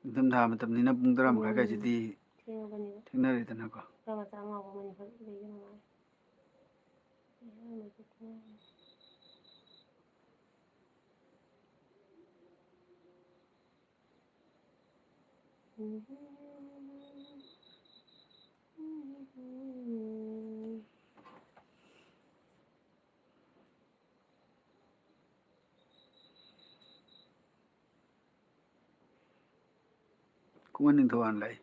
ꯅꯤꯡꯊꯝ ꯊꯥ ꯃꯇꯝꯅꯤꯅ ꯄꯨꯡ 10 ꯃꯈꯥꯏ ꯀꯥꯏꯁꯤꯗꯤ ꯊꯦꯡꯅꯔꯦꯗꯅꯀꯣ ꯈꯨꯃꯟ ꯅꯤꯡꯊꯧꯋꯥꯟ ꯂꯩ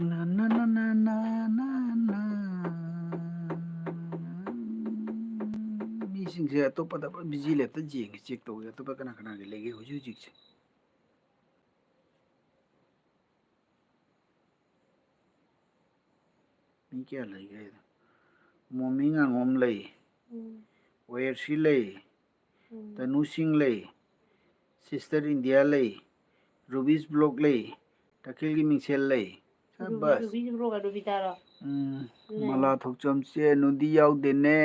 na na na na na na na ꯃꯤꯁꯤꯡꯁꯦ ꯑꯇꯣꯞꯄꯗ ꯕꯤꯖꯤ ꯂꯦꯞꯇ ꯌꯦꯡꯉꯦ ꯆꯦꯛ ꯇꯧꯋꯦ ꯑꯇꯣꯞꯄ ꯀꯅꯥ ꯀꯅꯥꯒꯤ ꯂꯩꯒꯦ ꯍꯧꯖꯤꯛ ꯍꯧꯖꯤꯛꯁꯦ ꯃꯤ ꯀꯌꯥ ꯂꯩꯒꯦ ꯍꯥꯏꯗꯣ ꯃꯣꯃꯤ ꯉꯥꯡꯉꯣꯝ ꯂꯩ ꯋꯦꯔꯁꯤ ꯂꯩ ꯇꯅꯨ ꯁꯤꯡ ꯂꯩ ꯁꯤꯁꯇꯔ ꯏꯟꯗꯤꯌꯥ ꯂꯩ ꯔꯨꯕꯤꯁ ꯕ꯭ꯂꯣꯛ ꯂꯩ ꯇꯈꯤꯜꯒꯤ ꯃꯤꯡꯁꯦꯜ ꯂꯩ ꯃꯂꯥ ꯊꯣꯛꯆꯝ ꯆꯦꯅꯨꯗꯤ ꯌꯥꯎꯗꯦꯅꯦ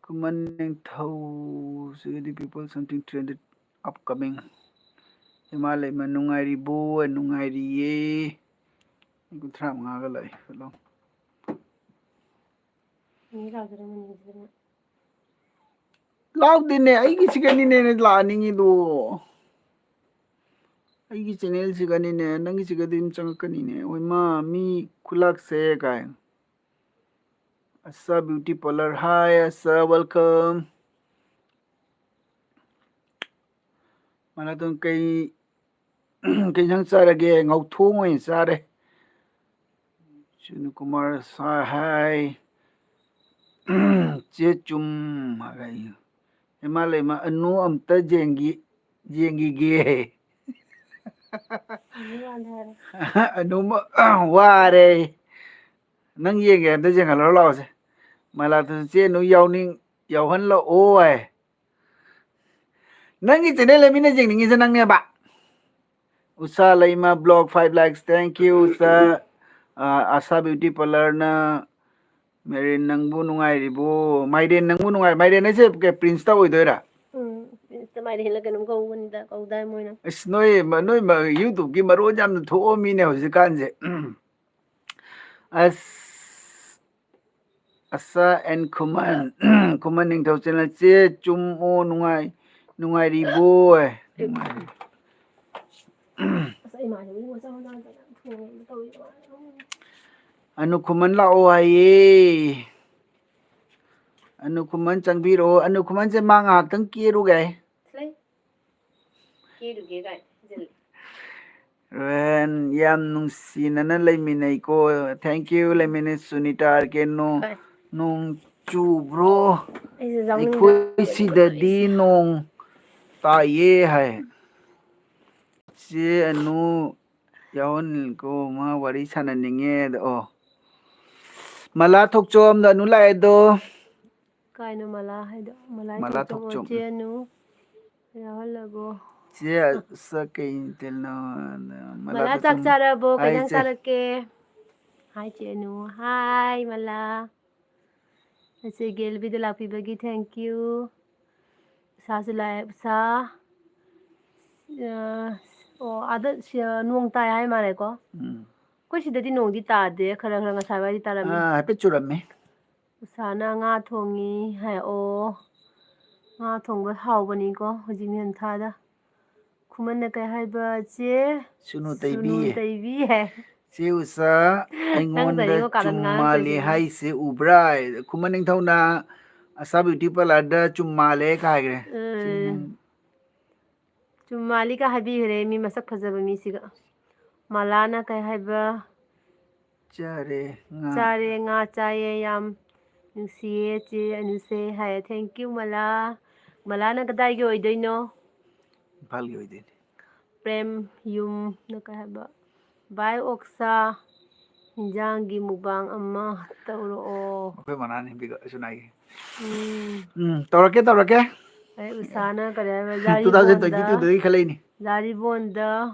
ꯈꯨꯃꯟ ꯅꯤꯡꯊꯧ ꯁꯤꯗꯤ ꯄꯤꯄꯜ ꯁꯝꯊꯤꯡ ꯇ꯭ꯔꯦꯟꯗꯦड ꯑꯞꯀꯃꯤꯡ ꯍꯤꯃꯥꯂꯩꯃ ꯅꯨꯡꯉꯥꯏꯔꯤꯕꯣ ꯅꯨꯡꯉꯥꯏꯔꯤꯌꯦ 35ꯒ ꯂꯩ ꯍꯜꯂꯣ ꯂꯥꯎꯗꯦꯅꯦ ꯑꯩꯒꯤꯁꯤꯒꯅꯤꯅꯦ ꯂꯥꯛꯍꯟꯅꯤꯡꯉꯤꯗꯣ ꯑꯩꯒꯤ ꯆꯦꯅꯦꯜꯁꯤꯒꯅꯤꯅꯦ ꯅꯪꯒꯤꯁꯤꯒꯗꯤ ꯑꯗꯨꯝ ꯆꯪꯉꯛꯀꯅꯤꯅꯦ ꯍꯣꯏꯃꯥ ꯃꯤ ꯈꯨꯂꯥꯛꯁꯦ ꯀꯥꯏ ꯑꯁꯥ ꯕ꯭ꯌꯨꯇꯤ ꯄꯥꯔꯂꯔ ꯍꯥꯏ ꯑꯁꯥ ꯋꯦꯜꯀꯝ ꯃꯅꯥꯇꯣꯟ ꯀꯩ ꯏꯟꯁꯥꯡ ꯆꯥꯔꯒꯦ ꯉꯧꯊꯣꯡ ꯑꯣꯏꯅ ꯆꯥꯔꯦ ꯁꯨꯅꯤꯀꯨꯃꯥꯔ ꯁꯥ ꯍꯥꯏ ꯆꯦ ꯆꯨꯝ ꯍꯤꯃꯥꯂꯩꯃ ꯑꯅꯨ ꯑꯝꯇ ꯌꯦꯡꯈꯤꯒꯦ ꯑꯅꯨꯃ ꯋꯥꯔꯦ ꯅꯪ ꯌꯦꯡꯒꯦ ꯑꯝꯇ ꯌꯦꯡꯍꯜꯂꯨꯔ ꯂꯥꯛꯑꯣꯁꯦ ꯃꯥꯏꯂꯥꯛꯇꯁꯨ ꯆꯦꯅꯨ ꯌꯥꯎꯍꯜꯂꯛꯑꯣ ꯍꯥꯏ ꯅꯪꯒꯤ ꯆꯦꯅꯦꯜ ꯃꯤꯅ ꯌꯦꯡꯅꯤꯡꯉꯤꯁꯦ ꯅꯪꯅꯦꯕ ꯎꯁꯥ ꯂꯩꯃ ꯕ꯭ꯂꯣꯛ 5 ꯂꯥꯏꯛꯁ ꯊꯦꯡꯛ ꯌꯨ ꯎꯁꯥ ꯑꯁꯥ ꯕ꯭ꯌꯨꯇꯤ ꯄꯥꯔꯂꯔꯅ ꯃꯦꯔꯦꯟ ꯅꯪꯕꯨ ꯅꯨꯡꯉꯥꯏꯔꯤꯕꯣ ꯃꯥꯏꯔꯦꯟ ꯅꯪꯕꯨ ꯅꯨꯡꯉꯥꯏ ꯃꯥꯏꯔꯦꯟ ꯍꯥꯏꯁꯦ ꯄ꯭ꯔꯤꯟꯁꯇ ꯑꯣꯏꯗꯣꯏꯔꯥ ꯑꯁ ꯅꯣꯏ ꯌꯨꯇꯨꯕꯀꯤ ꯃꯔꯣꯟ ꯌꯥꯝꯅ ꯊꯣꯛꯑꯝꯃꯤꯅꯦ ꯍꯧꯖꯤꯛꯀꯥꯟꯁꯦ ꯑꯁ ꯑꯁꯥ ꯑꯦꯟ ꯈꯨꯃꯟ ꯈꯨꯃꯟ ꯅꯤꯡꯊꯧ ꯆꯦꯅꯦꯜ ꯆꯦ ꯆꯨꯝꯑꯣ ꯅꯨꯡꯉꯥꯏꯔꯤꯕꯣ ꯑꯅꯨ ꯈꯨꯃꯟ ꯂꯥꯛꯑꯣ ꯍꯥꯏꯌꯦ ꯑꯅꯨ ꯈꯨꯃꯟ ꯆꯪꯕꯤꯔꯛꯑꯣ ꯑꯅꯨ ꯈꯨꯃꯟꯁꯦ ꯃꯥ ꯉꯥꯏꯍꯥꯛꯇꯪ ꯀꯦꯔꯨꯒꯦ ꯌꯥꯝ ꯅꯨꯡꯁꯤꯅꯅ ꯂꯩꯃꯤꯟꯅꯩꯀꯣ ꯊꯦꯡꯛ ꯌꯨ ꯂꯩꯃꯤꯟꯅꯩ ꯁꯨꯅꯤꯇꯥ ꯀꯦꯅꯣ ꯅꯣꯡ ꯆꯨꯕ꯭ꯔꯣ ꯑꯩꯈꯣꯏ ꯁꯤꯗꯗꯤ ꯅꯣꯡ ꯇꯥꯏꯌꯦ ꯍꯥꯏ ꯆꯦ ꯑꯅꯨ ꯌꯥꯎꯍꯟꯅꯤꯡꯀꯣ ꯃꯥ ꯋꯥꯔꯤ ꯁꯥꯟꯅꯅꯤꯡꯉꯦ ꯑꯣ ꯃꯂꯥ ꯊꯣꯛꯆꯣꯝꯗ ꯑꯅꯨ ꯂꯥꯛꯑꯦꯗꯣ ꯀꯥꯏꯅꯣ ꯃꯂꯥ ꯍꯥꯏꯗꯣ ꯃꯂꯥ ꯊꯣꯛꯆꯣꯝ ꯆꯦ ꯑꯅꯨ ꯌꯥꯎꯍꯜꯂꯒꯣ ꯆꯦ ꯀꯩ ꯇꯦꯜꯅꯣ ꯃꯂꯥ ꯆꯥꯛ ꯆꯥꯔꯕꯣ ꯀꯩ ꯏꯟꯁꯥꯡ ꯆꯥꯔꯛꯀꯦ ꯍꯥꯏ ꯆꯦ ꯑꯅꯨ ꯍꯥꯏ ꯃꯂꯥ ꯅꯆꯦ ꯒꯦꯜꯕꯤꯗ ꯂꯥꯛꯄꯤꯕꯒꯤ ꯊꯦꯡꯛ ꯌꯨ ꯎꯁꯥꯁꯨ ꯂꯥꯛꯑꯦ ꯎꯁꯥ ꯑꯣ ꯑꯥꯗ ꯅꯣꯡ ꯇꯥꯏ ꯍꯥꯏ ꯃꯥꯜꯂꯦꯀꯣ ꯑꯩꯈꯣꯏ ꯁꯤꯗꯗꯤ ꯅꯣꯡꯗꯤ ꯇꯥꯗꯦ ꯈꯔ ꯈꯔ ꯉꯁꯥꯏꯋꯥꯏꯗꯤ ꯇꯥꯔꯝꯃꯤ ꯍꯥꯏꯐꯦꯠ ꯆꯨꯔꯝꯃꯤ ꯎꯁꯥꯅ ꯉꯥ ꯊꯣꯡꯉꯤ ꯍꯥꯏꯔꯛꯑꯣ ꯉꯥ ꯊꯣꯡꯕ ꯍꯥꯎꯕꯅꯤꯀꯣ ꯍꯧꯖꯤꯛ ꯅꯤꯡꯊꯝꯊꯥꯗ ꯈꯨꯃꯟꯅ ꯀꯩ ꯍꯥꯏꯕ ꯆꯦ ꯁꯨꯅꯨ ꯇꯩꯕꯤ ꯍꯥꯏ ꯆꯦ ꯎꯁꯥ ꯅꯪ ꯑꯩꯉꯣꯟꯗ ꯆꯅꯤꯡꯉꯣ ꯀꯥꯔꯟ ꯆꯨꯝ ꯃꯥꯜꯂꯦ ꯉꯥꯡꯉꯛꯇꯣꯏꯁꯤꯅꯤ ꯍꯥꯏꯁꯦ ꯎꯕ꯭ꯔꯥ ꯈꯨꯃꯟ ꯅꯤꯡꯊꯧꯅ ꯑꯁꯥ ꯕ꯭ꯌꯨꯇꯤ ꯄꯥꯔꯂꯔꯗ ꯆꯨꯝ ꯃꯥꯜꯂꯦ ꯍꯥꯏꯈ꯭ꯔꯦ ꯆꯨꯝ ꯃꯥꯜꯂꯤꯀ ꯍꯥꯏꯕꯤꯈ꯭ꯔꯦ ꯃꯤ ꯃꯁꯛ ꯐꯖꯕ ꯃꯤꯁꯤꯒ ꯃꯂꯥꯅ ꯀꯩ ꯍꯥꯏꯕ ꯆꯥꯔꯦ ꯉꯥ ꯆꯥꯏꯌꯦ ꯌꯥꯝ ꯅꯨꯡꯁꯤꯌꯦ ꯆꯦ ꯑꯅꯨꯁꯦ ꯍꯥꯏꯌꯦ ꯊꯦꯡꯛ ꯌꯨ ꯃꯂꯥ ꯃꯂꯥꯅ ꯀꯗꯥꯏꯒꯤ ꯑꯣꯏꯗꯣꯏꯅꯣ ꯏꯝꯐꯥꯜꯒꯤ ꯑꯣꯏꯗꯣꯏꯅꯤ ꯄ꯭ꯔꯦꯝ ꯌꯨꯝꯅ ꯀꯩ ꯍꯥꯏꯕ ꯕꯥꯏ ꯑꯣꯛꯁꯥ ꯏꯟꯖꯥꯡꯒꯤ ꯃꯨꯛꯕꯥꯡ ꯑꯃ ꯇꯧꯔꯛꯑꯣ ꯑꯩꯈꯣꯏ ꯃꯅꯥꯅꯤ ꯇꯧꯔꯛꯀꯦ ꯑꯩ ꯎꯁꯥꯅ ꯀꯔꯤ ꯍꯥꯏꯕ 2022ꯗꯒꯤ ꯈꯜꯂꯛꯏꯅꯤ ꯖꯥꯔꯤꯕꯣꯟꯗ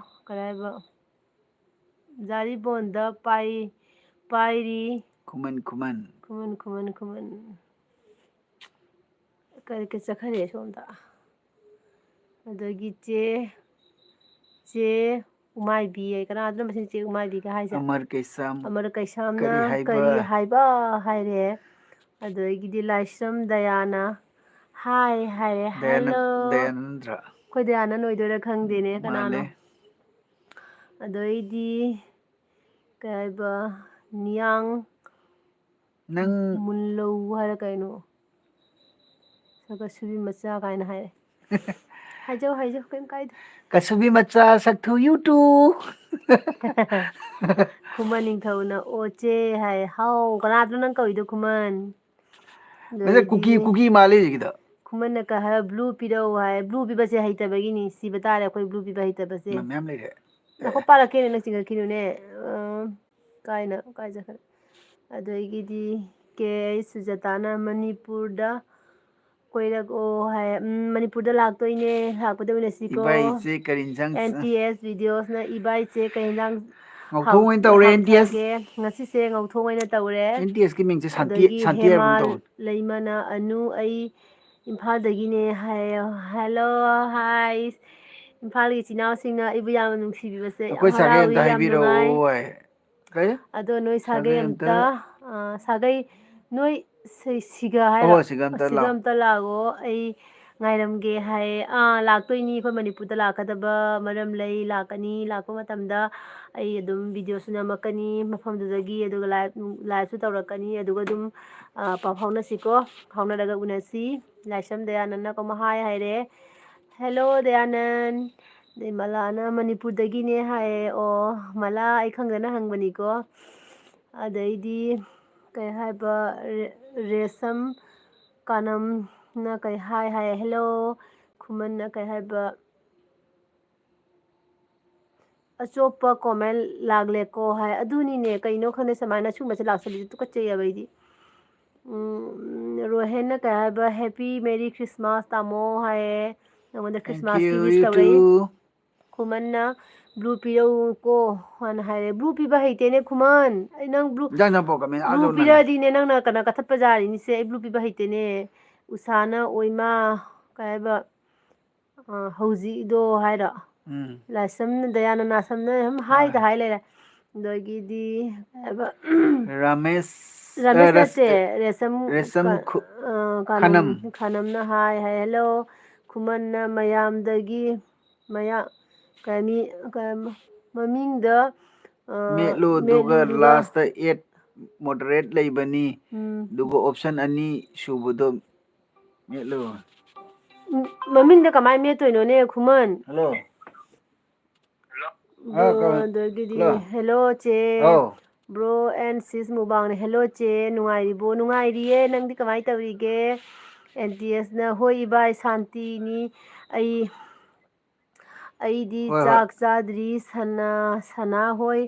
ꯀꯔꯤ ꯍꯥꯏꯕ ꯖꯥꯔꯤꯕꯣꯟꯗ ꯄꯥꯏꯔꯤ ꯈꯨꯃꯟ ꯈꯨꯃꯟ ꯀꯔꯤ ꯆꯠꯈ꯭ꯔꯦ ꯁꯣꯝꯗ ꯑꯗꯒꯤ ꯆꯦ ꯎꯃꯥꯏꯕꯤ ꯀꯅꯥꯗꯅꯣ ꯃꯁꯤ ꯆꯦ ꯎꯃꯥꯏꯕꯤꯒ ꯍꯥꯏꯁꯦ ꯑꯃꯔ ꯀꯩꯁꯥꯝ ꯑꯃꯔ ꯀꯩꯁꯥꯝꯅ ꯀꯔꯤ ꯍꯥꯏꯕ ꯀꯔꯤ ꯍꯥꯏꯕ ꯍꯥꯏꯔꯦ ꯑꯗꯒꯤꯗꯤ ꯂꯥꯏꯁ꯭ꯔꯝ ꯗꯌꯥꯅ ꯍꯥꯏ ꯍꯥꯏꯔꯦ ꯍꯦꯜꯂꯣ ꯗꯌꯥꯅꯟꯗ꯭ꯔ ꯑꯩꯈꯣꯏ ꯗꯌꯥꯅꯟ ꯑꯣꯏꯗꯣꯏꯔꯥ ꯈꯪꯗꯦꯅꯦ ꯀꯅꯥꯅꯣ ꯃꯥꯜꯂꯦ ꯑꯗꯩꯗꯤ ꯀꯩ ꯍꯥꯏꯕ ꯅꯤꯌꯥꯡ ꯅꯪ ꯃꯨꯜꯂꯧ ꯍꯥꯏꯔ ꯀꯩꯅꯣ ꯁꯨꯕꯤ ꯃꯆꯥ ꯀꯥꯏꯅ ꯍꯥꯏꯔꯦ ꯍꯥꯏꯖꯧ ꯀꯩꯝ ꯀꯥꯏꯗꯦ ꯀꯁꯨꯕꯤ ꯃꯆꯥ ꯁꯛꯊꯨ ꯌꯨꯇꯨ ꯈꯨꯃꯟ ꯅꯤꯡꯊꯧꯅ ꯑꯣ ꯆꯦ ꯍꯥꯏ ꯍꯥꯎ ꯀꯅꯥꯗꯅꯣ ꯅꯪ ꯀꯧꯏꯗꯣ ꯈꯨꯃꯟ ꯃꯁꯛ ꯑꯗꯩꯗꯤ ꯀꯨꯀꯤ ꯃꯥꯜꯂꯤ ꯍꯧꯖꯤꯛꯀꯤꯗꯣ ꯈꯨꯃꯟꯅ ꯀ ꯍꯥꯏ ꯕ꯭ꯂꯨ ꯄꯤꯔꯧ ꯍꯥꯏ ꯕ꯭ꯂꯨ ꯄꯤꯕꯁꯦ ꯍꯩꯇꯕꯒꯤꯅꯤ ꯁꯤꯕ ꯇꯥꯔꯦ ꯑꯩꯈꯣꯏ ꯕ꯭ꯂꯨ ꯄꯤꯕ ꯍꯩꯇꯕꯁꯦ ꯃꯌꯥꯝ ꯂꯩꯔꯦ ꯉꯥꯏꯈꯣ ꯄꯥꯔꯛꯀꯦꯅꯦ ꯅꯪ ꯆꯤꯡꯉꯛꯈꯤꯅꯨꯅꯦ ꯀꯥꯏ ꯆꯠꯈ꯭ꯔꯦ ꯑꯗꯒꯤꯗꯤ ꯀꯦ ꯁꯨꯖꯇꯥꯅ ꯃꯅꯤꯄꯨꯔꯗ ꯀꯣꯏꯔꯛꯑꯣ ꯍꯥꯏ ꯃꯅꯤꯄꯨꯔꯗ ꯂꯥꯛꯇꯣꯏꯅꯦ ꯂꯥꯛꯄꯗ ꯎꯅꯁꯤꯀꯣ ꯏꯕꯥꯏ ꯏꯆꯦ ꯀꯔꯤ ꯏꯟꯖꯥꯡ NTS ꯚꯤꯗꯤꯑꯣꯁꯅ ꯏꯕꯥ ꯏꯆꯦ ꯀꯩ ꯌꯦꯟꯁꯥꯡ ꯉꯧꯊꯣꯡ ꯑꯣꯏꯅ ꯇꯧꯔꯦ ꯑꯦꯟꯇꯤꯑꯦꯁ ꯍꯥꯞꯊꯒꯦ ꯉꯁꯤꯁꯦ ꯉꯧꯊꯣꯡ ꯑꯣꯏꯅ ꯇꯧꯔꯦ ꯑꯦꯟꯇꯤꯑꯦꯁꯀꯤ ꯃꯤꯡꯁꯦ ꯑꯗꯒꯤ ꯁꯥꯟꯇꯤ ꯍꯥꯏꯕ ꯍꯦꯃꯥꯜ ꯇꯧꯕꯅꯤ ꯂꯩꯃꯅ ꯑꯅꯨ ꯑꯩ ꯏꯝꯐꯥꯜꯗꯒꯤꯅꯦ ꯍꯥꯏ ꯍꯦꯜꯂꯣ ꯍꯥꯏ ꯏꯝꯐꯥꯜꯒꯤ ꯏꯆꯤꯜ ꯏꯅꯥꯎꯁꯤꯡꯅ ꯑꯩꯕꯨ ꯌꯥꯝꯅ ꯅꯨꯡꯁꯤꯕꯤꯕꯁꯦ ꯌꯥꯝ ꯑꯩꯈꯣꯏ ꯁꯥꯒꯩ ꯍꯔꯥꯎꯋꯤ ꯑꯝꯇ ꯌꯥꯝ ꯅꯨꯡꯉꯥꯏ ꯍꯥꯏꯕꯤꯔꯛꯑꯣ ꯍꯥꯏ ꯀꯔꯤ ꯑꯗꯣ ꯅꯣꯏ ꯁꯥꯒꯩ ꯑꯝꯇ ꯁꯥꯒꯩ ꯅꯣꯏ ꯁꯤꯒ ꯍꯥꯏꯔꯣ ꯑꯣ ꯁꯤꯒ ꯁꯤꯒ ꯂꯥꯛꯑꯣ ꯑꯝꯇ ꯂꯥꯛꯑꯣ ꯑꯩ ꯉꯥꯏꯔꯝꯒꯦ ꯍꯥꯏꯌꯦ ꯂꯥꯛꯇꯣꯏꯅꯤ ꯑꯩꯈꯣꯏ ꯃꯅꯤꯄꯨꯔꯗ ꯂꯥꯛꯀꯗꯕ ꯃꯔꯝ ꯂꯩ ꯂꯥꯛꯀꯅꯤ ꯂꯥꯛꯄ ꯃꯇꯝꯗ ꯑꯩ ꯑꯗꯨꯝ ꯚꯤꯗꯤꯑꯣꯁꯨ ꯅꯝꯃꯛꯀꯅꯤ ꯃꯐꯝꯗꯨꯗꯒꯤ ꯑꯗꯨꯒ ꯂꯥꯏꯚꯁꯨ ꯇꯧꯔꯛꯀꯅꯤ ꯑꯗꯨꯒ ꯑꯗꯨꯝ ꯄꯥꯎ ꯐꯥꯎꯅꯁꯤꯀꯣ ꯐꯥꯎꯅꯔꯒ ꯎꯅꯁꯤ ꯂꯥꯏꯁ꯭ꯔꯝ ꯗꯌꯥꯅꯟꯅꯀꯣ ꯍꯥꯏꯔꯦ ꯍꯦꯜꯂꯣ ꯗꯌꯥꯅꯟ ꯑꯗꯩ ꯃꯂꯥꯅ ꯃꯅꯤꯄꯨꯔꯗꯒꯤꯅꯦ ꯍꯥꯏꯌꯦ ꯑꯣ ꯃꯂꯥ ꯑꯩ ꯈꯪꯗꯅ ꯍꯪꯕꯅꯤꯀꯣ ꯑꯗꯩꯗꯤ ꯀꯩ ꯍꯥꯏꯕ ꯔꯦꯁꯝ ꯀꯥꯅꯝꯅ ꯀꯩ ꯍꯥꯏ ꯍꯦꯜꯂꯣ ꯈꯨꯃꯟꯅ ꯀꯩ ꯍꯥꯏꯕ ꯑꯆꯣꯞꯄ ꯀꯣꯃꯦꯟ ꯂꯥꯛꯂꯦꯀꯣ ꯍꯥꯏ ꯑꯗꯨꯅꯤꯅꯦ ꯀꯩꯅꯣ ꯈꯪꯗꯦ ꯁꯨꯃꯥꯏꯅ ꯁꯨꯝꯕꯁꯦ ꯂꯥꯛꯁꯜꯂꯤꯁꯦ ꯇꯨꯀꯠꯆꯩꯑꯕ ꯑꯩꯗꯤ ꯔꯣꯍꯦꯟꯅ ꯀꯩ ꯍꯥꯏꯕ ꯍꯦꯄꯤ ꯃꯦꯔꯤ ꯈ꯭ꯔꯤꯁꯃꯥꯁ ꯇꯥꯃꯣ ꯍꯥꯏꯌꯦ ꯅꯉꯣꯟꯗ ꯊꯦꯡꯛ ꯈ꯭ꯔꯤꯁꯃꯥꯁꯀꯤ ꯌꯨ ꯋꯤꯁ ꯌꯨ ꯇꯨ ꯇꯧꯔꯛꯏ ꯈꯨꯃꯟꯅ ꯕ꯭ꯂꯨ ꯄꯤꯔꯧꯀꯣ ꯍꯥꯏꯅ ꯍꯥꯏꯔꯦ ꯕ꯭ꯂꯨ ꯄꯤꯕ ꯍꯩꯇꯦꯅꯦ ꯈꯨꯃꯟ ꯑꯩ ꯅꯪ ꯏꯟꯖꯥꯡ ꯅꯄꯣ ꯀꯃꯦꯟ ꯕ꯭ꯂꯨ ꯑꯥꯖꯧ ꯅꯪꯅ ꯄꯤꯔꯛꯑꯗꯤꯅꯦ ꯅꯪꯅ ꯀꯩꯅꯣ ꯀꯊꯠꯄ ꯌꯥꯔꯤꯅꯤꯁꯦ ꯑꯩ ꯕ꯭ꯂꯨ ꯄꯤꯕ ꯍꯩꯇꯦꯅꯦ ꯎꯁꯥꯅ ꯑꯣꯏꯃꯥ ꯀꯩ ꯍꯥꯏꯕ ꯍꯧꯖꯤꯛꯗꯣ ꯍꯥꯏꯔꯣ ꯂꯥꯏꯁ꯭ꯔꯝ ꯗꯌꯥꯅꯟ ꯅꯥꯁꯝꯅ ꯁꯨꯝ ꯍꯥꯏꯗ ꯍꯥꯏ ꯂꯩꯔꯦ ꯑꯗꯒꯤꯗꯤ ꯍꯥꯏꯕ ꯔꯃꯦꯁ ꯅꯠꯇꯦ ꯔꯦꯁꯝ ꯈꯥꯅꯝꯅ ꯍꯥꯏ ꯍꯦꯜꯂꯣ ꯈꯨꯃꯟꯅ ꯃꯌꯥꯝꯗꯒꯤ ꯃꯃꯤꯡꯗ ꯃꯦꯠꯂꯨ ꯑꯗꯨꯒ ꯃꯦꯠꯂꯨꯗꯨꯒ ꯂꯥꯁꯇ ꯑꯦꯠ ꯃꯣꯗꯔꯦꯠ ꯂꯩꯕꯅꯤ ꯑꯗꯨꯒ ꯑꯣꯞꯁꯟ ꯑꯅꯤ ꯁꯨꯕꯗꯣ ꯃꯦꯠꯂꯨ ꯃꯃꯤꯡꯗ ꯀꯃꯥꯏꯅ ꯃꯦꯠꯇꯣꯏꯅꯣꯅꯦ ꯈꯨꯃꯟ ꯍꯜꯂꯣ ꯑꯗꯒꯤꯗꯤ ꯍꯦꯜꯂꯣ ꯆꯦ ꯕ꯭ꯔꯣ ꯑꯦꯟ ꯁꯤꯁ ꯃꯨꯕꯥꯡꯅ ꯍꯦꯜꯂꯣ ꯆꯦ ꯅꯨꯡꯉꯥꯏꯔꯤꯕꯣ ꯅꯨꯡꯉꯥꯏꯔꯤꯌꯦ ꯅꯪꯗꯤ ꯀꯃꯥꯏꯅ ꯇꯧꯔꯤꯒꯦ NTSꯅ ꯍꯣꯏ ꯏꯕꯥꯏ ꯁꯥꯟꯇꯤꯅꯤ ꯑꯩꯗꯤ ꯍꯣꯏ ꯍꯣꯏ ꯆꯥꯛ ꯆꯥꯗ꯭ꯔꯤ ꯁꯅꯥ ꯍꯣꯏ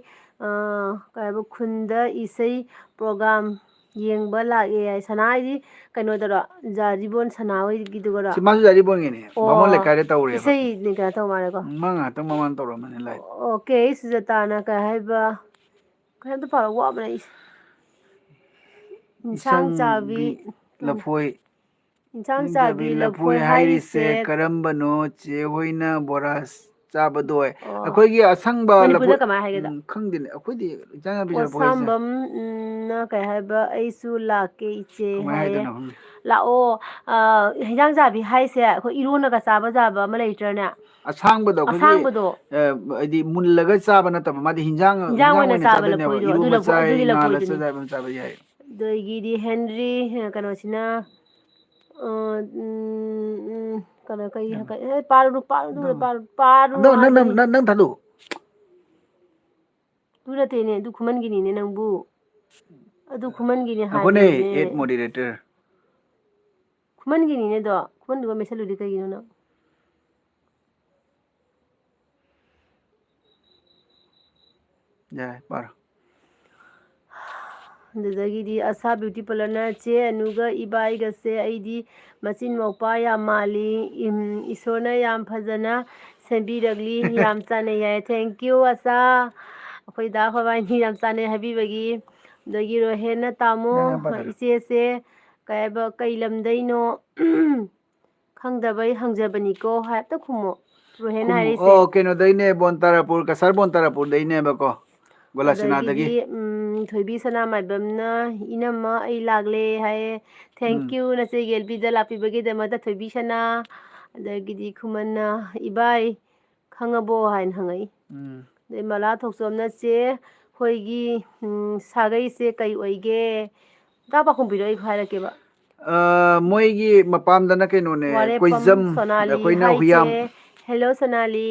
ꯀꯩ ꯍꯥꯏꯕ ꯈꯨꯟꯗ ꯏꯁꯩ ꯄ꯭ꯔꯣꯒꯥꯝ ꯌꯦꯡꯕ ꯂꯥꯛꯑꯦ ꯍꯥꯏ ꯁꯅꯥ ꯍꯥꯏꯗꯤ ꯀꯩꯅꯣꯗꯔꯣ ꯖꯥꯔꯤꯕꯣꯟ ꯁꯅꯥ ꯍꯣꯏꯒꯤꯗꯨꯒꯔꯣ ꯁꯤ ꯃꯥꯁꯨ ꯌꯥꯔꯤꯄꯣꯟꯒꯤꯅꯦ ꯕꯥꯃꯣꯟ ꯑꯣ ꯂꯩꯀꯥꯏꯗ ꯇꯧꯔꯦꯕ ꯏꯁꯩ ꯀꯩꯅꯣ ꯇꯧ ꯃꯥꯜꯂꯦꯀꯣ ꯃꯥ ꯉꯥꯏꯍꯥꯛꯇꯪ ꯃꯃꯥꯡ ꯇꯧꯔꯝꯕꯅꯤ ꯂꯥꯏꯚ ꯑꯣꯀꯦ ꯁꯨꯖꯇꯥꯅ ꯀꯩ ꯍꯥꯏꯕ ꯀꯩꯝꯇ ꯄꯥꯔꯛ ꯋꯥꯕꯅ ꯑꯩꯁꯦ ꯏꯟꯁꯥꯡ ꯆꯥꯕꯤ ꯂꯐꯣꯏ ꯏꯟꯁꯥꯡ ꯅꯤꯡꯖꯕꯤ ꯆꯥꯕꯤ ꯂꯐꯣꯏ ꯍꯥꯏꯔꯤꯁꯦ ꯀꯔꯝꯕꯅꯣ ꯆꯦ ꯍꯣꯏꯅ ꯕꯣꯔꯥꯁ ꯆꯥꯕꯗꯣ ꯑꯣ ꯑꯩꯈꯣꯏꯒꯤ ꯑꯁꯪꯕ ꯃꯅꯤꯄꯨꯔꯗ ꯂꯐꯣꯏ ꯀꯃꯥꯏꯅ ꯍꯥꯏꯒꯦꯗꯣ ꯈꯪꯗꯦꯅꯦ ꯑꯩꯈꯣꯏꯗꯤ ꯏꯟꯖꯥꯡ ꯅꯥꯄꯤ ꯆꯥꯔꯛꯄ ꯍꯥꯏꯁꯦ ꯄꯣꯠꯁꯥꯝꯕꯝ ꯅ ꯀꯩ ꯍꯥꯏꯕ ꯑꯩꯁꯨ ꯂꯥꯛꯀꯦ ꯏꯆꯦ ꯀꯃꯥꯏꯅ ꯍꯥꯏꯌꯦ ꯍꯥꯏꯗꯣꯏꯅꯣ ꯈꯪꯗꯦ ꯂꯥꯛꯑꯣ ꯍꯤꯟꯖꯥꯡ ꯆꯥꯕꯤ ꯍꯥꯏꯁꯦ ꯑꯩꯈꯣꯏ ꯏꯔꯣꯟꯂꯒ ꯆꯥꯕ ꯌꯥꯕ ꯑꯃ ꯂꯩꯇ꯭ꯔꯅꯦ ꯑꯁꯥꯡꯕꯗꯣ ꯑꯩꯈꯣꯏꯒꯤ ꯑꯁꯥꯡꯕꯗꯣ ꯍꯥꯏꯗꯤ ꯃꯨꯜꯂꯒ ꯆꯥꯕ ꯅꯠꯇꯕ ꯃꯥꯗꯤ ꯍꯤꯟꯖꯥꯡ ꯑꯣꯏꯅ ꯆꯥꯕ ꯆꯥꯗꯣꯏꯅꯦꯕ ꯂꯐꯣꯏꯗꯣ ꯏꯔꯣꯝꯕ ꯆꯥꯏ ꯑꯗꯨꯒꯤ ꯉꯥꯜꯂ ꯂꯐꯣꯏꯗꯨꯅꯤ ꯆꯥꯕ ꯌꯥꯏ ꯑꯗꯒꯤꯗꯤ ꯍꯦꯟꯔꯤ ꯀꯩꯅꯣꯁꯤꯅ ꯀꯩꯅꯣ ꯄꯥꯔꯨꯅꯨ ꯑꯗꯣ ꯍꯥꯏꯕꯅꯤ ꯅꯪ ꯊꯥꯗꯨ ꯑꯗꯨ ꯅꯠꯇꯦꯅꯦ ꯑꯗꯨ ꯈꯨꯃꯟꯒꯤꯅꯤꯅꯦ ꯅꯪꯕꯨ ꯑꯗꯨ ꯈꯨꯃꯟꯒꯤꯅꯤ ꯉꯥꯏꯈꯣꯅꯦ ꯍꯥꯏꯕꯅꯤꯅꯦ ꯑꯦꯠ ꯃꯣꯗꯤꯔꯦꯇꯔ ꯈꯨꯃꯟꯒꯤꯅꯤꯅꯦꯗꯣ ꯈꯨꯃꯟꯗꯨꯒ ꯃꯦꯠꯁꯤꯜꯂꯨꯗꯤ ꯀꯩꯒꯤꯅꯣ ꯅꯪ ꯌꯥꯏ ꯄꯥꯔꯣ ꯑꯗꯨꯗꯒꯤꯗꯤ ꯑꯁꯥ ꯕ꯭ꯌꯨꯇꯤ ꯄꯥꯔꯂꯔꯅ ꯆꯦ ꯑꯅꯨꯒ ꯏꯕꯥꯏꯒꯁꯦ ꯑꯩꯗꯤ ꯃꯆꯤꯟ ꯃꯧꯄꯥ ꯌꯥꯝ ꯃꯥꯜꯂꯤ ꯏꯁꯣꯔꯅ ꯌꯥꯝ ꯐꯖꯅ ꯁꯦꯝꯕꯤꯔꯛꯂꯤ ꯌꯥꯝ ꯆꯥꯟꯅꯩ ꯌꯥꯏ ꯊꯦꯡꯀ꯭ꯌꯨ ꯑꯁꯥ ꯑꯩꯈꯣꯏ ꯗꯥ ꯈꯣꯏꯕꯥꯅꯤ ꯌꯥꯝ ꯆꯥꯟꯅꯩ ꯍꯥꯏꯕꯤꯕꯒꯤ ꯑꯗꯒꯤ ꯔꯣꯍꯦꯟꯅ ꯇꯥꯃꯣ ꯅꯪ ꯄꯥꯊꯔꯣ ꯏꯆꯦꯁꯦ ꯀꯩ ꯂꯝꯗꯩꯅꯣ ꯈꯪꯗꯕꯩ ꯍꯪꯖꯕꯅꯤꯀꯣ ꯍꯦꯛꯇ ꯈꯨꯝꯃꯣ ꯔꯣꯍꯦꯟ ꯍꯥꯏꯔꯤꯁꯦ ꯀꯩꯅꯣꯗꯩꯅꯦ ꯕꯣꯟꯇꯥꯔꯥꯄꯨꯔ ꯀꯁꯥꯔ ꯕꯣꯟꯇꯥꯔꯥꯄꯨꯔꯗꯩꯅꯦꯕꯀꯣ ꯒꯣꯂꯥꯁꯤꯅꯥꯗꯒꯤ ꯑꯗꯒꯤꯗꯤ ꯊꯣꯏꯕꯤ ꯁꯅꯥꯃꯥꯏꯕꯝꯅ ꯏꯅꯝꯃ ꯑꯩ ꯂꯥꯛꯂꯦ ꯍꯥꯏꯌꯦ ꯊꯦꯡꯀ꯭ꯌꯨ ꯅꯆꯦ ꯌꯦꯜꯕꯤꯗ ꯂꯥꯛꯄꯤꯕꯒꯤꯗꯃꯛꯇ ꯊꯣꯏꯕꯤ ꯁꯅꯥ ꯑꯗꯒꯤꯗꯤ ꯈꯨꯃꯟꯅ ꯏꯕꯥꯏ ꯈꯪꯉꯕꯣ ꯍꯥꯏꯅ ꯍꯪꯉꯛꯏ ꯑꯗꯩ ꯃꯂꯥ ꯊꯣꯛꯆꯣꯝꯅ ꯆꯦ ꯍꯣꯏꯒꯤ ꯁꯥꯒꯩꯁꯦ ꯀꯩ ꯑꯣꯏꯒꯦ ꯇꯥ ꯄꯥꯎꯈꯨꯝꯕꯤꯔꯣ ꯑꯩ ꯍꯥꯏꯔꯛꯀꯦꯕ ꯃꯣꯏꯒꯤ ꯃꯄꯥꯝꯗꯅ ꯀꯩꯅꯣꯅꯦ ꯋꯥꯔꯦꯄꯝ ꯀꯣꯏꯖꯝ ꯁꯣꯅꯥꯂꯤ ꯑꯩꯈꯣꯏꯅ ꯍꯥꯏ ꯆꯦ ꯍꯨꯌꯥꯝ ꯍꯦꯜꯂꯣ ꯁꯣꯅꯥꯂꯤ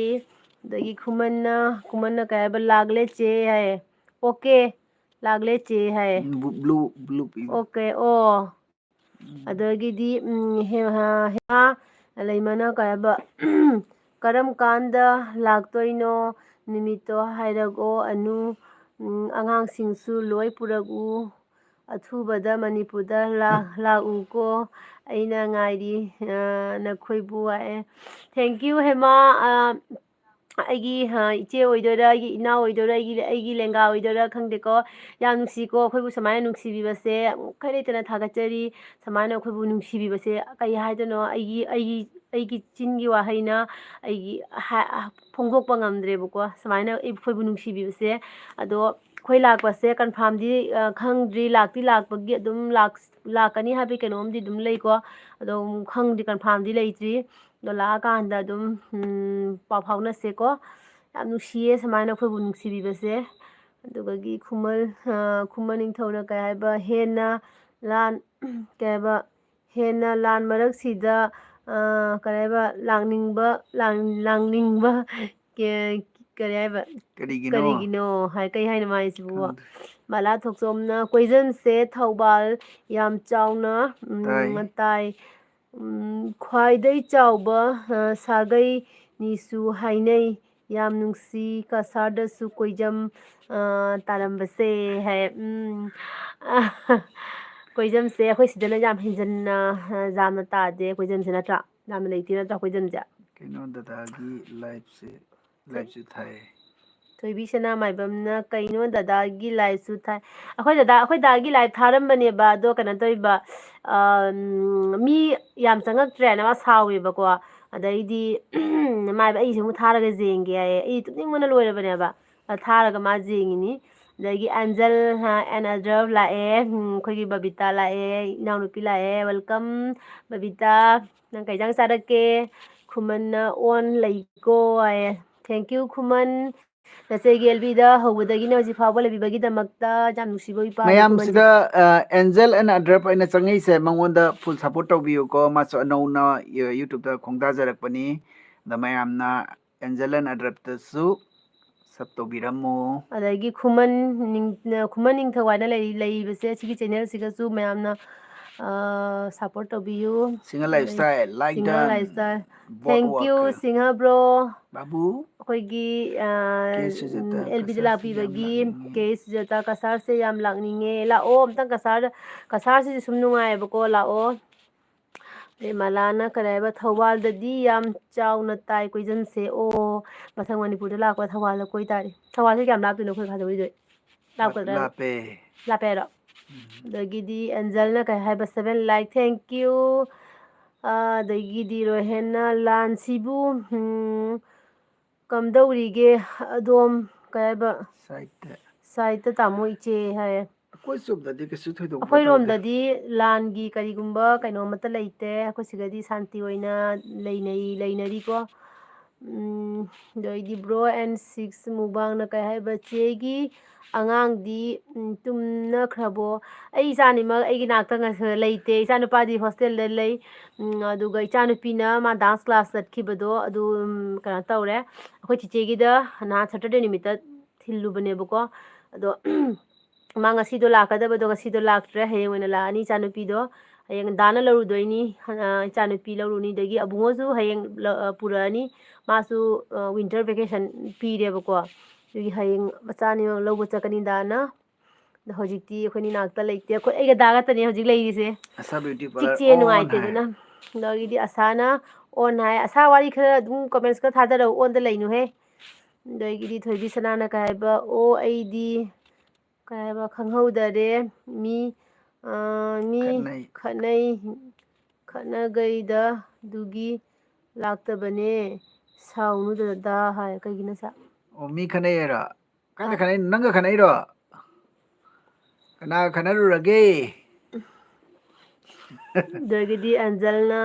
ꯑꯗꯒꯤ ꯈꯨꯃꯟꯅ ꯀꯩ ꯍꯥꯏꯕ ꯂꯥꯛꯂꯦ ꯆꯦ ꯍꯥꯏꯌꯦ ꯑꯣꯀꯦ ꯂꯥꯛꯂꯦ ꯆꯦ ꯍꯥꯏꯌꯦ ꯕ꯭ꯂꯨ ꯄꯤꯕ ꯑꯣꯀꯦ ꯑꯣ ꯑꯗꯒꯤꯗꯤ ꯍꯦꯃꯥ ꯂꯩꯃꯅ ꯀꯩ ꯍꯥꯏꯕ ꯀꯔꯝ ꯀꯥꯟꯗ ꯂꯥꯛꯇꯣꯏꯅꯣ ꯅꯨꯃꯤꯠꯇꯣ ꯍꯥꯏꯔꯛꯑꯣ ꯑꯅꯨ ꯑꯉꯥꯡꯁꯤꯡꯁꯨ ꯂꯣꯏ ꯄꯨꯔꯛꯎ ꯑꯊꯨꯕꯗ ꯃꯅꯤꯄꯨꯔꯗ ꯂꯥꯛꯎꯀꯣ ꯑꯩꯅ ꯉꯥꯏꯔꯤ ꯅꯈꯣꯏꯕꯨ ꯍꯥꯏꯑꯦ ꯊꯦꯡꯀ꯭ꯌꯨ ꯍꯦꯃꯥ ꯑꯩꯒꯤ ꯏꯆꯦ ꯑꯣꯏꯗꯣꯏꯔꯥ ꯑꯩꯒꯤ ꯏꯅꯥꯎ ꯑꯣꯏꯗꯣꯏꯔꯥ ꯑꯩꯒꯤ ꯂꯦꯡꯒꯥ ꯑꯣꯏꯗꯣꯏꯔꯥ ꯈꯪꯗꯦꯀꯣ ꯌꯥꯝ ꯅꯨꯡꯁꯤꯀꯣ ꯑꯩꯈꯣꯏꯕꯨ ꯁꯨꯃꯥꯏꯅ ꯅꯨꯡꯁꯤꯕꯤꯕꯁꯦ ꯑꯃꯨꯛꯈꯩ ꯂꯩꯇꯅ ꯊꯥꯒꯠꯆꯔꯤ ꯁꯨꯃꯥꯏꯅ ꯑꯩꯈꯣꯏꯕꯨ ꯅꯨꯡꯁꯤꯕꯤꯕꯁꯦ ꯀꯩ ꯍꯥꯏꯗꯣꯏꯅꯣ ꯑꯩꯒꯤ ꯆꯤꯟꯒꯤ ꯋꯥꯍꯩꯅ ꯑꯩꯒꯤ ꯐꯣꯡꯗꯣꯛꯄ ꯉꯝꯗ꯭ꯔꯦꯕꯀꯣ ꯁꯨꯃꯥꯏꯅ ꯑꯩꯈꯣꯏꯕꯨ ꯅꯨꯡꯁꯤꯕꯤꯕꯁꯦ ꯑꯗꯣ ꯑꯩꯈꯣꯏ ꯂꯥꯛꯄꯁꯦ ꯀꯟꯐꯥꯔꯝꯗꯤ ꯈꯪꯗ꯭ꯔꯤ ꯂꯥꯛꯇꯤ ꯂꯥꯛꯄꯒꯤ ꯑꯗꯨꯝ ꯂꯥꯛꯀꯅꯤ ꯍꯥꯏꯕꯒꯤ ꯀꯩꯅꯣꯝꯗꯤ ꯑꯗꯨꯝ ꯂꯩꯀꯣ ꯑꯗꯣ ꯈꯪꯗ꯭ꯔꯤ ꯀꯟꯐꯥꯔꯝꯗꯤ ꯂꯩꯇ꯭ꯔꯤ ꯑꯗꯣ ꯂꯥꯛꯑꯀꯥꯟꯗ ꯑꯗꯨꯝ ꯄꯥꯎ ꯐꯥꯎꯅꯁꯦꯀꯣ ꯌꯥꯝ ꯅꯨꯡꯁꯤꯌꯦ ꯁꯨꯃꯥꯏꯅ ꯑꯩꯈꯣꯏꯕꯨ ꯅꯨꯡꯁꯤꯕꯤꯕꯁꯦ ꯑꯗꯨꯒꯤ ꯈꯨꯃꯟ ꯅꯤꯡꯊꯧꯅ ꯀꯩ ꯍꯥꯏꯕ ꯍꯦꯟꯅ ꯂꯥꯟ ꯀꯩ ꯍꯥꯏꯕ ꯍꯦꯟꯅ ꯂꯥꯟ ꯃꯔꯛꯁꯤꯗ ꯀꯔꯤ ꯍꯥꯏꯕ ꯂꯥꯡꯅꯤꯡꯕ ꯀꯔꯤ ꯍꯥꯏꯕ ꯀꯔꯤꯒꯤꯅꯣ ꯀꯩ ꯍꯥꯏꯅꯣ ꯃꯥꯏꯁꯤꯕꯨ ꯃꯂꯥ ꯊꯣꯛꯆꯣꯝꯅ ꯀꯣꯏꯖꯟꯁꯦ ꯊꯧꯕꯥꯜ ꯌꯥꯝ ꯆꯥꯎꯅ ꯇꯥꯏ ꯈ꯭ꯋꯥꯏꯗꯩ ꯆꯥꯎꯕ ꯁꯥꯒꯩꯅꯤꯁꯨ ꯍꯥꯏꯅꯩ ꯌꯥꯝ ꯅꯨꯡꯁꯤ ꯀꯁꯥꯔꯗꯁꯨ ꯀꯣꯏꯖꯝ ꯇꯥꯔꯝꯕꯁꯦ ꯍꯥꯏ ꯀꯣꯏꯖꯝꯁꯦ ꯑꯩꯈꯣꯏ ꯁꯤꯗꯅ ꯌꯥꯝ ꯍꯦꯟꯖꯟꯅ ꯌꯥꯝꯅ ꯇꯥꯗꯦ ꯀꯣꯏꯖꯝꯁꯦ ꯅꯠꯇ꯭ꯔꯥ ꯌꯥꯝꯅ ꯂꯩꯇꯦ ꯅꯠꯇ꯭ꯔꯥ ꯀꯣꯏꯖꯝꯁꯦ ꯀꯩꯅꯣ ꯗꯗꯥꯒꯤ ꯂꯥꯏꯐꯁꯨ ꯊꯥꯏ ꯊꯣꯏꯕꯤ ꯁꯅꯥꯃꯥꯏꯕꯝꯅ ꯀꯩꯅꯣ ꯗꯗꯥꯒꯤ ꯂꯥꯏꯐꯁꯨ ꯊꯥꯏ ꯑꯩꯈꯣꯏ ꯗꯥꯒꯤ ꯂꯥꯏꯐ ꯊꯥꯔꯝꯕꯅꯦꯕ ꯑꯗꯣ ꯀꯩꯅꯣ ꯇꯧꯔꯤꯕ ꯃꯤ ꯌꯥꯝ ꯆꯪꯉꯛꯇ꯭ꯔꯦꯅ ꯃꯥ ꯁꯥꯎꯋꯦꯕꯀꯣ ꯑꯗꯩꯗꯤ ꯃꯥꯏꯕ ꯑꯩꯁꯦ ꯑꯃꯨꯛ ꯊꯥꯔꯒ ꯌꯦꯡꯒꯦ ꯍꯥꯏꯌꯦ ꯑꯩ ꯇꯨꯝꯅꯤꯡꯕꯅ ꯂꯣꯏꯔꯕꯅꯦꯕ ꯊꯥꯔꯒ ꯃꯥ ꯌꯦꯡꯉꯤꯅꯤ ꯑꯗꯒꯤ ꯑꯦꯟꯖꯜ ꯑꯦꯟ ꯑꯗ꯭ꯔꯞ ꯂꯥꯛꯑꯦ ꯑꯩꯈꯣꯏꯒꯤ ꯕꯕꯤꯇꯥ ꯂꯥꯛꯑꯦ ꯏꯅꯥꯎꯅꯨꯄꯤ ꯂꯥꯛꯑꯦ ꯋꯦꯜꯀꯝ ꯕꯕꯤꯇꯥ ꯅꯪ ꯀꯩ ꯏꯟꯖꯥꯡ ꯆꯥꯔꯛꯀꯦ ꯈꯨꯃꯟꯅ ꯑꯣꯟ ꯂꯩꯀꯣ ꯍꯥꯏꯌꯦ ꯊꯦꯡꯀ꯭ꯌꯨ ꯈꯨꯃꯟ ꯅꯆꯦꯒꯤ ꯑꯦꯜꯕꯤꯗ ꯍꯧꯕꯗꯒꯤꯅ ꯍꯧꯖꯤꯛ ꯐꯥꯎꯕ ꯂꯩꯕꯤꯕꯒꯤꯗꯃꯛꯇ ꯌꯥꯝ ꯅꯨꯡꯁꯤꯕ ꯏꯄꯥꯅꯤ ꯈꯨꯃꯟꯁꯦ ꯃꯌꯥꯝꯁꯤꯗ ꯑꯦꯟꯖꯦꯜ ꯑꯦꯟ ꯑꯗ꯭ꯔꯞ ꯑꯩꯅ ꯆꯪꯉꯛꯏꯁꯦ ꯃꯉꯣꯟꯗ ꯐꯨꯜ ꯁꯞꯄꯣꯔꯠ ꯇꯧꯕꯤꯌꯨꯀꯣ ꯃꯥꯁꯨ ꯑꯅꯧꯅ ꯌꯨꯇꯨꯕꯇ ꯈꯣꯡꯗꯥꯖꯔꯛꯄꯅꯤ ꯑꯗ ꯃꯌꯥꯝꯅ ꯑꯦꯟꯖꯦꯜ ꯑꯦꯟ ꯑꯗ꯭ꯔꯞꯇꯁꯨ ꯁꯞ ꯇꯧꯕꯤꯔꯝꯃꯨ ꯑꯗꯒꯤ ꯈꯨꯃꯟ ꯅꯤꯡꯊꯧ ꯍꯥꯏꯅ ꯂꯩꯔꯤꯕꯁꯦ ꯁꯤꯒꯤ ꯆꯦꯅꯦꯜꯁꯤꯒꯁꯨ ꯃꯌꯥꯝꯅ ꯁꯞꯄꯣꯔꯠ ꯇꯧꯕꯤꯌꯨ ꯁꯤꯡꯍ ꯂꯥꯏꯐ ꯑꯗꯩ ꯁ꯭ꯇꯥꯏꯜ ꯂꯥꯏꯛ ꯁꯤꯡꯍ ꯗꯟ ꯂꯥꯏꯐ ꯏꯁꯇꯥꯏꯜ ꯕꯣꯠ ꯊꯦꯡꯀ꯭ꯌꯨ ꯋꯥꯛ ꯁꯤꯡꯍ ꯕ꯭ꯔꯣ ꯕꯥꯕꯨ ꯑꯩꯈꯣꯏꯒꯤ ꯀꯦ ꯁꯨꯖꯥꯇꯥ ꯑꯦꯜꯕꯤꯗ ꯀꯁꯥꯔꯁꯤ ꯌꯥꯝ ꯂꯥꯛꯄꯤꯕꯒꯤ ꯂꯥꯛꯅꯤꯡꯉꯤ ꯀꯦ ꯁꯨꯖꯥꯇꯥ ꯀꯁꯥꯔꯁꯦ ꯌꯥꯝ ꯂꯥꯛꯅꯤꯡꯉꯦ ꯂꯥꯛꯑꯣ ꯑꯝꯇꯪ ꯀꯁꯥꯔꯁꯤꯁꯨ ꯁꯨꯝ ꯅꯨꯡꯉꯥꯏꯌꯦꯕꯀꯣ ꯂꯥꯛꯑꯣ ꯑꯗꯩ ꯃꯂꯥꯅ ꯀꯔꯤ ꯍꯥꯏꯕ ꯊꯧꯕꯥꯜꯗꯗꯤ ꯌꯥꯝ ꯆꯥꯎꯅ ꯇꯥꯏ ꯀꯣꯏꯖꯟꯁꯦ ꯑꯣ ꯃꯊꯪ ꯃꯅꯤꯄꯨꯔꯗ ꯂꯥꯛꯄ ꯊꯧꯕꯥꯜꯗ ꯀꯣꯏ ꯇꯥꯔꯦ ꯊꯧꯕꯥꯜꯁꯦ ꯀꯌꯥꯝ ꯂꯥꯞꯇꯣꯏꯅꯣ ꯑꯩꯈꯣꯏ ꯈꯥꯖꯣꯏꯗꯩ ꯂꯥꯞꯀꯗ꯭ꯔꯥ ꯂꯥꯞꯄꯦ ꯂꯥꯞꯄꯦ ꯍꯥꯏꯔꯣ ꯑꯗꯒꯤꯗꯤ ꯑꯦꯟꯖꯜꯅ ꯀꯩ ꯍꯥꯏꯕ 7 ꯂꯥꯏꯛ ꯊꯦꯡꯀ꯭ꯌꯨ ꯑꯗꯒꯤꯗꯤ ꯔꯣꯍꯦꯟꯅ ꯂꯥꯟꯁꯤꯕꯨ ꯀꯝꯗꯧꯔꯤꯒꯦ ꯑꯗꯣꯝ ꯀꯩ ꯍꯥꯏꯕ ꯁꯥꯏꯠꯇ ꯇꯥꯃꯣ ꯏꯆꯦ ꯍꯥꯏꯌꯦ ꯑꯩꯈꯣꯏ ꯆꯨꯝꯗꯗꯤ ꯀꯩꯁꯨ ꯊꯣꯏꯗꯣꯛꯄ ꯇꯧꯗꯦ ꯑꯩꯈꯣꯏꯔꯣꯝꯗꯗꯤ ꯂꯥꯟꯒꯤ ꯀꯔꯤꯒꯨꯝꯕ ꯀꯩꯅꯣꯃꯠꯇ ꯂꯩꯇꯦ ꯑꯩꯈꯣꯏ ꯁꯤꯗꯗꯤ ꯁꯥꯟꯇꯤ ꯑꯣꯏꯅ ꯂꯩꯅꯔꯤꯀꯣ ꯑꯗꯩꯗꯤ ꯕ꯭ꯔꯣ ꯑꯦꯟ ꯁꯤꯛꯁ ꯃꯨꯛꯕꯥꯡꯅ ꯀꯩ ꯍꯥꯏꯕ ꯆꯦꯒꯤ ꯑꯉꯥꯡꯗꯤ ꯇꯨꯝꯅꯈ꯭ꯔꯕꯣ ꯑꯩ ꯏꯆꯥꯅꯤꯃꯛ ꯑꯩꯒꯤ ꯅꯥꯛꯇ ꯂꯩꯇꯦ ꯏꯆꯥꯅꯨꯄꯥꯗꯤ ꯍꯣꯁꯇꯦꯜꯗ ꯂꯩ ꯑꯗꯨꯒ ꯏꯆꯥꯅꯨꯄꯤꯅ ꯃꯥ ꯗꯥꯟꯁ ꯀ꯭ꯂꯥꯁ ꯆꯠꯈꯤꯕꯗꯣ ꯑꯗꯨ ꯀꯩꯅꯣ ꯇꯧꯔꯦ ꯑꯩꯈꯣꯏ ꯆꯤꯆꯦꯒꯤꯗ ꯅꯍꯥꯟ ꯁꯇꯔꯗꯦ ꯅꯨꯃꯤꯠꯇ ꯊꯤꯜꯂꯨꯕꯅꯦꯕꯀꯣ ꯑꯗꯣ ꯃꯥ ꯉꯁꯤꯗꯣ ꯂꯥꯛꯀꯗꯕꯗꯣ ꯉꯁꯤꯗꯣ ꯂꯥꯛꯇ꯭ꯔꯦ ꯍꯌꯦꯡ ꯑꯣꯏꯅ ꯂꯥꯛꯑꯅꯤ ꯏꯆꯥꯅꯨꯄꯤꯗꯣ ꯍꯌꯦꯡ ꯗꯥꯅ ꯂꯧꯔꯨꯗꯣꯏꯅꯤ ꯏꯆꯥꯅꯨꯄꯤ ꯂꯧꯔꯨꯅꯤ ꯑꯗꯒꯤ ꯑꯕꯨꯡꯉꯣꯁꯨ ꯍꯌꯦꯡ ꯄꯨꯔꯛꯑꯅꯤ ꯃꯥꯁꯨ ꯋꯤꯟꯇꯔ ꯚꯦꯀꯦꯁꯟ ꯄꯤꯔꯦꯕꯀꯣ ꯑꯗꯨꯒꯤ ꯍꯌꯦꯡ ꯃꯆꯥꯅꯤꯃꯛ ꯂꯧꯕ ꯆꯠꯀꯅꯤ ꯗꯥꯅ ꯑꯗꯣ ꯍꯧꯖꯤꯛꯇꯤ ꯑꯩꯈꯣꯏꯅꯤ ꯅꯥꯛꯇ ꯂꯩꯇꯦ ꯑꯩꯒ ꯗꯥ ꯈꯛꯇꯅꯦ ꯍꯧꯖꯤꯛ ꯂꯩꯔꯤꯁꯦ ꯑꯁꯥ ꯕ꯭ꯌꯨꯇꯤ ꯄꯥꯔꯂꯔ ꯆꯤꯛꯆꯦ ꯑꯣꯟ ꯍꯥꯏ ꯅꯨꯡꯉꯥꯏꯇꯦꯗꯅ ꯑꯗꯒꯤꯗꯤ ꯑꯁꯥꯅ ꯑꯣꯟ ꯍꯥꯏ ꯑꯁꯥ ꯋꯥꯔꯤ ꯈꯔ ꯑꯗꯨꯝ ꯀꯣꯃꯦꯟꯁ ꯈꯔ ꯊꯥꯗꯔꯛꯎ ꯑꯣꯟꯗ ꯂꯩꯅꯨꯍꯦ ꯑꯗꯒꯤꯗꯤ ꯊꯣꯏꯕꯤ ꯁꯅꯥꯅ ꯀꯩ ꯍꯥꯏꯕ ꯑꯣ ꯑꯩꯗꯤ ꯀꯩ ꯍꯥꯏꯕ ꯈꯪꯍꯧꯗꯔꯦ ꯃꯤ ꯃꯤ Khanai. ꯈꯠꯅꯒꯩꯗ ꯗꯨꯒꯤ ꯂꯥꯛꯇꯕꯅꯦ ꯁꯥꯎꯅꯨꯗꯗꯥ ꯍꯥꯏ ꯀꯩꯒꯤꯅꯣ ꯁꯥ Oh, mi khanai era. Kada khanai nanga khanai ro. Kana khanarurage. ꯑꯗꯒꯤꯗꯤ ꯑꯟꯖꯜꯅ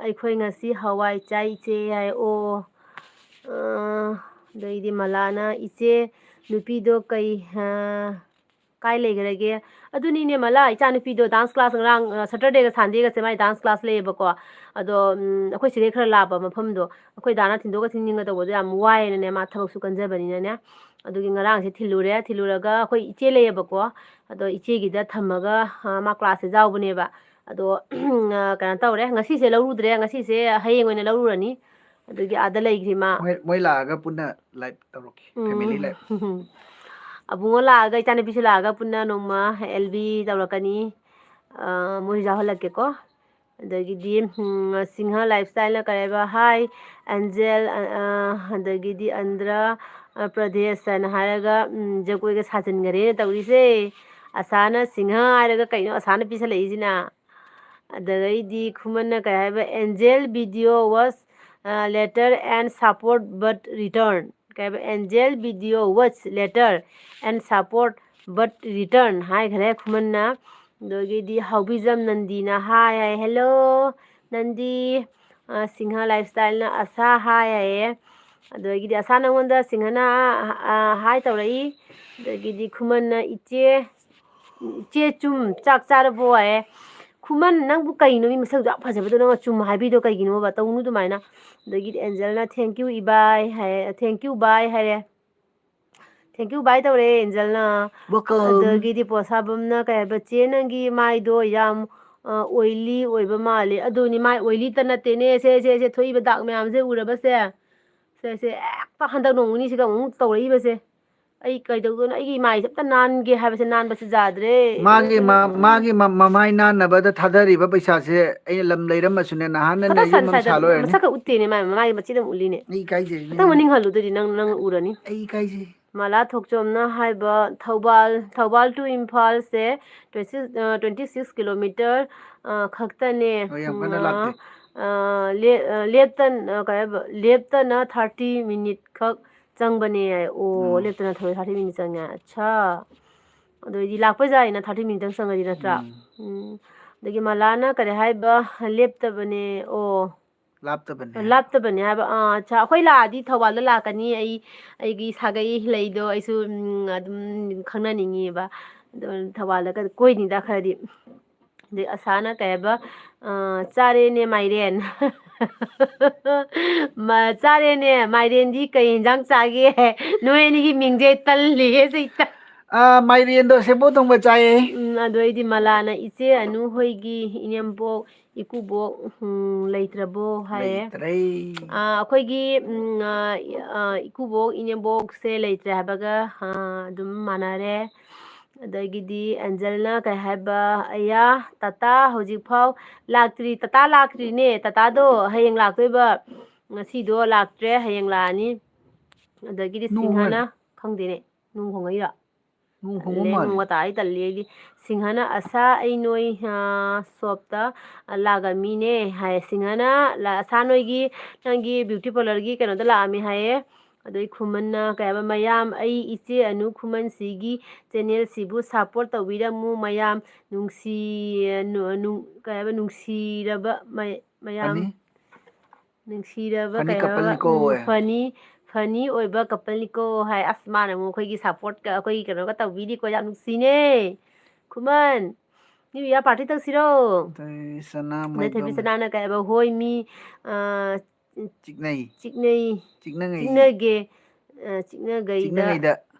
ꯑꯩꯈꯣꯏ ꯉꯁꯤ ꯍꯋꯥꯏ ꯆꯥꯏ ꯏꯆꯦ ꯍꯥꯏ ꯑꯣ ꯑꯗꯩꯗꯤ ꯃꯂꯥꯅ ꯏꯆꯦ ꯅꯨꯄꯤꯗꯣ ꯀꯥꯏ ꯂꯩꯈ꯭ꯔꯒꯦ ꯑꯗꯨꯅꯤꯅꯦ ꯃꯂꯥ ꯏꯆꯥ ꯅꯨꯄꯤꯗꯣ ꯗꯥꯟꯁ ꯀ꯭ꯂꯥꯁ ꯉꯔꯥꯡ ꯁꯇꯔꯗꯦꯒ ꯁꯟꯗꯦꯒꯁꯦ ꯃꯥꯏ ꯗꯥꯟꯁ ꯀ꯭ꯂꯥꯁ ꯂꯩꯌꯦꯕꯀꯣ ꯑꯗꯣ ꯑꯩꯈꯣꯏ ꯁꯤꯗꯩ ꯈꯔ ꯂꯥꯞꯄ ꯃꯐꯝꯗꯣ ꯑꯩꯈꯣꯏ ꯗꯥꯅ ꯊꯤꯟꯗꯣꯛꯀ ꯊꯤꯟꯖꯤꯟꯒ ꯇꯧꯕꯗꯣ ꯌꯥꯝ ꯋꯥꯏꯅꯅꯦ ꯃꯥ ꯊꯕꯛꯁꯨ ꯀꯟꯖꯕꯅꯤꯅꯅꯦ ꯑꯗꯨꯒꯤ ꯉꯔꯥꯡꯁꯦ ꯊꯤꯜꯂꯨꯔꯒ ꯑꯩꯈꯣꯏ ꯏꯆꯦ ꯂꯩꯌꯦꯕꯀோ ꯑꯗꯣ ꯏꯆꯦꯒꯤꯗ ꯊꯝꯃꯒ ꯃꯥ ꯀ꯭ꯂꯥꯁꯁꯦ ꯌꯥꯎꯕꯅꯦꯕ ꯑꯗꯣ ꯀꯩꯅꯣ ꯇꯧꯔꯦ ꯉꯁꯤꯁꯦ ꯂꯧꯔꯨꯗ꯭ꯔꯦ ꯉꯁꯤꯁꯦ ꯍꯌꯦꯡ ꯑꯣꯏꯅ ꯂꯧꯔꯨꯔꯅꯤ ꯑꯗꯨꯒꯤ ꯑꯥꯗ ꯂꯩꯈ꯭ꯔꯤ ꯃꯥ Moi laaga punna live tawroki. Family live. ꯑꯕꯨꯡꯉꯣ ꯂꯥꯛꯑꯒ ꯏꯆꯥꯅꯨꯄꯤꯁꯨ ꯂꯥꯛꯑꯒ ꯄꯨꯟꯅ ꯅꯣꯡꯃ ꯑꯦꯜꯕꯤ ꯇꯧꯔꯛꯀꯅꯤ ꯃꯣꯏꯁꯨ ꯌꯥꯎꯍꯜꯂꯛꯀꯦꯀꯣ ꯑꯗꯒꯤꯗꯤ ꯁꯤꯡꯍ ꯂꯥꯏꯐ ꯁ꯭ꯇꯥꯏꯜꯅ ꯀꯔꯤ ꯍꯥꯏꯕ ꯍꯥꯏ ꯑꯦꯟꯖꯦꯜ ꯑꯗꯒꯤꯗꯤ ꯑꯟꯗ꯭ꯔ ꯄ꯭ꯔꯗꯦꯁ ꯍꯥꯏꯅ ꯍꯥꯏꯔꯒ ꯖꯒꯣꯏꯒ ꯁꯥꯖꯤꯟꯈꯔꯦꯅ ꯇꯧꯔꯤꯁꯦ ꯑꯁꯥꯅ ꯁꯤꯡꯍ ꯍꯥꯏꯔꯒ ꯀꯩꯅꯣ ꯑꯁꯥꯅ ꯄꯤꯁꯜꯂꯛꯏꯁꯤꯅ ꯑꯗꯒꯩꯗꯤ ꯈꯨꯃꯟꯅ ꯀꯩ ꯍꯥꯏꯕ ꯑꯦꯟꯖꯦꯜ ꯚꯤꯗꯤꯑꯣ ꯋꯥꯁ ꯂꯦꯇꯔ ꯑꯦꯟ ꯁꯞꯄꯣꯔꯠ ꯕꯠ ꯔꯤꯇꯔꯟ ꯀꯩ ꯍꯥꯏꯕ ꯑꯦꯟꯖꯦꯜ ꯚꯤꯗꯤꯑꯣ ꯋꯥꯆ ꯂꯦꯇꯔ ꯑꯦꯟ ꯁꯞꯄꯣꯔꯠ ꯕꯠ ꯔꯤꯇꯔꯟ ꯍꯥꯏꯈ꯭ꯔꯦ ꯈꯨꯃꯟꯅ ꯑꯗꯒꯤꯗꯤ ꯍꯥꯎꯕꯤꯖꯝ ꯅꯟꯗꯤꯅ ꯍꯥꯏ ꯍꯦꯜꯂꯣ ꯅꯟꯗꯤ ꯁꯤꯡꯍ ꯂꯥꯏꯐ ꯁ꯭ꯇꯥꯏꯜꯅ ꯑꯁꯥ ꯍꯥꯏ ꯍꯥꯏꯌꯦ ꯑꯗꯒꯤꯗꯤ ꯑꯁꯥ ꯅꯪꯉꯣꯟꯗ ꯁꯤꯡꯍꯅ ꯍꯥꯏ ꯇꯧꯔꯛꯏ ꯑꯗꯒꯤꯗꯤ ꯈꯨꯃꯟꯅ ꯏꯆꯦ ꯆꯨꯝ ꯆꯥꯛ ꯆꯥꯔꯕꯣ ꯍꯥꯏꯌꯦ ꯈꯨꯃꯟ ꯅꯪꯕꯨ ꯀꯩꯅꯣ ꯃꯤ ꯃꯁꯛꯁꯨ ꯌꯥꯝ ꯐꯖꯕꯗꯣ ꯅꯪꯅ ꯆꯨꯝ ꯍꯥꯏꯕꯤꯗꯣ ꯀꯩꯒꯤꯅꯣꯕ ꯇꯧꯅꯨ ꯑꯗꯨꯃꯥꯏꯅ ꯑꯗꯒꯤꯗꯤ ꯑꯦꯟꯖꯦꯜꯅ ꯊꯦꯡꯀ꯭ꯌꯨ ꯏꯕꯥꯏ ꯍꯥꯏꯌꯦ ꯊꯦꯡꯀ꯭ꯌꯨ ꯕꯥꯏ ꯍꯥꯏꯔꯦ ꯊꯦꯡꯀ꯭ꯌꯨ ꯕꯥꯏ ꯇꯧꯔꯦ ꯑꯦꯟꯖꯦꯜꯅ Welcome. ꯑꯗꯒꯤꯗꯤ ꯄꯣꯁꯥꯕꯝꯅ ꯀꯩ ꯍꯥꯏꯕ ꯆꯦ ꯅꯪꯒꯤ ꯃꯥꯏꯗꯣ ꯌꯥꯝ ꯑꯣꯏꯂꯤ ꯑꯣꯏꯕ ꯃꯥꯜꯂꯦ ꯑꯗꯨꯅꯤ ꯃꯥꯏ ꯑꯣꯏꯂꯤꯇ ꯅꯠꯇꯦꯅꯦ ꯁꯦ ꯊꯣꯛꯏꯕ ꯗꯥꯛ ꯃꯌꯥꯝꯁꯦ ꯎꯔꯕꯁꯦ ꯁꯦ ꯍꯦꯛꯇ ꯍꯟꯗꯛ ꯅꯣꯡ ꯅꯤꯅꯤꯁꯤꯒ ꯑꯃꯨꯛ ꯇꯧꯔꯛꯏꯕꯁꯦ ꯑꯩ ꯀꯩꯗꯧꯗꯣꯏꯅꯣ ꯑꯩꯒꯤ ꯃꯥꯏꯁꯦ ꯑꯝꯇ ꯅꯥꯟꯒꯦ ꯍꯥꯏꯕꯁꯦ ꯅꯥꯟꯕꯁꯦ ꯌꯥꯗ꯭ꯔꯦ ꯀꯩꯅꯣ ꯀꯩꯅꯣ ꯃꯥꯒꯤ ꯃꯃꯥꯏ ꯅꯥꯟꯅꯕꯗ ꯊꯥꯗꯔꯤꯕ ꯄꯩꯁꯥꯁꯦ ꯑꯩꯅ ꯂꯝ ꯂꯩꯔꯝꯃꯁꯨꯅꯦ ꯅꯍꯥꯟꯅꯅꯦ ꯌꯨꯝ ꯑꯃ ꯁꯥ ꯂꯣꯏꯔꯅꯤ ꯃꯁꯛꯀ ꯎꯠꯇꯦꯅꯦ ꯃꯥꯒꯤ ꯃꯆꯤꯟ ꯑꯃ ꯎꯠꯂꯤꯅꯦ ꯑꯩ ꯏꯀꯥꯏꯖꯩ ꯈꯤꯇꯪ ꯏꯕꯦꯝꯃ ꯃꯅꯤꯡ ꯍꯜꯂꯨꯗꯗꯤ ꯅꯪ ꯎꯔꯅꯤ ꯑꯩ ꯏꯀꯥꯏꯖꯩ ꯃꯂꯥ ꯊꯣꯛꯆꯣꯝꯅ ꯍꯥꯏꯕ ꯊꯧꯕꯥꯜ ꯇꯨ ꯏꯝꯐꯥꯜꯁꯦ 26 ꯀꯤꯂꯣꯃꯤꯇꯔ ꯈꯛꯇꯅꯦ ꯍꯣꯏ ꯌꯥꯝ ꯀꯟꯅ ꯂꯥꯞꯇꯦ ꯂꯦꯞꯇꯅ 30 ꯃꯤꯅꯤꯠ ꯈꯛ ꯆꯪꯕꯅꯦ ꯑꯣ ꯂꯦꯞꯇꯅ 30 ꯃꯤꯅꯤꯠ ꯆꯪꯉꯦ ꯑꯠꯁꯥ ꯑꯗꯨꯑꯣꯏꯗꯤ ꯂꯥꯛꯄ ꯌꯥꯏꯅ 30 ꯃꯤꯅꯤꯠꯇꯪ ꯆꯪꯉꯗꯤ ꯅꯠꯇ꯭ꯔꯥ ꯑꯗꯒꯤ ꯃꯂꯥꯅ ꯀꯔꯤ ꯍꯥꯏꯕ ꯂꯦꯞꯇꯕꯅꯦ ꯑꯣ ꯂꯥꯞꯇꯕꯅꯦ ꯍꯥꯏꯕ ꯂꯥꯞꯇꯕꯅꯦ ꯍꯥꯏꯕ ꯑꯠꯁꯥ ꯑꯩꯈꯣꯏ ꯂꯥꯛꯑꯗꯤ ꯊꯧꯕꯥꯜꯗ ꯂꯥꯛꯀꯅꯤ ꯑꯩꯒꯤ ꯁꯥꯒꯩ ꯂꯩꯗꯣ ꯑꯩꯁꯨ ꯑꯗꯨꯝ ꯈꯪꯅꯅꯤꯡꯉꯤꯕ ꯑꯗꯣ ꯊꯧꯕꯥꯜꯗꯒ ꯀꯣꯏꯅꯤꯗ ꯈꯔꯗꯤ ꯑꯗꯩ ꯑꯁꯥꯅ ꯀꯩ ꯍꯥꯏꯕ ꯆꯥꯔꯦꯅꯦ ꯃꯥꯏꯔꯦꯟ ꯆꯥꯔꯦꯅꯦ ꯃꯥꯏꯔꯦꯟꯗꯤ ꯀꯩ ꯌꯦꯟꯖꯥꯡ ꯆꯥꯒꯦ ꯅꯣꯏ ꯑꯅꯤꯒꯤ ꯃꯤꯡꯁꯦ ꯇꯜꯂꯤꯍꯦ ꯃꯥꯏꯔꯦꯟꯗꯣ ꯁꯦꯕꯣꯠ ꯊꯣꯡꯕ ꯆꯥꯏꯌꯦ ꯑꯗꯨꯑꯣꯏꯗꯤ ꯃꯂꯥꯅ ꯏꯆꯦ ꯑꯅꯨ ꯍꯣꯏꯒꯤ ꯏꯅꯦꯝꯄꯣꯛ ꯏꯀꯨꯕꯣꯛ ꯂꯩꯇ꯭ꯔꯕꯣ ꯍꯥꯏꯌꯦ ꯂꯩꯇ꯭ꯔꯦ ꯑꯩꯈꯣꯏꯒꯤ ꯏꯀꯨꯕꯣꯛ ꯏꯅꯦꯝꯕꯣꯛꯁꯦ ꯂꯩꯇ꯭ꯔꯦ ꯍꯥꯏꯕꯒ ꯑꯗꯨꯝ ꯃꯥꯟꯅꯔꯦ ꯑꯗꯒꯤꯗꯤ ꯑꯦꯟꯖꯜꯅ ꯀꯩ ꯍꯥꯏꯕ ꯑꯌꯥ ꯇꯥꯇꯥ ꯍꯧꯖꯤꯛꯐꯥꯎ ꯂꯥꯛꯇ꯭ꯔꯤ ꯇꯥꯇꯥ ꯂꯥꯛꯇ꯭ꯔꯤꯅꯦ ꯇꯥꯇꯥꯗꯣ ꯍꯌꯦꯡ ꯂꯥꯛꯇꯣꯏꯕ ꯉꯁꯤꯗꯣ ꯂꯥꯛꯇ꯭ꯔꯦ ꯍꯌꯦꯡ ꯂꯥꯛꯑꯅꯤ ꯑꯗꯒꯤꯗꯤ ꯅꯣꯡ ꯁꯤꯡꯍꯅ ꯍꯥꯏꯔꯣ ꯈꯪꯗꯦꯅꯦ ꯅꯨꯡ ꯍꯣꯡꯉꯛꯏꯔꯣ ꯅꯣꯡ ꯍꯣꯡꯕ ꯇꯜꯂꯦ ꯃꯥꯜꯂꯦ ꯅꯣꯡꯒ ꯇꯥꯔꯗꯤ ꯇꯜꯂꯦ ꯑꯩꯗꯤ ꯁꯤꯡꯍꯅ ꯑꯁꯥ ꯑꯩ ꯅꯣꯏ ꯁꯣꯞꯇ ꯂꯥꯛꯑꯝꯃꯤꯅꯦ ꯍꯥꯏ ꯁꯤꯡꯍꯅ ꯑꯁꯥ ꯅꯣꯏꯒꯤ ꯅꯪꯒꯤ ꯕ꯭ꯌꯨꯇꯤ ꯄꯥꯔꯂꯔꯒꯤ ꯀꯩꯅꯣꯗ ꯂꯥꯛꯑꯝꯃꯤ ꯍꯥꯏꯌꯦ ꯑꯗꯩ ꯈꯨꯃꯟꯅ ꯀꯩ ꯍꯥꯏꯕ ꯃꯌꯥꯝ ꯑꯩ ꯏꯆꯦ ꯑꯅꯨ ꯈꯨꯃꯟꯁꯤꯒꯤ ꯆꯦꯅꯦꯜꯁꯤꯕꯨ ꯁꯞꯄꯣꯔꯠ ꯇꯧꯕꯤꯔꯝꯃꯨ ꯃꯌꯥꯝ ꯀꯩ ꯍꯥꯏꯕ ꯅꯨꯡꯁꯤꯔꯕ ꯃꯌꯥꯝ ꯐꯅꯤ ꯅꯨꯡꯁꯤꯔꯕ ꯐꯅꯤ ꯀꯩ ꯍꯥꯏꯕ ꯀꯄꯜꯅꯤꯀꯣ ꯐꯅꯤ ꯑꯣꯏꯕ ꯀꯄꯜꯅꯤꯀꯣ ꯍꯥꯏ ꯑꯁ ꯃꯥꯅ ꯑꯃꯨꯛ ꯑꯩꯈꯣꯏꯒꯤ ꯁꯞꯄꯣꯔꯠꯀ ꯑꯩꯈꯣꯏꯒꯤ ꯀꯩꯅꯣꯒ ꯇꯧꯕꯤꯔꯤꯀꯣ ꯌꯥꯝ ꯅꯨꯡꯁꯤꯅꯦ ꯈꯨꯃꯟ ꯅ꯭ꯌꯨ ꯏꯌꯥꯔ ꯄꯥꯔꯇꯤ ꯇꯧꯁꯤꯔꯣ ꯑꯗꯩ ꯊꯣꯏꯕꯤ ꯁꯅꯥꯃꯥꯏꯕꯝ ꯁꯅꯥꯅ ꯀꯩ ꯍꯥꯏꯕ ꯍꯣꯏ ꯃꯤ ꯆꯤꯛꯅꯩ ꯆꯤꯛꯅꯉꯩ ꯆꯤꯛꯅꯒꯦ ꯆꯤꯛꯅꯒꯩꯗ ꯆꯤꯛꯅꯉꯩꯗ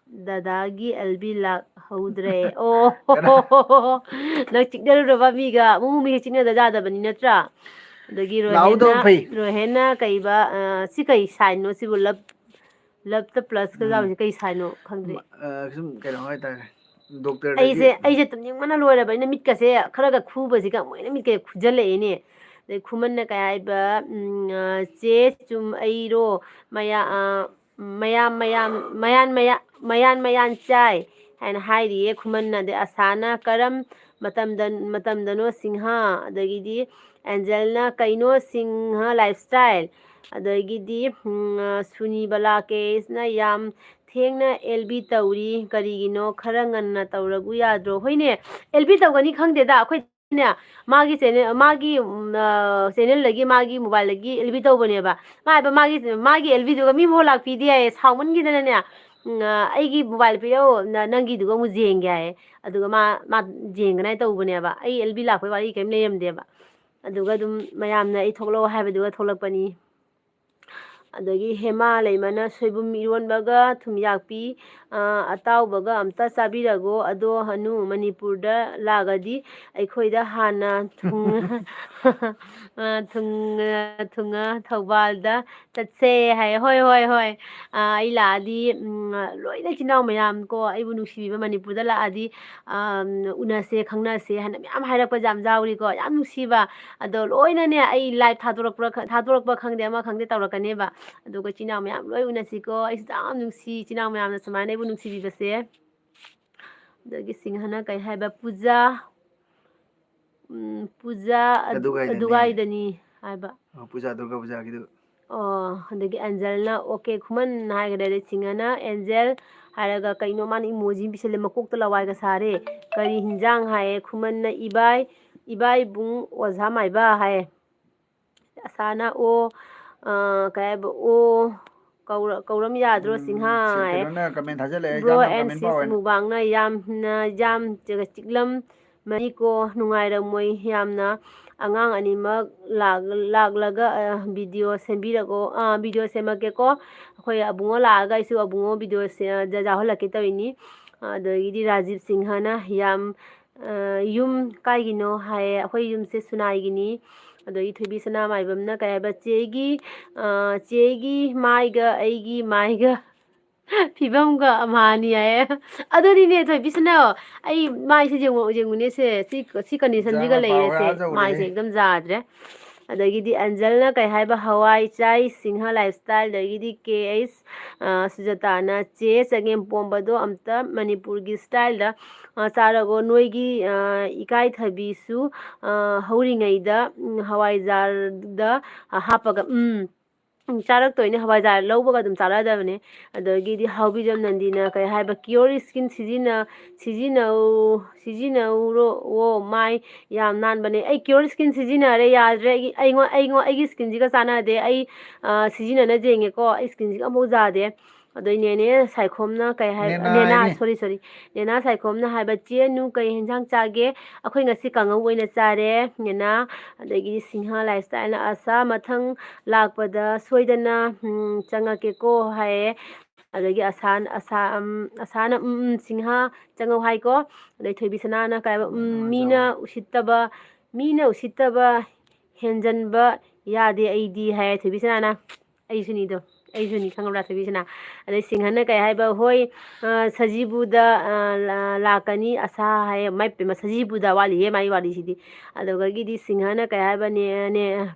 ꯗꯗꯥꯒꯤ ꯑꯦꯜꯕꯤ ꯂꯥꯛꯍꯧꯗ꯭ꯔꯦ ꯑꯣ ꯀꯅꯥ ꯅꯪ ꯆꯤꯛꯅꯔꯨꯔꯕ ꯃꯤꯒ ꯃꯤꯒ ꯆꯤꯛꯅꯗ ꯌꯥꯗꯕꯅꯤ ꯅꯠꯇ꯭ꯔꯥ ꯑꯗꯒꯤ ꯂꯥꯛꯍꯧꯗꯕ ꯐꯩ ꯔꯣꯍꯦꯟꯅ ꯀꯩꯕ ꯁꯤ ꯀꯩ ꯁꯥꯏꯟꯅꯣ ꯁꯤꯕꯨ ꯂꯞꯇ ꯄ꯭ꯂꯁꯀ ꯌꯥꯎꯔꯤꯁꯦ ꯀꯩ ꯁꯥꯏꯟꯅꯣ ꯈꯪꯗ꯭ꯔꯦ ꯁꯨꯝ ꯀꯩꯅꯣ ꯍꯥꯏꯇꯥꯔꯦ ꯗꯣꯛꯇꯔꯗꯒꯤ ꯑꯩꯁꯦ ꯇꯨꯝꯅꯤꯡꯕꯅ ꯂꯣꯏꯔꯕ ꯑꯩꯅ ꯃꯤꯠꯀꯁꯦ ꯈꯔꯒ ꯈꯨꯕꯁꯤꯒ ꯑꯃꯨꯛ ꯃꯤꯠꯀꯁꯦ ꯈꯨꯖꯜꯂꯛꯑꯦꯅꯦ ꯑꯗꯩ ꯈꯨꯃꯟꯅ ꯀꯩ ꯍꯥꯏꯕ ꯆꯦ ꯆꯨꯝ ꯑꯩꯔꯣ ꯃꯌꯥꯟ ꯆꯥꯏ ꯍꯥꯏꯅ ꯍꯥꯏꯔꯤꯌꯦ ꯈꯨꯃꯟꯅ ꯑꯗꯩ ꯑꯁꯥꯅ ꯃꯇꯝꯗꯅꯣ ꯁꯤꯡꯍ, ꯑꯗꯒꯤꯗꯤ ꯑꯦꯟꯖꯦꯜꯅ ꯀꯩꯅꯣ ꯁꯤꯡꯍ ꯂꯥꯏꯐꯁ꯭ꯇꯥꯏꯜ, ꯑꯗꯒꯤꯗꯤ ꯁꯨꯅꯤꯕꯂꯥ ꯀꯦꯁꯅ ꯌꯥꯝ ꯊꯦꯡꯅ ꯑꯦꯜꯕꯤ ꯇꯧꯔꯤ ꯀꯔꯤꯒꯤꯅꯣ ꯈꯔ ꯉꯟꯅ ꯇꯧꯔꯒꯨ ꯌꯥꯗ꯭ꯔꯣ? ꯍꯣꯏꯅꯦ, ꯑꯦꯜꯕꯤ ꯇꯧꯒꯅꯤ ꯈꯪꯗꯦꯗ ꯑꯩꯈꯣꯏꯅꯦ ꯃꯥꯒꯤ ꯆꯦꯅꯦꯜꯗꯒꯤ ꯃꯥꯒꯤ ꯃꯣꯕꯥꯏꯜꯗꯒꯤ ꯑꯦꯜꯕꯤ ꯇꯧꯕꯅꯦꯕ. ꯃꯥ ꯍꯥꯏꯕ ꯃꯥꯒꯤ ꯑꯦꯜꯕꯤꯗꯨꯒ ꯃꯤ ꯐꯥꯎ ꯂꯥꯛꯄꯤꯗꯦ ꯍꯥꯏꯌꯦ. ꯁꯥꯎꯃꯟꯈꯤꯗꯅꯅꯦ ꯑꯩꯒꯤ ꯃꯣꯕꯥꯏꯜ ꯄꯤꯔꯛꯑꯣ ꯅꯪꯒꯤꯗꯨꯒ ꯑꯃꯨꯛ ꯌꯦꯡꯒꯦ ꯍꯥꯏꯌꯦ. ꯑꯗꯨꯒ ꯃꯥ ꯌꯦꯡꯒꯅꯥꯏ ꯇꯧꯕꯅꯦꯕ. ꯑꯩ ꯑꯦꯜꯕꯤ ꯂꯥꯛꯄꯩ ꯋꯥꯔꯤ ꯀꯔꯤꯝ ꯂꯩꯔꯝꯗꯦꯕ. ꯑꯗꯨꯒ ꯑꯗꯨꯝ ꯃꯌꯥꯝꯅ ꯑꯩ ꯊꯣꯛꯂꯛꯑꯣ ꯍꯥꯏꯕꯗꯨꯒ ꯊꯣꯛꯂꯛꯄꯅꯤ. ꯑꯗꯒꯤ ꯍꯦꯃꯥ ꯂꯩꯃꯅ ꯁꯣꯏꯕꯨꯝ ꯏꯔꯣꯟꯕꯒ ꯊꯨꯝꯌꯥꯛꯄꯤ ꯑꯇꯥꯎꯕꯒ ꯑꯝꯇ ꯆꯥꯕꯤꯔꯒꯣ. ꯑꯗꯣ ꯍꯅꯨ ꯃꯅꯤꯄꯨꯔꯗ ꯂꯥꯛꯑꯗꯤ ꯑꯩꯈꯣꯏꯗ ꯍꯥꯟꯅ ꯊꯨꯡꯉ ꯊꯧꯕꯥꯜꯗ ꯆꯠꯁꯦ ꯍꯥꯏ. ꯍꯣꯏ ꯍꯣꯏ ꯍꯣꯏ, ꯑꯩ ꯂꯥꯛꯑꯗꯤ ꯂꯣꯏꯅ ꯏꯆꯤꯟ ꯏꯅꯥꯎ ꯃꯌꯥꯝ ꯀꯣ ꯑꯩꯕꯨ ꯅꯨꯡꯁꯤꯕꯤꯕ ꯃꯅꯤꯄꯨꯔꯗ ꯂꯥꯛꯑꯗꯤ ꯎꯅꯁꯦ ꯈꯪꯅꯁꯦ ꯍꯥꯏꯅ ꯃꯌꯥꯝ ꯍꯥꯏꯔꯛꯄꯁꯦ ꯌꯥꯝ ꯌꯥꯎꯔꯤꯀꯣ. ꯌꯥꯝ ꯅꯨꯡꯁꯤꯕ. ꯑꯗꯣ ꯂꯣꯏꯅꯅꯦ ꯑꯩ ꯂꯥꯏꯚ ꯊꯥꯗꯣꯔꯛꯄ ꯈꯪꯗꯦ ꯑꯃ ꯈꯪꯗꯦ ꯇꯧꯔꯛꯀꯅꯦꯕ. ꯑꯗꯨꯒ ꯏꯆꯤꯟ ꯏꯅꯥꯎ ꯃꯌꯥꯝ ꯂꯣꯏ ꯎꯅꯁꯤꯀꯣ. ꯑꯩꯁꯨ ꯌꯥꯝ ꯅꯨꯡꯁꯤ ꯏꯆꯤꯟ ꯏꯅꯥꯎ ꯃꯌꯥꯝꯅ ꯁꯨꯃꯥꯏꯅ ꯑꯩꯕꯨ ꯅꯨꯡꯁꯤꯕꯤꯕꯁꯦ. ꯑꯗꯒꯤ ꯁꯤꯡꯍꯅ ꯀꯩ ꯍꯥꯏꯕ, ꯄꯨꯖꯥ ꯑꯗꯨꯒꯥꯏꯗꯅꯤ ꯍꯥꯏꯕ. ꯄꯨꯖꯥ ꯗꯨꯔꯒꯥ ꯄꯨꯖꯥꯒꯤꯗꯨ. ꯑꯗꯒꯤ ꯑꯦꯟꯖꯦꯜꯅ ꯑꯣꯀꯦ ꯈꯨꯃꯟ ꯍꯥꯏꯈ꯭ꯔꯦ. ꯁꯤꯡꯍꯅ ꯑꯦꯟꯖꯦꯜ ꯍꯥꯏꯔꯒ ꯀꯩꯅꯣ ꯃꯥꯅ ꯏꯃꯣꯖꯤ ꯄꯤꯁꯜꯂꯦ, ꯃꯀꯣꯛꯇ ꯂꯋꯥꯏꯒ ꯁꯥꯔꯦ. ꯀꯔꯤ ꯍꯤꯟꯖꯥꯡ ꯍꯥꯏꯌꯦ. ꯈꯨꯃꯟꯅ ꯏꯕꯥꯏꯕꯨꯡ ꯑꯣꯖꯥ ꯃꯥꯏꯕ ꯍꯥꯏꯌꯦ. ꯑꯁꯥꯅ ꯀꯩ ꯍꯥꯏꯕ ꯀꯧꯔꯝ ꯌꯥꯗ꯭ꯔꯣ ꯁꯤꯡꯍ ꯁꯤ ꯍꯥꯏꯌꯦ. ꯀꯩꯅꯣꯅ ꯀꯃꯦꯟ ꯊꯥꯖꯤꯜꯂꯛꯑꯦ. ꯕ꯭ꯔꯣ ꯌꯥꯝ ꯑꯦꯟ ꯀꯃꯦꯟ ꯁꯤꯁ ꯄꯥꯎꯋꯦ. ꯃꯨꯛꯕꯥꯡꯅ ꯌꯥꯝ ꯆꯤꯛꯂꯝ ꯃꯅꯤꯀꯣ. ꯅꯨꯡꯉꯥꯏꯔꯝꯃꯣꯏ ꯌꯥꯝꯅ. ꯑꯉꯥꯡ ꯑꯅꯤꯃꯛ ꯂꯥꯛꯂꯒ ꯚꯤꯗꯤꯑꯣ ꯁꯦꯝꯕꯤꯔꯀꯣ. ꯚꯤꯗꯤꯑꯣ ꯁꯦꯝꯃꯛꯀꯦꯀꯣ. ꯑꯩꯈꯣꯏ ꯑꯕꯨꯡꯉꯣ ꯂꯥꯛꯑꯒ ꯑꯩꯁꯨ ꯑꯕꯨꯡꯉꯣ ꯚꯤꯗꯤꯑꯣ ꯌꯥꯎꯍꯜꯂꯛꯀꯦ ꯇꯧꯔꯤꯅꯤ. ꯑꯗꯒꯤꯗꯤ ꯔꯥꯖꯤꯞ ꯁꯤꯡꯍꯅ ꯌꯨꯝ ꯀꯥꯏꯒꯤꯅꯣ ꯍꯥꯏꯌꯦ. ꯑꯩꯈꯣꯏ ꯌꯨꯝꯁꯦ ꯁꯨꯅꯥꯏꯒꯤꯅꯤ. ꯑꯗꯒꯤ ꯊꯣꯏꯕꯤ ꯁꯅꯥꯃꯥꯏꯕꯝꯅ ꯀꯩ ꯍꯥꯏꯕ, ꯆꯦꯒꯤ ꯃꯥꯏꯒ ꯑꯩꯒꯤ ꯃꯥꯏꯒ ꯐꯤꯕꯝꯒ ꯑꯃꯍꯥꯅꯤ ꯍꯥꯏꯌꯦ. ꯑꯗꯨꯗꯤꯅꯦ ꯊꯣꯏꯕꯤꯁꯅꯥ, ꯑꯩ ꯃꯥꯏꯁꯦ ꯌꯦꯡꯉꯨꯅꯦꯁꯦ. ꯁꯤ ꯀꯟꯗꯤꯁꯟꯁꯤꯒ ꯖꯥꯡꯅ ꯄꯥꯎꯈ꯭ꯔ ꯂꯩꯔꯦꯁꯦ. ꯍꯥꯖꯧꯔꯦ. ꯃꯥꯏꯁꯦ ꯑꯦꯛꯗꯝ ꯌꯥꯗ꯭ꯔꯦ. ꯑꯗꯒꯤꯗꯤ ꯑꯦꯟꯖꯦꯜꯅ ꯀꯩ ꯍꯥꯏꯕ, ꯍꯋꯥꯏ ꯆꯥꯏ ꯁꯤꯡꯍ ꯂꯥꯏꯐꯁ꯭ꯇꯥꯏꯜ. ꯑꯗꯒꯤꯗꯤ ꯁꯨꯖꯇꯥꯅ ꯆꯦ ꯆꯒꯦꯝꯄꯣꯝꯕꯗꯣ ꯑꯝꯇ ꯃꯅꯤꯄꯨꯔꯒꯤ ꯁ꯭ꯇꯥꯏꯜꯗ ꯆꯥꯔꯒꯣ. ꯅꯣꯏꯒꯤ ꯏꯀꯥꯏꯊꯕꯤꯁꯨ ꯍꯧꯔꯤꯉꯩꯗ ꯍꯋꯥꯏꯖꯥꯔꯗ ꯍꯥꯞꯄꯒ ꯆꯥꯔꯛꯇꯣꯏꯅꯦ. ꯍꯋꯥꯏꯖꯥꯔ ꯂꯧꯕꯒ ꯑꯗꯨꯝ ꯆꯥꯔꯛꯑꯗꯕꯅꯦ. ꯑꯗꯒꯤꯗꯤ ꯍꯥꯎꯕꯤꯖꯝ ꯅꯟꯗꯤꯅ ꯀꯩ ꯍꯥꯏꯕ, ꯀꯤꯌꯣꯔ ꯁ꯭ꯀꯤꯟ ꯁꯤꯖꯤꯟꯅꯧꯔꯣ ꯃꯥꯏ ꯌꯥꯝ ꯅꯥꯟꯕꯅꯦ. ꯑꯩ ꯀꯤꯌꯣꯔ ꯁ꯭ꯀꯤꯟ ꯁꯤꯖꯤꯟꯅꯔꯦ, ꯌꯥꯗ꯭ꯔꯦ. ꯑꯩꯒꯤ ꯁ꯭ꯀꯤꯟꯁꯤꯒ ꯆꯥꯟꯅꯗꯦ. ꯑꯩ ꯁꯤꯖꯤꯟꯅꯅ ꯌꯦꯡꯉꯦꯀꯣ. ꯑꯩ ꯁ꯭ꯀꯤꯟꯁꯤꯒ ꯑꯃꯐꯥꯎ ꯌꯥꯗꯦ. ꯑꯗꯩ ꯅꯦꯅꯦ ꯁꯥꯏꯈꯣꯝꯅ ꯀꯩ ꯍꯥꯏꯕ, ꯅꯦꯅꯥ ꯅꯦꯅꯥ ꯍꯥꯏꯅꯤ. ꯁꯣꯔꯤ ꯅꯦꯅꯥ ꯁꯥꯏꯈꯣꯝꯅ ꯍꯥꯏꯕ, ꯆꯦꯅꯨ ꯀꯩ ꯌꯦꯟꯖꯥꯡ ꯆꯥꯒꯦ? ꯑꯩꯈꯣꯏ ꯉꯁꯤ ꯀꯥꯡꯉꯧ ꯑꯣꯏꯅ ꯆꯥꯔꯦ ꯅꯦꯅꯥ. ꯑꯗꯒꯤꯗꯤ ꯁꯤꯡꯍ ꯂꯥꯏꯐꯁ꯭ꯇꯥꯏꯜꯅ ꯑꯁꯥ ꯃꯊꯪ ꯂꯥꯛꯄꯗ ꯁꯣꯏꯗꯅ ꯆꯪꯉꯛꯀꯦꯀꯣ ꯍꯥꯏꯌꯦ. ꯑꯗꯒꯤ ꯑꯁꯥꯅ ꯁꯤꯡꯍ ꯆꯪꯉꯧ ꯍꯥꯏꯀꯣ. ꯑꯗꯩ ꯊꯣꯏꯕꯤ ꯁꯅꯥꯅ ꯀꯩ ꯍꯥꯏꯕ, ꯃꯤꯅ ꯎꯁꯤꯠꯇꯕ ꯍꯦꯟꯖꯟꯕ ꯌꯥꯗꯦ ꯑꯩꯗꯤ ꯍꯥꯏꯌꯦ. ꯊꯣꯏꯕꯤ ꯁꯅꯥꯅ ꯑꯩꯁꯨꯅꯤ ꯈꯪꯉꯕ꯭ꯔꯥ ꯊꯣꯏꯕꯤ ꯁꯅꯥ. ꯑꯗꯩ ꯁꯤꯡꯍꯅ ꯀꯩ ꯍꯥꯏꯕ, ꯍꯣꯏ ꯁꯖꯤꯕꯨꯗ ꯂꯥꯛꯀꯅꯤ ꯑꯁꯥ ꯍꯥꯏꯌꯦ. ꯃꯥꯏ ꯄꯦꯝꯃ, ꯁꯖꯤꯕꯨꯗ ꯋꯥꯠꯂꯤꯍꯦ ꯃꯥꯒꯤ ꯋꯥꯔꯤꯁꯤꯗꯤ. ꯑꯗꯨꯗꯒꯤꯗꯤ ꯁꯤꯡꯍꯅ ꯀꯩ ꯍꯥꯏꯕ, ꯅꯦꯅꯥ.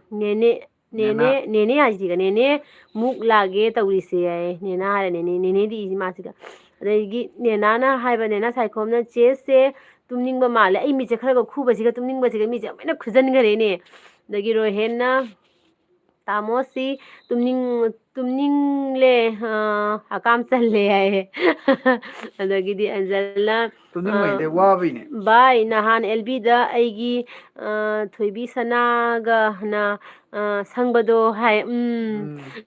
ꯅꯦꯅꯦ ꯍꯥꯏꯁꯤꯒ ꯅꯦꯅꯦ ꯃꯨꯛ ꯂꯥꯛꯒꯦ ꯇꯧꯔꯤꯁꯦ ꯍꯥꯏꯌꯦ. ꯅꯦꯅꯥ ꯍꯥꯏꯔ ꯅꯦꯅꯦꯗꯤ ꯏꯁꯤ ꯃꯥꯁꯤꯒ. ꯑꯗꯒꯤ ꯅꯦꯅꯥꯅ ꯍꯥꯏꯕ, ꯅꯦꯅꯥ ꯁꯥꯏꯈꯣꯝꯅ ꯆꯦꯁꯦ ꯇꯨꯝꯅꯤꯡꯕ ꯃꯥꯜꯂꯦ. ꯑꯩ ꯃꯤꯠꯁꯦ ꯈꯔꯒ ꯈꯨꯕꯁꯤꯒ ꯇꯨꯝꯅꯤꯡꯕꯁꯤꯒ ꯃꯤꯠꯁꯦ ꯑꯃꯨꯛ ꯍꯦꯟꯅ ꯈꯨꯖꯤꯟꯈ꯭ꯔꯦꯅꯦ. ꯑꯗꯒꯤ ꯔꯣꯍꯦꯟꯅ ꯇꯥꯃꯣꯁꯤ ꯇꯨꯝꯅꯤꯡꯂꯦ ꯍꯀꯥꯝ ꯆꯜꯂꯦ ꯍꯥꯏꯌꯦ. ꯑꯗꯒꯤꯗꯤ ꯑꯦꯟꯖꯦꯜꯅ ꯇꯨꯝꯅꯤꯡꯕꯩꯅꯦ ꯋꯥꯕꯩꯅꯦ. ꯚꯥꯏ ꯅꯍꯥꯟ ꯑꯦꯜꯕꯤꯗ ꯑꯩꯒꯤ ꯊꯣꯏꯕꯤ ꯁꯅꯥꯒꯅ ꯁꯪꯕꯗꯣ ꯍꯥꯏ.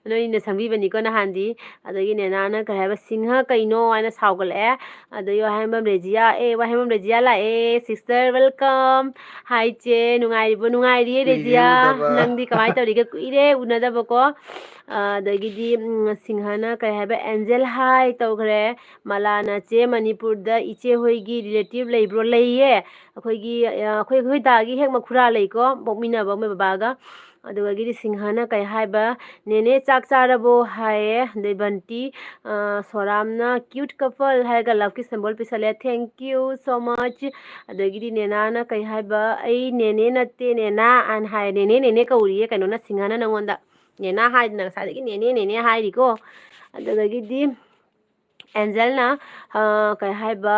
ꯅꯣꯏꯅ ꯁꯪꯕꯤꯕꯅꯤꯀꯣ ꯅꯍꯥꯟꯗꯤ. ꯑꯗꯒꯤ ꯅꯦꯅꯥꯅ ꯀꯩ ꯍꯥꯏꯕ, ꯁꯤꯡꯍ ꯀꯩꯅꯣ ꯍꯥꯏꯅ ꯁꯥꯎꯒꯠꯂꯛꯑꯦ. ꯑꯗꯒꯤ ꯋꯥꯍꯦꯡꯕꯝ ꯔꯦꯖꯤꯌꯥ, ꯋꯥꯍꯦꯡꯕꯝ ꯔꯦꯖꯤꯌꯥ ꯂꯥꯛꯑꯦ. Sister welcome. ꯍꯥꯏ ꯆꯦ, ꯅꯨꯡꯉꯥꯏꯔꯤꯕꯣ? ꯅꯨꯡꯉꯥꯏꯔꯤꯌꯦ ꯀꯨꯏꯔꯦ ꯔꯦꯖꯤꯌꯥ. ꯎꯗꯕ. ꯅꯪꯗꯤ ꯀꯃꯥꯏꯅ ꯇꯧꯔꯤꯒꯦ? ꯀꯨꯏꯔꯦ ꯎꯅꯗꯕꯀꯣ. ꯑꯗꯒꯤꯗꯤ ꯁꯤꯡꯍꯅ ꯀꯩ ꯍꯥꯏꯕ, ꯑꯦꯟꯖꯦꯜ ꯍꯥꯏ ꯇꯧꯈ꯭ꯔꯦ. ꯃꯂꯥꯅ ꯆꯦ ꯃꯅꯤꯄꯨꯔꯗ ꯏꯆꯦ ꯍꯣꯏꯒꯤ ꯔꯤꯂꯦꯇꯤꯚ ꯂꯩꯕ꯭ꯔꯣ? ꯂꯩꯌꯦ. ꯑꯩꯈꯣꯏ ꯗꯥꯒꯤ ꯍꯦꯛ ꯃꯈꯨꯔꯥ ꯂꯩꯀꯣ, ꯄꯣꯛꯃꯤꯟꯅꯕ ꯃꯣꯏ ꯕꯕꯥꯒ. ꯑꯗꯨꯗꯒꯤꯗꯤ ꯁꯤꯡꯍꯅ ꯀꯩ ꯍꯥꯏꯕ, ꯅꯦꯅꯦ ꯆꯥꯛ ꯆꯥꯔꯕꯣ ꯍꯥꯏꯌꯦ. ꯑꯗꯩ ꯕꯟꯇꯤ ꯁꯣꯔꯥꯝꯅ ꯀ꯭ꯌꯨꯠ ꯀꯄꯜ ꯍꯥꯏꯔꯒ ꯂꯞꯀꯤ ꯁꯤꯝꯕꯣꯜ ꯄꯤꯁꯜꯂꯦ. Thank you so ꯃꯆ. ꯑꯗꯒꯤꯗꯤ ꯅꯦꯅꯥꯅ ꯀꯩ ꯍꯥꯏꯕ, ꯑꯩ ꯅꯦꯅꯦ ꯅꯠꯇꯦ ꯅꯦꯅꯥ ꯑꯅ ꯍꯥꯏ. ꯅꯦꯅꯦ ꯀꯧꯔꯤꯌꯦ ꯀꯩꯅꯣꯅ, ꯁꯤꯡꯍꯅ ꯅꯪꯉꯣꯟꯗ. ꯅꯦꯅꯥ ꯍꯥꯏꯗꯅ ꯉꯁꯥꯏꯗꯒꯤ ꯅꯦꯅꯦ ꯍꯥꯏꯔꯤꯀꯣ. ꯑꯗꯨꯗꯒꯤꯗꯤ ꯑꯦꯟꯖꯦꯜꯅ ꯀꯩ ꯍꯥꯏꯕ,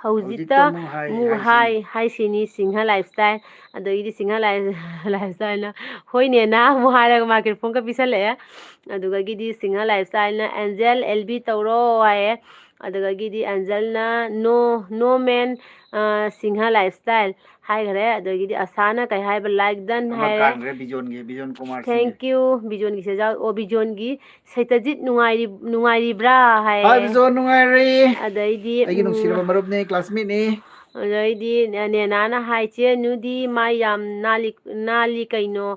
ꯍꯧꯖꯤꯛꯇ ꯃꯨ ꯍꯥꯏ ꯁꯤꯅꯤ ꯁꯤꯡꯍ ꯂꯥꯏꯐꯁ꯭ꯇꯥꯏꯜ ꯑꯗꯒꯤꯗꯤ ꯁꯤꯡꯍ ꯂꯥꯏꯐꯁ꯭ꯇꯥꯏꯜꯅ ꯍꯣꯏꯅꯦꯅ ꯑꯃꯨꯛ ꯍꯥꯏꯔꯒ ꯃꯥꯏꯀ꯭ꯔꯣꯐꯣꯟꯒ ꯄꯤꯁꯜꯂꯛꯑꯦ ꯑꯗꯨꯗꯒꯤꯗꯤ ꯁꯤꯡꯍ ꯂꯥꯏꯐꯁ꯭ꯇꯥꯏꯜꯅ ꯑꯦꯟꯖꯦꯜ ꯑꯦꯜꯕꯤ ꯇꯧꯔꯣ ꯍꯥꯏꯌꯦ ꯑꯗꯨꯗꯒꯤꯗꯤ ꯑꯦꯟꯖꯦꯜꯅ ꯅꯣ ꯃꯦꯟ ꯁꯤꯡꯍ ꯂꯥꯏꯐꯁ꯭ꯇꯥꯏꯜ ꯍꯥꯏꯈ꯭ꯔꯦ ꯑꯗꯒꯤꯗꯤ ꯑꯁꯥꯅ ꯀꯩ ꯍꯥꯏꯕ ꯂꯥꯏꯛ ꯗꯟ ꯍꯥꯏꯔꯦ ꯕꯤꯖꯣꯟ ꯀꯨꯃꯥꯔ ꯁꯤꯡꯒꯤ ꯊꯦꯡꯛ ꯌꯨ ꯕꯤꯖꯣꯟꯒꯤ ꯁꯦꯖꯥꯎ ꯑꯣ ꯕꯤꯖꯣꯟꯒꯤ ꯁꯩꯇꯖꯤꯠ ꯅꯨꯡꯉꯥꯏꯔꯤꯕ꯭ꯔꯥ ꯍꯥꯏ ꯍꯥꯏꯌꯦ ꯕꯤꯖꯣꯟ ꯅꯨꯡꯉꯥꯏꯔꯤ ꯑꯗꯩꯗꯤ ꯑꯩꯒꯤ ꯅꯨꯡꯁꯤꯔꯕ ꯃꯔꯨꯞꯅꯤ ꯀ꯭ꯂꯥꯁꯃꯦꯠꯅꯤ ꯑꯗꯩꯗꯤ ꯅꯦꯅꯥꯅ ꯍꯥꯏ ꯆꯦ ꯅꯨꯗꯤ ꯃꯥꯏ ꯌꯥꯝ ꯅꯥꯜꯂꯤ ꯀꯩꯅꯣ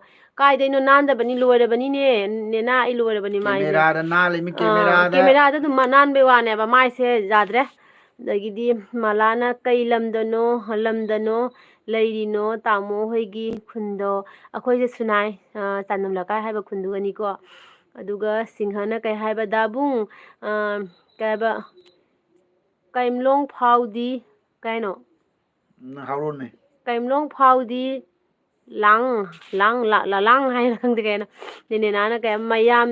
ꯀꯥꯏꯗꯩꯅꯣ ꯅꯥꯟꯗꯕꯅꯤ ꯂꯣꯏꯔꯕꯅꯤꯅꯦ ꯅꯦꯅꯥ ꯑꯩ ꯂꯣꯏꯔꯕꯅꯤ ꯃꯥꯏꯁꯦ ꯀꯦꯃꯦꯔꯥꯗ ꯅꯥꯜꯂꯤꯃꯤ ꯀꯦꯃꯦꯔꯥꯗ ꯀꯦꯃꯦꯔꯥꯗ ꯑꯗꯨꯝ ꯅꯥꯟꯕꯩ ꯋꯥꯅꯦꯕ ꯃꯥꯏꯁꯦ ꯌꯥꯗ꯭ꯔꯦ ꯑꯗꯒꯤꯗꯤ ꯃꯂꯥꯅ ꯀꯩ ꯂꯝꯗꯅꯣ ꯂꯩꯔꯤꯅꯣ ꯇꯥꯃꯣ ꯍꯣꯏꯒꯤ ꯈꯨꯟꯗꯣ ꯑꯩꯈꯣꯏꯁꯦ ꯁꯨꯅꯥꯏ ꯆꯥꯟꯗꯝ ꯂꯩꯀꯥꯏ ꯍꯥꯏꯕ ꯈꯨꯟꯗꯨꯒꯅꯤꯀꯣ ꯑꯗꯨꯒ ꯁꯤꯡꯍꯅ ꯀꯩ ꯍꯥꯏꯕ ꯗꯥꯕꯨꯡ ꯀꯩ ꯍꯥꯏꯕ ꯀꯩꯝꯂꯣꯡ ꯐꯥꯎꯗꯤ ꯀꯩꯅꯣ ꯍꯧꯔꯣꯅꯦ ꯀꯩꯝꯂꯣꯡ ꯐꯥꯎꯗꯤ ꯂꯥꯡ ꯍꯥꯏꯅ ꯈꯪꯗꯦ ꯀꯩꯅꯣ ꯅꯦꯅꯥꯅ ꯀꯩ ꯃꯌꯥꯝ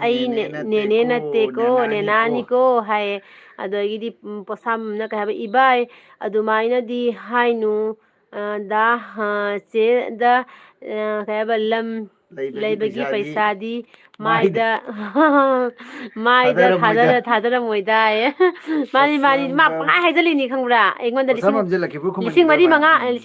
ꯑꯩ ꯅꯦꯅꯦ ꯅꯠꯇꯦꯀꯣ ꯅꯦꯅꯥꯅꯤꯀꯣ ꯍꯥꯏꯌꯦ ꯑꯗꯒꯤꯗꯤ ꯄꯣꯁꯥꯝꯅ ꯀꯩ ꯍꯥꯏꯕ ꯏꯕꯥꯏ ꯑꯗꯨꯃꯥꯏꯅꯗꯤ ꯍꯥꯏꯅꯨ ꯗ ꯆꯦꯗ ꯀꯩ ꯍꯥꯏꯕ ꯂꯝ ꯂꯩꯕꯒꯤ ꯄꯩꯁꯥꯗꯤ ꯃꯥꯏꯗ ꯊꯥꯗꯔꯝꯃꯣꯏꯗ ꯃꯥꯅꯤ ꯃꯥ ꯄꯪꯍꯥꯏ ꯍꯥꯏꯖꯜꯂꯤꯅꯤ ꯈꯪꯕ꯭ꯔꯥ ꯑꯩꯉꯣꯟꯗ ꯂꯤꯁꯤꯡ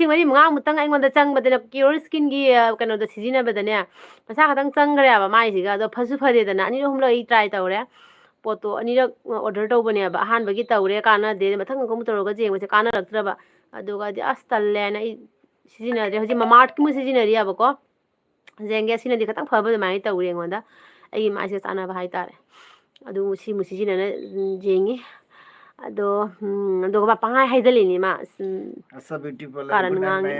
ꯃꯔꯤ ꯃꯉꯥꯃꯨꯛꯇꯪ ꯑꯩꯉꯣꯟꯗ ꯆꯪꯕꯗꯅ ꯀ꯭ꯌꯣꯔ ꯁ꯭ꯀꯤꯟꯒꯤ ꯀꯩꯅꯣꯗꯣ ꯁꯤꯖꯤꯟꯅꯕꯗꯅꯦ ꯄꯩꯁꯥ ꯈꯛꯇꯪ ꯆꯪꯈ꯭ꯔꯦꯕ ꯃꯥꯏꯁꯤꯒ ꯑꯗꯣ ꯐꯁꯨ ꯐꯔꯦꯗꯅ ꯑꯅꯤꯔꯛ ꯑꯍꯨꯝꯂꯛ ꯑꯩ ꯇ꯭ꯔꯥꯏ ꯇꯧꯔꯦ ꯄꯣꯠꯇꯣ ꯑꯅꯤꯔꯛ ꯑꯣꯔꯗꯔ ꯇꯧꯕꯅꯦꯕ ꯑꯍꯥꯟꯕꯒꯤ ꯇꯧꯔꯦ ꯀꯥꯟꯅꯗꯦ ꯃꯊꯪ ꯑꯃꯨꯛ ꯇꯧꯔꯒ ꯌꯦꯡꯕꯁꯦ ꯀꯥꯟꯅꯔꯛꯇ꯭ꯔꯕ ꯑꯗꯨꯒꯗꯤ ꯑꯁ ꯇꯜꯂꯦꯅ ꯑꯩ ꯁꯤꯖꯤꯟꯅꯗ꯭ꯔꯦ ꯍꯧꯖꯤꯛ ꯃꯃꯥꯔꯠꯀꯨꯝꯕ ꯁꯤꯖꯤꯟꯅꯔꯤꯑꯕꯀꯣ ꯖꯦꯡꯒꯦ ꯁꯤꯅꯗꯤ ꯈꯤꯇꯪ ꯐꯕ ꯑꯗꯨꯃꯥꯏꯅ ꯇꯧꯔꯦ ꯑꯩꯉꯣꯟꯗ ꯑꯩꯒꯤ ꯃꯥꯏꯁꯦ ꯆꯥꯟꯅꯕ ꯍꯥꯏꯇꯥꯔꯦ ꯑꯗꯨ ꯁꯤꯃꯨꯛ ꯁꯤꯖꯤꯟꯅꯅ ꯌꯦꯡꯉꯤ ꯑꯗꯣ ꯑꯗꯨꯒ ꯄꯪꯍꯥꯏ ꯍꯩꯖꯤꯜꯂꯤꯅꯤ ꯃꯥ ꯀꯥꯔꯟ ꯉꯥꯡꯉꯤ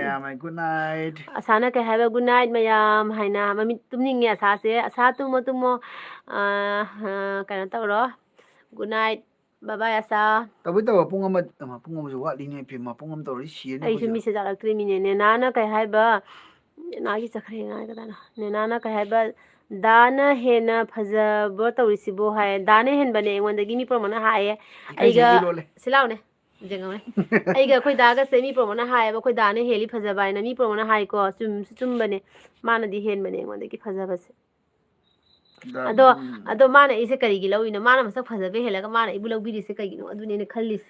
ꯑꯁꯥꯅ ꯀꯩ ꯍꯥꯏꯕ ꯒꯨꯗ ꯅꯥꯏꯠ ꯃꯌꯥꯝ ꯍꯥꯏꯅ ꯃꯃꯤꯠ ꯇꯨꯝꯅꯤꯡꯉꯦ ꯑꯁꯥꯁꯦ ꯑꯁꯥ ꯇꯨꯝꯃꯣ ꯀꯩꯅꯣ ꯇꯧꯔꯣ ꯒꯨꯗ ꯅꯥꯏꯠ ꯕꯕꯥꯏ ꯑꯁꯥ ꯇꯧꯕ ꯄꯨꯡ ꯑꯃꯁꯨ ꯋꯥꯠꯂꯤꯅꯦ ꯄꯦꯝꯃ ꯄꯨꯡ ꯑꯃ ꯇꯧꯔꯗꯤ ꯁꯤꯔꯅꯤ ꯑꯩꯁꯨ ꯑꯩꯈꯣꯏꯁꯨ ꯃꯤꯁꯦ ꯆꯥꯔꯛꯇ꯭ꯔꯤꯃꯤꯅꯦ ꯅꯦꯅꯥꯅ ꯀꯩ ꯍꯥꯏꯕ ꯅꯦꯅꯥꯒꯤ ꯆꯠꯈ꯭ꯔꯦ ꯀꯗꯥꯏꯅꯣ ꯅꯦꯅꯥꯅ ꯀꯩ ꯍꯥꯏꯕ ꯗꯥꯅ ꯍꯦꯟꯅ ꯐꯖꯕ ꯇꯧꯔꯤꯁꯤꯕꯣ ꯍꯥꯏꯌꯦ ꯗꯥꯅ ꯍꯦꯟꯕꯅꯦ ꯑꯩꯉꯣꯟꯗꯒꯤ ꯃꯤ ꯄꯨꯝꯅꯃꯛꯅ ꯍꯥꯏꯌꯦ ꯏꯀꯥꯏꯖꯩ ꯑꯩ ꯂꯣꯜꯂꯦ ꯁꯤ ꯂꯥꯎꯅꯦ ꯑꯩꯒ ꯑꯩꯈꯣꯏ ꯗꯥꯒꯁꯦ ꯃꯤ ꯄꯨꯝꯅꯃꯛꯅ ꯍꯥꯏꯌꯦꯕ ꯑꯩꯈꯣꯏ ꯗꯥꯅ ꯍꯦꯜꯂꯤ ꯐꯖꯕ ꯍꯥꯏꯅ ꯃꯤ ꯄꯨꯝꯅꯃꯛꯅ ꯍꯥꯏꯀꯣ ꯆꯨꯝꯁꯨ ꯆꯨꯝꯕꯅꯦ ꯃꯥꯅꯗꯤ ꯍꯦꯟꯕꯅꯦ ꯑꯩꯉꯣꯟꯗꯒꯤ ꯐꯖꯕꯁꯦ ꯑꯗꯣ ꯃꯥꯅ ꯑꯩꯁꯦ ꯀꯔꯤꯒꯤ ꯂꯧꯔꯤꯅꯣ ꯃꯥꯅ ꯃꯁꯛ ꯐꯖꯕ ꯍꯦꯜꯂꯒ ꯃꯥꯅ ꯑꯩꯕꯨ ꯂꯧꯕꯤꯔꯤꯁꯦ ꯀꯩꯒꯤꯅꯣ ꯑꯗꯨꯅꯦ ꯑꯩꯅ ꯈꯜꯂꯤꯁꯦ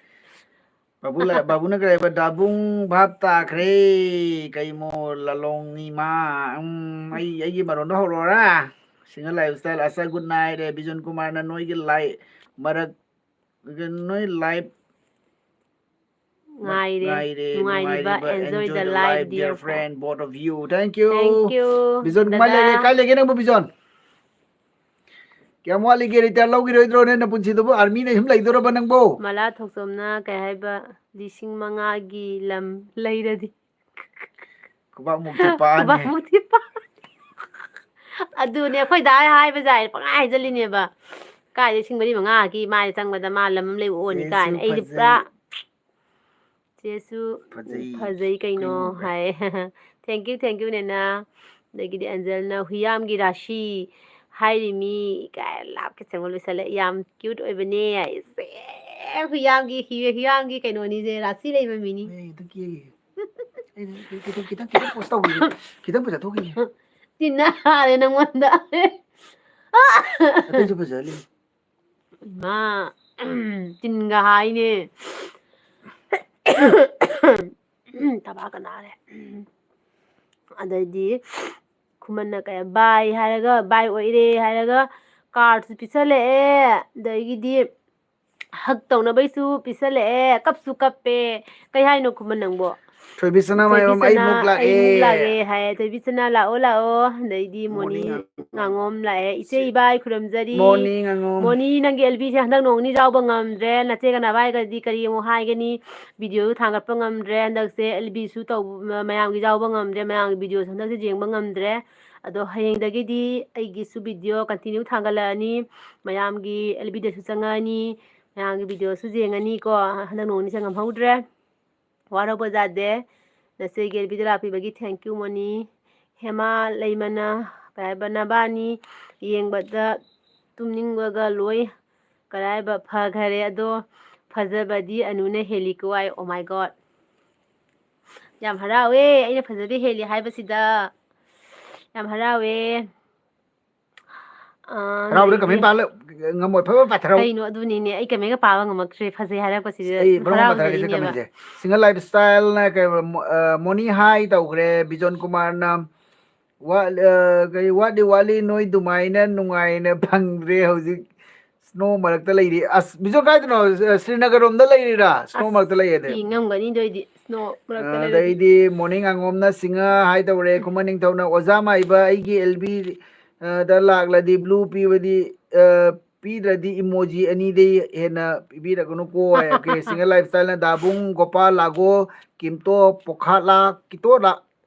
ꯕꯥꯕꯨꯅ ꯀꯔꯤ ꯍꯥꯏꯕ ꯗꯥꯕꯨꯡ ꯚꯥꯞ ꯇꯥꯈ꯭ꯔꯦ ꯀꯩꯃꯣ ꯂꯂꯣꯡꯅꯤ ꯃꯥ ꯑꯩꯒꯤ ꯃꯔꯣꯟꯗꯣ ꯍꯧꯔꯛꯑꯣꯔꯥ ꯁꯤꯡꯍ ꯂꯥꯏꯐꯁ꯭ꯇꯥꯏꯜ ꯑꯁꯥ ꯒꯨꯗ ꯅꯥꯏꯠ ꯕꯤꯖꯣꯟ ꯀꯨꯃꯥꯔꯅ ꯅꯣꯏꯒꯤ ꯃꯔꯛ ꯅꯣꯏ ꯂꯥꯏꯐ ꯉꯥꯏꯔꯦ ꯅꯨꯡꯉꯥꯏꯔꯤꯕ enjoy the life dear friend both of you thank you Bijon ꯀꯃꯥꯏꯅ ꯂꯩꯔꯤ ꯀꯥꯏ ꯂꯩꯒꯦ ꯅꯪꯕꯨ ꯕꯤꯖꯣꯟ ꯀꯌꯥꯝ ꯋꯥꯠꯂꯤꯒꯦ ꯔꯤꯇꯥꯌꯔ ꯂꯧꯈꯤꯔꯣꯏꯗ꯭ꯔꯣ ꯅꯪ ꯅꯄꯨꯟꯁꯤꯗꯨꯕꯨ ꯑꯥꯔꯃꯤꯅ ꯁꯨꯝ ꯂꯩꯗꯣꯔꯕ ꯅꯪꯕꯨ ꯃꯂꯥ ꯊꯣꯛꯆꯣꯝꯅ ꯀꯩ ꯍꯥꯏꯕ 5,000ꯒꯤ ꯂꯝ ꯂꯩꯔꯗꯤ ꯈꯨꯕꯥꯛꯃꯨꯛ ꯊꯦꯛꯄ ꯑꯗꯨꯅꯦ ꯑꯩꯈꯣꯏ ꯗꯥ ꯍꯥꯏꯕꯁꯦ ꯄꯪꯍꯥꯏ ꯍꯥꯏꯖꯜꯂꯤꯅꯦꯕ ꯀꯥꯏꯗꯩ 5,000,000ꯒꯤ ꯃꯥꯏ ꯆꯪꯕꯗ ꯃꯥ ꯂꯝ ꯑꯃ ꯂꯩꯕ ꯑꯣꯏꯅꯤ ꯀꯥꯏꯅ ꯑꯩꯗꯤ ꯄꯨꯔꯥ ꯆꯦꯁꯨ ꯐꯖꯩ ꯀꯩꯅꯣ ꯍꯥꯏ ꯊꯦꯡꯀ꯭ꯌꯨ ꯅꯦꯅꯥ ꯑꯗꯒꯤꯗꯤ ꯑꯟꯖꯜꯅ ꯍꯨꯌꯥꯝꯒꯤ ꯔꯥꯁꯤ ꯍꯥꯏꯔꯤꯃꯤ ꯀꯥꯏ ꯂꯥꯞꯀ ꯆꯪꯕ ꯂꯣꯏꯁꯤꯜꯂꯦ ꯌꯥꯝ ꯀ꯭ꯌꯨꯠ ꯑꯣꯏꯕꯅꯦ ꯍꯥꯏꯁꯦ ꯍꯨꯌꯥꯝꯒꯤ ꯀꯩꯅꯣꯅꯤꯁꯦ ꯔꯥꯁꯤ ꯂꯩꯕ ꯃꯤꯅꯤ ꯈꯤꯇꯪ ꯄꯣꯁ ꯇꯧꯈꯤꯒꯦ ꯈꯤꯇꯪ ꯐꯖꯊꯣꯛꯈꯤꯒꯦ ꯇꯤꯟꯅꯔꯦ ꯅꯪꯉꯣꯟꯗ ꯑꯇꯩꯁꯨ ꯐꯖꯍꯜꯂꯤ ꯏꯃꯥ ꯇꯤꯟꯒ ꯍꯥꯏꯅꯦ ꯊꯕꯥꯛꯀ ꯅꯥꯔꯦ ꯑꯗꯩꯗꯤ ꯈꯨꯃꯟꯅ ꯀꯩ ꯕꯥꯏ ꯍꯥꯏꯔꯒ ꯕꯥꯏ ꯑꯣꯏꯔꯦ ꯍꯥꯏꯔꯒ ꯀꯥꯔꯠꯁꯨ ꯄꯤꯁꯜꯂꯛꯑꯦ ꯑꯗꯒꯤꯗꯤ ꯍꯛ ꯇꯧꯅꯕꯩꯁꯨ ꯄꯤꯁꯜꯂꯛꯑꯦ ꯀꯞꯁꯨ ꯀꯞꯄꯦ ꯀꯩ ꯍꯥꯏꯅꯣ ꯈꯨꯃꯟ ꯅꯪꯕꯣ ꯊꯣꯏꯕꯤꯆꯅ ꯑꯩꯃꯨꯛ ꯂꯥꯛꯑꯦ ꯍꯥꯏ ꯊꯣꯏꯕꯤꯆꯅ ꯂꯥꯛꯑꯣ ꯑꯗꯩꯗꯤ ꯃꯣꯅꯤ ꯉꯥꯉꯣꯝ ꯂꯥꯛꯑꯦ ꯏꯆꯦ ꯏꯕꯥꯏ ꯈꯨꯔꯨꯝꯖꯔꯤ ꯃꯣꯅꯤ ꯅꯪꯒꯤ ꯑꯦꯜꯕꯤꯁꯦ ꯍꯟꯗꯛ ꯅꯣꯡꯅꯤ ꯌꯥꯎꯕ ꯉꯝꯗ꯭ꯔꯦ ꯅꯆꯦꯒ ꯅꯚꯥꯏꯒꯗꯤ ꯀꯔꯤ ꯑꯃꯨꯛ ꯍꯥꯏꯒꯅꯤ ꯚꯤꯗꯤꯑꯣꯁꯨ ꯊꯥꯡꯒꯠꯄ ꯉꯝꯗ꯭ꯔꯦ ꯍꯟꯗꯛꯁꯦ ꯑꯦꯜꯕꯤꯁꯨ ꯃꯌꯥꯝꯒꯤ ꯌꯥꯎꯕ ꯉꯝꯗ꯭ꯔꯦ ꯃꯌꯥꯝꯒꯤ ꯚꯤꯗꯤꯑꯣꯁꯨ ꯍꯟꯗꯛꯁꯦ ꯌꯦꯡꯕ ꯉꯝꯗ꯭ꯔꯦ ꯑꯗꯣ ꯍꯌꯦꯡꯗꯒꯤꯗꯤ ꯑꯩꯒꯤꯁꯨ ꯚꯤꯗꯤꯑꯣ ꯀꯟꯇꯤꯅ꯭ꯌꯨ ꯊꯥꯡꯒꯠꯂꯛꯑꯅꯤ ꯃꯌꯥꯝꯒꯤ ꯑꯦꯜꯕꯤꯗꯁꯨ ꯆꯪꯉꯛꯑꯅꯤ ꯃꯌꯥꯝꯒꯤ ꯚꯤꯗꯤꯑꯣꯁꯨ ꯌꯦꯡꯉꯅꯤꯀꯣ ꯍꯟꯗꯛ ꯅꯣꯡꯅꯤꯁꯦ ꯉꯝꯍꯧꯗ꯭ꯔꯦ ꯋꯥꯔꯧꯕ ꯌꯥꯗꯦ ꯅꯆꯦꯒꯤ ꯑꯦꯜꯕꯤꯗ ꯂꯥꯛꯄꯤꯕꯒꯤ ꯊꯦꯡꯀ꯭ꯌꯨ ꯃꯣꯅꯤ ꯍꯦꯃꯥ ꯂꯩꯃꯅ ꯀꯩ ꯍꯥꯏꯕ ꯅꯕꯥꯅꯤ ꯌꯦꯡꯕꯗ ꯇꯨꯝꯅꯤꯡꯕꯒ ꯂꯣꯏ ꯀꯩ ꯍꯥꯏꯕ ꯐꯈꯔꯦ ꯑꯗꯣ ꯐꯖꯕꯗꯤ ꯑꯅꯨꯅ ꯍꯦꯜꯂꯤꯀꯣ ꯍꯥꯏ ꯑꯣ ꯃꯥꯏ ꯒꯣꯗ ꯌꯥꯝ ꯍꯔꯥꯎꯋꯦ ꯑꯩꯅ ꯐꯖꯕ ꯍꯦꯜꯂꯤ ꯍꯥꯏꯕꯁꯤꯗ ꯌꯥꯝ ꯍꯔꯥꯎꯋꯦ ꯍꯔꯥꯎꯕꯗ ꯀꯃꯦꯟ ꯑꯗꯩꯗꯤ ꯄꯥꯜꯂ ꯉꯝꯃꯣꯏ ꯐꯕ ꯄꯥꯊꯔꯛꯎ ꯀꯩꯅꯣ ꯑꯗꯨꯅꯤꯅꯦ ꯑꯩ ꯀꯃꯦꯟꯒ ꯄꯥꯕ ꯉꯝꯃꯛꯇ꯭ꯔꯦ ꯐꯖꯩ ꯍꯥꯏꯔꯛꯄꯁꯤꯗ ꯑꯩ ꯕ꯭ꯔꯣꯡ ꯄꯥꯊꯔꯛꯀꯦꯁꯦ ꯍꯔꯥꯎꯖꯔꯤꯅꯦꯕ ꯀꯃꯦꯟꯁꯦ ꯁꯤꯡꯒꯜ ꯂꯥꯏꯐ ꯁ꯭ꯇꯥꯏꯜꯅ ꯃꯣꯅꯤ ꯍꯥꯏ ꯇꯧꯈ꯭ꯔꯦ ꯕꯤꯖꯣꯟ ꯀꯨꯃꯥꯔꯅ ꯀꯔꯤ ꯋꯥꯠꯂꯤ ꯋꯥꯠꯂꯤ ꯅꯣꯏ ꯑꯗꯨꯃꯥꯏꯅ ꯅꯨꯡꯉꯥꯏꯅ ꯐꯪꯗ꯭ꯔꯦ ꯍꯧꯖꯤꯛ ꯁ꯭ꯅꯣ ꯃꯔꯛꯇ ꯂꯩꯔꯤ ꯑꯁ ꯕꯤꯖꯣ ꯀꯥꯏꯗꯅꯣ ꯁ꯭ꯔꯤꯅꯒꯔ ꯔꯣꯝꯗ ꯂꯩꯔꯤꯔꯥ ꯁ꯭ꯅꯣ ꯃꯔꯛꯇ ꯂꯩꯌꯦꯗꯤ ꯑꯁ ꯉꯝꯒꯅꯤꯗ ꯑꯣꯏꯗꯤ ꯁ꯭ꯅꯣ ꯃꯔꯛꯇ ꯂꯩꯔꯗꯤ ꯑꯗꯩꯗꯤ ꯃꯣꯔꯅꯤꯡ ꯑꯉꯣꯝꯅ ꯁꯤꯡꯍ ꯍꯥꯏ ꯇꯧꯔꯦ ꯈꯨꯃꯟ ꯅꯤꯡꯊꯧꯅ ꯑꯣꯖꯥ ꯃꯥꯏꯕ ꯑꯩꯒꯤ ꯑꯦꯜꯕꯤ ꯗ ꯂꯥꯛꯂꯗꯤ ꯕ꯭ꯂꯨ ꯄꯤꯕꯗꯤ ꯄꯤꯗ꯭ꯔꯗꯤ ꯏꯃꯣꯖꯤ ꯑꯅꯤꯗꯩ ꯍꯦꯟꯅ ꯄꯤꯕꯤꯔꯛꯒꯅꯨꯀꯣ ꯑꯣꯀꯦ ꯁꯤꯡꯒꯜ ꯂꯥꯏꯐ ꯁ꯭ꯇꯥꯏꯜꯅ ꯗꯥꯕꯨꯡ ꯒꯣꯄꯥꯜ ꯂꯥꯒꯣ ꯀꯤꯝꯇꯣ ꯄꯣꯈꯥꯠꯂꯥ ꯀꯤꯇꯣꯂꯥ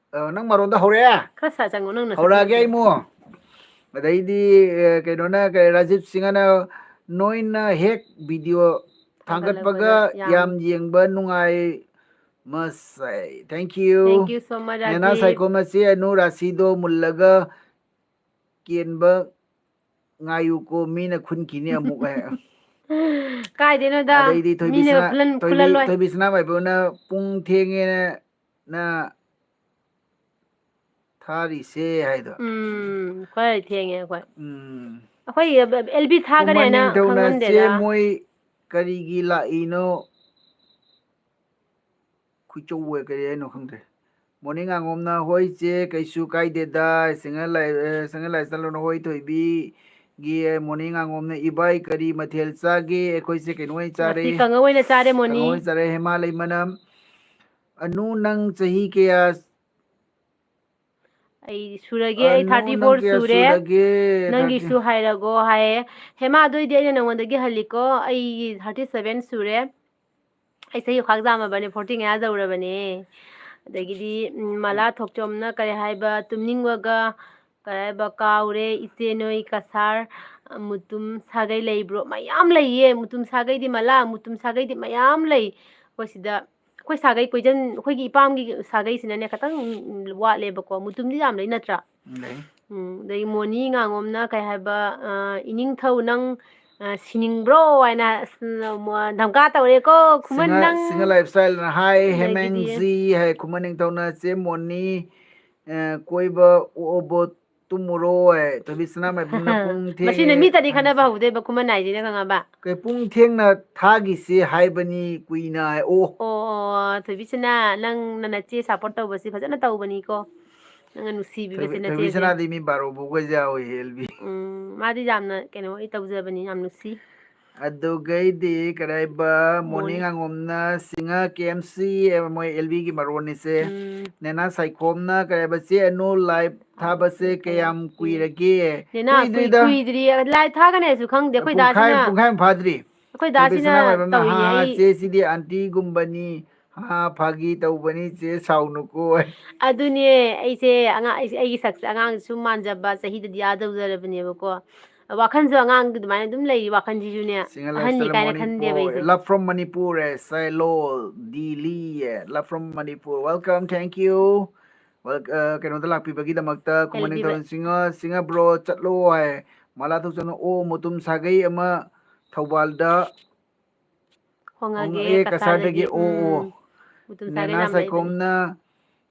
ꯅꯪ ꯃꯔꯣꯟꯗ ꯍꯧꯔꯛꯑꯦ ꯈꯔ ꯁꯥ ꯆꯪꯉꯣ ꯅꯪ ꯅꯁꯛꯇꯨ ꯍꯧꯔꯛꯑꯒꯦ ꯅꯠꯇꯦ ꯑꯩꯃꯨ ꯑꯗꯩꯗꯤ ꯀꯩꯅꯣꯅ ꯔꯥꯖꯤꯞ ꯁꯤꯡꯍꯅ ꯅꯣꯏꯅ ꯍꯦꯛ ꯚꯤꯗꯤꯑꯣ ꯊꯥꯡꯒꯠꯄꯒ ꯌꯥꯝ ꯌꯦꯡꯕ ꯅꯨꯡꯉꯥꯏ ꯃꯁ ꯊꯦꯡꯛ ꯌꯨ ꯁꯣ ꯃꯆ ꯅꯦꯅꯥ ꯔꯥꯖꯤꯞ ꯁꯥꯏꯈꯣꯝ ꯑꯁꯤ ꯑꯅꯨ ꯔꯥꯁꯤꯗꯣ ꯃꯨꯜꯂꯒ ꯀꯦꯟꯕ ꯉꯥꯏꯌꯨꯀꯣ ꯃꯤꯅ ꯈꯨꯟꯈꯤꯅꯤ ꯑꯃꯨꯛ ꯀꯥꯏꯗꯩꯅꯣꯗ ꯑꯗꯩꯗꯤ ꯃꯤꯅꯒ ꯈꯨꯜꯍꯜꯂꯣꯏ ꯊꯣꯏꯕꯤ ꯁꯅꯥꯃꯥꯏꯕꯅ ꯄꯨꯡ ꯊꯦꯡꯉꯦꯅ ꯅ ꯊꯥꯔꯤꯁꯦ ꯍꯥꯏꯗꯣ ꯈꯔ ꯊꯦꯡꯉꯦ ꯑꯩꯈꯣꯏ ꯎꯝ ꯑꯩꯈꯣꯏ ꯑꯦꯜꯕꯤ ꯈꯨꯃꯟ ꯊꯥꯒꯅꯦꯅ ꯅꯤꯡꯊꯧꯅ ꯆꯦ ꯈꯪꯍꯟꯗꯦꯗ ꯃꯣꯏ ꯀꯔꯤꯒꯤ ꯂꯥꯛꯏꯅꯣ ꯈꯨꯆꯧ ꯀꯔꯤ ꯍꯥꯏꯅꯣ ꯈꯪꯗ꯭ꯔꯦ ꯃꯣꯔꯅꯤꯡ ꯉꯥꯉꯣꯝꯅ ꯍꯣꯏ ꯆꯦ ꯀꯩꯁꯨ ꯀꯥꯏꯗꯦꯗ ꯁꯤꯡꯍꯜ ꯂꯥꯏ ꯆꯠꯂꯨꯅ ꯍꯣꯏ ꯊꯣꯏꯕꯤ ꯒꯤ ꯃꯣꯔꯅꯤꯡ ꯉꯥꯉꯣꯝꯅ ꯏꯕꯥꯏ ꯀꯔꯤ ꯃꯊꯦꯜ ꯆꯥꯒꯦ ꯑꯩꯈꯣꯏꯁꯦ ꯀꯩꯅꯣ ꯆꯥꯔꯦ ꯉꯁꯤ ꯀꯥꯡꯉꯧ ꯑꯣꯏꯅ ꯆꯥꯔꯦ ꯃꯣꯅꯤ ꯀꯥꯡꯍꯧ ꯆꯥꯔꯦ ꯍꯦꯃꯥ ꯂꯩꯃꯅꯝ ꯑꯅꯨ ꯅꯪ ꯆꯍꯤ ꯀꯌꯥ ꯑꯩ ꯁꯨꯔꯒꯦ ꯑꯩ ꯑꯅꯨ ꯅꯪ 34 ꯀꯌꯥ ꯁꯨꯔꯦ ꯁꯨꯔꯒꯦ ꯊꯥꯔꯇꯤ ꯅꯪꯒꯤꯁꯨ ꯍꯥꯏꯔꯒꯣ ꯍꯥꯏꯌꯦ ꯍꯦꯃꯥ ꯑꯗꯨꯏꯗꯤ ꯑꯩꯅ ꯅꯪꯉꯣꯟꯗꯒꯤ ꯍꯜꯂꯤꯀꯣ ꯑꯩꯒꯤ 37 ꯁꯨꯔꯦ ꯑꯩ ꯆꯍꯤ ꯈ꯭ꯋꯥꯡ ꯖꯥꯝꯃꯕꯅꯦ 40 ꯃꯌꯥ ꯌꯧꯔꯕꯅꯦ ꯑꯗꯒꯤꯗꯤ ꯃꯂꯥ ꯊꯣꯛꯆꯣꯝꯅ ꯀꯔꯤ ꯍꯥꯏꯕ ꯇꯨꯝꯅꯤꯡꯕꯒ ꯀꯔꯤ ꯍꯥꯏꯕ ꯀꯥꯎꯔꯦ ꯏꯆꯦ ꯅꯣꯏ ꯀꯁꯥꯔ ꯃꯨꯇꯨꯝ ꯁꯥꯒꯩ ꯂꯩꯕ꯭ꯔꯣ ꯃꯌꯥꯝ ꯂꯩꯌꯦ ꯃꯨꯇꯨꯝ ꯁꯥꯒꯩꯗꯤ ꯃꯂꯥ ꯃꯨꯇꯨꯝ ꯁꯥꯒꯩꯗꯤ ꯃꯌꯥꯝ ꯂꯩ ꯑꯩꯈꯣꯏ ꯁꯤꯗ ꯑꯩꯈꯣꯏ ꯁꯥꯒꯩ ꯀꯣꯏꯖꯟ ꯑꯩꯈꯣꯏꯒꯤ ꯏꯄꯥꯝꯒꯤ ꯁꯥꯒꯩꯁꯤꯅꯅꯦ ꯈꯤꯇꯪ ꯋꯥꯠꯂꯦꯕꯀꯣ ꯃꯨꯇꯨꯝꯗꯤ ꯌꯥꯝ ꯂꯩ ꯅꯠꯇ꯭ꯔꯥ ꯂꯩ ꯑꯗꯒꯤ ꯃꯣꯅꯤ ꯉꯥꯉꯣꯝꯅ ꯀꯩ ꯍꯥꯏꯕ ꯏꯅꯤꯡꯊꯧ ꯅꯪ ꯁꯤꯅꯤꯡꯕ꯭ꯔꯣ ꯍꯥꯏꯅ ꯙꯝꯀꯥ ꯇꯧꯔꯦꯀꯣ ꯈꯨꯃꯟ ꯅꯪ ꯁꯤꯡꯍ ꯂꯥꯏꯐ ꯁ꯭ꯇꯥꯏꯜꯅ ꯍꯥꯏ ꯑꯗꯒꯤꯗꯤ ꯍꯦꯃꯦꯡꯖꯤ ꯍꯥꯏ ꯈꯨꯃꯟ ꯅꯤꯡꯊꯧꯅ ꯆꯦ ꯃꯣꯅꯤ ꯀꯣꯏꯕ ꯑꯣꯛꯑꯕꯣ ꯇꯨꯝꯃꯨꯔꯣ ꯊꯣꯏꯕꯤ ꯁꯅꯥꯃꯥꯏꯕꯝꯅ ꯄꯨꯡ ꯊꯦꯡꯉꯦ ꯃꯁꯤꯅ ꯃꯤ ꯇꯔꯦꯠ ꯈꯠꯅꯕ ꯍꯧꯗꯣꯏꯕ ꯈꯨꯃꯟ ꯍꯥꯏꯁꯤꯅ ꯈꯪꯉꯕ ꯄꯨꯡ ꯊꯦꯡꯅ ꯊꯥꯒꯤꯁꯤ ꯍꯥꯏꯕꯅꯤ ꯀꯨꯏꯅ ꯑꯣ ꯊꯣꯏꯕꯤꯁꯅꯥ ꯅꯪꯅ ꯅꯆꯦ ꯁꯞꯄꯣꯔꯠ ꯇꯧꯕꯁꯤ ꯐꯖꯅ ꯇꯧꯕꯅꯤꯀꯣ ꯅꯪꯅ ꯅꯨꯡꯁꯤꯕꯤꯕꯁꯦ ꯊꯣꯏꯕꯤ ꯅꯆꯦꯁꯦ ꯁꯅꯥꯗꯤ ꯃꯤ ꯕꯥꯔꯣ ꯐꯥꯎꯕ ꯌꯥꯎꯏ ꯑꯦꯜꯕꯤ ꯃꯥꯗꯤ ꯌꯥꯝꯅ ꯀꯩꯅꯣ ꯑꯩ ꯇꯧꯖꯕꯅꯤ ꯌꯥꯝ ꯅꯨꯡꯁꯤ ꯑꯗꯨꯒꯩꯗꯤ ꯀꯔꯥꯏꯕ ꯃꯣꯔꯅꯤꯡ ꯃꯣꯔꯅꯤꯡ ꯉꯥꯉꯣꯝꯅ ꯁꯤꯡꯍ ꯀꯦ ꯑꯦꯝ ꯁꯤ ꯃꯣꯏ ꯑꯦꯜꯕꯤꯒꯤ ꯃꯔꯣꯟꯅꯤꯁꯦ ꯎꯝ ꯅꯦꯅꯥ ꯁꯥꯏꯈꯣꯝꯅ ꯀꯩ ꯍꯥꯏꯕ ꯆꯦ ꯑꯅꯨ ꯂꯥꯏꯚ ꯊꯥꯕꯁꯦ ꯀꯌꯥꯝ ꯀꯨꯏꯔꯒꯦ ꯅꯦꯅꯥ ꯀꯨꯏꯗ꯭ꯔꯤꯗ ꯀꯨꯏꯗ꯭ꯔꯤ ꯂꯥꯏ ꯊꯥꯒꯅꯦꯁꯨ ꯈꯪꯗꯦ ꯑꯩꯈꯣꯏ ꯗꯥꯁꯤꯅ ꯄꯨꯡꯈꯥꯏ ꯐꯥꯗ꯭ꯔꯤ ꯑꯩꯈꯣꯏ ꯊꯣꯏꯕꯤ ꯗꯥꯁꯤꯅ ꯁꯅꯥꯃꯥꯏꯕꯝꯅ ꯍꯥ ꯇꯧꯔꯤꯅꯦ ꯍꯥ ꯑꯩ ꯆꯦꯁꯤꯗꯤ ꯑꯟꯇꯤꯒꯨꯝꯕꯅꯤ ꯐꯥꯒꯤ ꯇꯧꯕꯅꯤ ꯆꯦ ꯁꯥꯎꯅꯨꯀꯣ ꯑꯗꯨꯅꯦ ꯑꯩꯁꯦ ꯑꯉꯥꯡ ꯑꯩꯒꯤ ꯁꯛꯁꯦ ꯑꯉꯥꯡ ꯁꯨꯝ ꯃꯥꯟꯖꯕ ꯆꯍꯤꯗꯗꯤ ꯌꯥꯗꯧꯖꯔꯕꯅꯦꯕꯀꯣ ꯋꯥꯈꯟꯁꯨ ꯑꯉꯥꯡ ꯑꯗꯨꯃꯥꯏꯅ ꯑꯗꯨꯝ ꯂꯩꯔꯤ ꯋꯥꯈꯟꯁꯤꯁꯨꯅꯦ ꯁꯤꯡꯍ ꯂꯥꯏꯐ ꯑꯍꯟꯅꯤ ꯁ꯭ꯇꯥꯏꯜ ꯀꯥꯏꯅ ꯈꯟꯗꯦꯕ ꯃꯅꯤꯄꯨꯔ ꯑꯩꯁꯦ ꯂꯞ ꯐ꯭ꯔꯣꯝ ꯃꯅꯤꯄꯨꯔ ꯁꯥꯏꯂꯣꯜ Delhi love from Manipur welcome thank you ꯀꯩꯅꯣꯗ ꯂꯥꯛꯄꯤꯕꯒꯤꯗꯃꯛꯇ ꯈꯨꯃꯟ ꯑꯦꯜꯕꯤ ꯅꯤꯡꯊꯧ ꯁꯤꯡꯍ ꯕ꯭ꯔꯣ ꯆꯠꯂꯣ ꯍꯥꯏ ꯃꯂꯥ ꯊꯣꯛꯆꯣꯝꯅ ꯑꯣ ꯃꯨꯇꯨꯝ ꯁꯥꯒꯩ ꯑꯃ ꯊꯧꯕꯥꯜꯗ ꯍꯣꯡꯉꯒꯦ ꯍꯣꯡꯉꯛꯑꯦ ꯀꯁꯥꯔꯗꯒꯤ ꯀꯁꯥꯔꯗꯒꯤ ꯑꯣ ꯃꯨꯇꯨꯝ ꯁꯥꯒꯩ ꯅꯦꯅꯥ ꯌꯥꯝ ꯂꯩꯕꯅꯤ ꯁꯥꯏꯈꯣꯝꯅ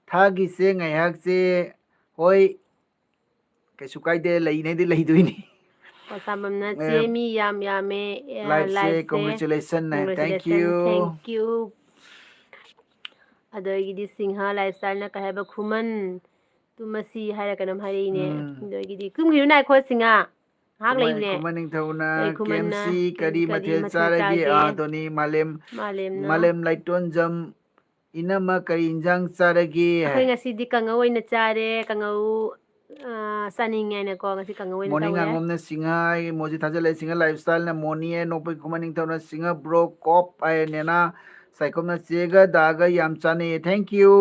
ꯊꯥꯒꯤꯁꯦ ꯉꯥꯏꯍꯥꯛꯁꯦ ꯍꯣꯏ ꯀꯩꯁꯨ ꯀꯥꯏꯗꯦ ꯂꯩꯅꯦꯗꯤ ꯂꯩꯗꯣꯏꯅꯤ ꯄꯣꯁꯥꯝꯕꯝꯅ ꯆꯦ ꯃꯤ ꯌꯥꯝ ꯌꯥꯝꯃꯦ ꯂꯥꯏꯐꯁꯦ congratulation thank congratulation you thank you ꯑꯗꯒꯤꯗꯤ ꯁꯤꯡꯍ ꯂꯥꯏꯐ ꯏꯁꯇꯥꯏꯜꯅ ꯀꯩ ꯍꯥꯏꯕ ꯈꯨꯃꯟ ꯇꯨꯃꯁꯤ ꯍꯥꯏꯔ ꯀꯩꯅꯣꯝ ꯍꯥꯏꯔꯛꯏꯅꯦ ꯑꯗꯒꯤꯗꯤ ꯇꯨꯝꯈꯤꯅꯨ ꯅꯥꯏꯈꯣ ꯁꯤꯡꯍ ꯉꯥꯏꯍꯥꯛ ꯂꯩꯌꯨꯅꯦ ꯈꯨꯃꯟ ꯅꯤꯡꯊꯧꯅ ꯈꯨꯃꯟꯅ ꯀꯦꯝ ꯁꯤ ꯀꯔꯤ ꯃꯊꯦꯜ ꯆꯥꯔꯒꯦ ꯑꯗꯨꯅꯤ ꯃꯥꯂꯦꯝꯅ ꯃꯥꯂꯦꯝ ꯂꯩꯇꯣꯟꯖꯝ ꯏꯅꯝꯃ ꯀꯔꯤ ꯏꯟꯖꯥꯡ ꯆꯥꯔꯒꯦ ꯑꯩꯈꯣꯏ ꯍꯥꯏ ꯉꯁꯤꯗꯤ ꯀꯥꯡꯉꯧ ꯑꯣꯏꯅ ꯆꯥꯔꯦ ꯀꯥꯡꯉꯧ ꯆꯥꯅꯤꯡꯉꯦ ꯍꯥꯏꯅꯀꯣ ꯉꯁꯤ ꯀꯥꯡꯉꯧ ꯑꯣꯏꯅ ꯃꯣꯔꯅꯤꯡ ꯇꯧꯔꯦ ꯉꯥꯉꯣꯝꯅ ꯁꯤꯡꯍ ꯃꯣꯖꯤ ꯊꯥꯖꯤꯜꯂꯦ ꯁꯤꯡꯍ ꯂꯥꯏꯐ ꯏꯁꯇꯥꯏꯜꯅ ꯃꯣꯅꯤ ꯅꯣꯛꯄꯩ ꯈꯨꯃꯟ ꯅꯤꯡꯊꯧꯅ ꯁꯤꯡꯍ ꯕ꯭ꯔꯣ ꯀꯣꯞ ꯅꯦꯅꯥ ꯁꯥꯏꯈꯣꯝꯅ ꯆꯦꯒ ꯗꯥꯒ ꯌꯥꯝ ꯆꯥꯟꯅꯩꯌꯦ thank you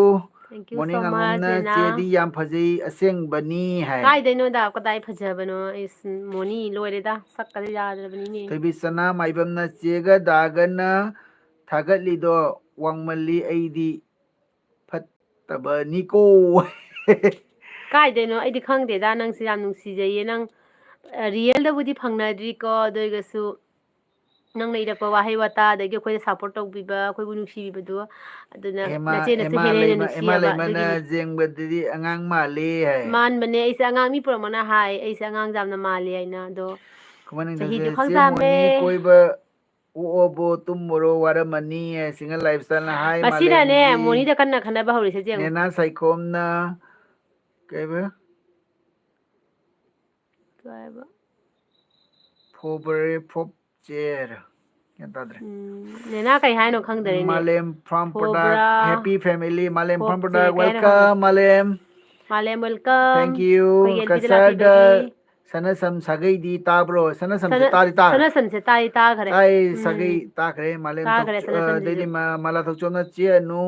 thank you so morning much ꯉꯥꯉꯣꯝꯅ ꯅꯦꯅꯥ ꯆꯦꯗꯤ ꯌꯥꯝ ꯐꯖꯩ ꯑꯁꯦꯡꯕꯅꯤ ꯍꯥꯏ ꯀꯥꯏꯗꯩꯅꯣꯗ ꯀꯗꯥꯏ ꯐꯖꯕꯅꯣ ꯏꯁ ꯃꯣꯅꯤ ꯂꯣꯏꯔꯦꯗ ꯁꯛꯀꯗꯤ ꯌꯥꯗ꯭ꯔꯕꯅꯤꯅꯦ ꯊꯣꯏꯕꯤ ꯁꯅꯥꯃꯥꯏꯕꯝꯅ ꯆꯦꯒ ꯗꯥꯒꯅ ꯊꯥꯒꯠꯂꯤꯗꯣ ꯋꯥꯡꯃꯜꯂꯤ ꯑꯩꯗꯤ ꯐꯠꯇꯕꯅꯤꯀꯣ ꯀꯥꯏꯗꯩꯅꯣ ꯑꯩꯗꯤ ꯈꯪꯗꯦꯗ ꯅꯪꯁꯦ ꯌꯥꯝ ꯅꯨꯡꯁꯤꯖꯩꯌꯦ ꯅꯪ ꯔꯤꯌꯦꯜꯗꯕꯨꯗꯤ ꯐꯪꯅꯗ꯭ꯔꯤꯀꯣ ꯑꯗꯨ ꯑꯣꯏꯔꯒꯁꯨ ꯅꯪꯅ ꯏꯔꯛꯄ ꯋꯥꯍꯩ ꯋꯥꯇꯥ ꯑꯗꯒꯤ ꯑꯩꯈꯣꯏꯗ ꯁꯞꯄꯣꯔꯠ ꯇꯧꯕꯤꯕ ꯑꯩꯈꯣꯏꯕꯨ ꯅꯨꯡꯁꯤꯕꯤꯕꯗꯣ ꯑꯗꯨꯅ ꯅꯆꯦꯅꯁꯨ ꯍꯦꯟꯅ ꯍꯦꯟꯅ ꯅꯨꯡꯁꯤꯌꯦꯕ ꯂꯩꯃꯅ ꯑꯗꯨꯒꯤꯅꯤ ꯖꯦꯡꯕꯗꯗꯤ ꯑꯉꯥꯡ ꯃꯥꯜꯂꯤ ꯍꯥꯏ ꯃꯥꯟꯕꯅꯦ ꯑꯩꯁꯦ ꯑꯉꯥꯡ ꯃꯤ ꯄꯨꯔꯛꯄꯅ ꯍꯥꯏ ꯑꯩꯁꯦ ꯑꯉꯥꯡ ꯌꯥꯝꯅ ꯃꯥꯜꯂꯤ ꯍꯥꯏꯅ ꯑꯗꯣ ꯆꯍꯤꯗꯤ ꯈꯪꯖꯥꯝꯃꯦ ꯆꯦꯃꯣꯅꯤ ꯀꯣꯏꯕ ꯑꯣꯛꯑꯕꯣ ꯇꯨꯝꯃꯨꯔꯣ ꯋꯥꯔꯝꯃꯅꯤ ꯁꯤꯡꯒꯜ ꯂꯥꯏꯐ ꯏꯁꯇꯥꯏꯜꯅ ꯍꯥꯏ ꯃꯁꯤꯅꯅꯦ ꯃꯥꯂꯦꯝꯒꯤ ꯃꯣꯅꯤꯗ ꯀꯟꯅ ꯈꯟꯅꯕ ꯍꯧꯔꯤꯁꯦ ꯌꯦꯡꯉꯨ ꯅꯦꯅꯥ ꯁꯥꯏꯈꯣꯝꯅ ꯀꯩꯕ ꯀꯩꯕ ꯐꯣꯕꯔꯦ ꯐꯣꯞ ꯆꯦꯔ ꯒ꯭ꯌꯥꯟ ꯇꯥꯗ꯭ꯔꯦ ꯅꯦꯅꯥ ꯀꯩ ꯍꯥꯏꯅꯣ ꯈꯪꯗꯔꯦꯅꯦ ꯃꯥꯂꯦꯝ ꯐꯥꯔꯝ ꯄ꯭ꯔꯗꯛ ꯐꯣꯕ꯭ꯔꯥ ꯍꯦꯄꯤ ꯐꯦꯃꯤꯂꯤ ꯃꯥꯂꯦꯝ ꯐꯥꯔꯝ ꯐꯣꯞꯆꯦ ꯄ꯭ꯔꯗꯛ ꯀꯩ ꯍꯥꯏꯅꯣ ꯈꯪꯗꯦ ꯋꯦꯜꯀꯝ ꯃꯥꯂꯦꯝ ꯃꯥꯂꯦꯝ ꯋꯦꯜꯀꯝ ꯊꯦꯡꯛ ꯑꯩꯈꯣꯏꯒꯤ ꯌꯨ ꯑꯦꯜꯕꯤꯗ ꯂꯥꯛꯄꯤꯕꯒꯤ ꯀꯁꯔꯗ ꯁꯅꯁꯝ ꯁꯥꯒꯩꯗꯤ ꯇꯥꯕ꯭ꯔꯣ ꯁꯅꯁꯝꯁꯦ ꯇꯥꯗꯤ ꯇꯥꯈ꯭ꯔꯦ ꯁꯅꯁꯝꯁꯦ ꯇꯥꯈ꯭ꯔꯦ ꯇꯥꯏ ꯁꯥꯒꯩ ꯎꯝ ꯇꯥꯈ꯭ꯔꯦ ꯃꯥꯂꯦꯝ ꯇꯥꯈ꯭ꯔꯦ ꯁꯅꯁꯝꯁꯤꯁꯨ ꯑꯗꯩꯗꯤ ꯃꯥꯂꯥ ꯊꯣꯛꯆꯣꯝꯅ ꯆꯦ ꯑꯅꯨ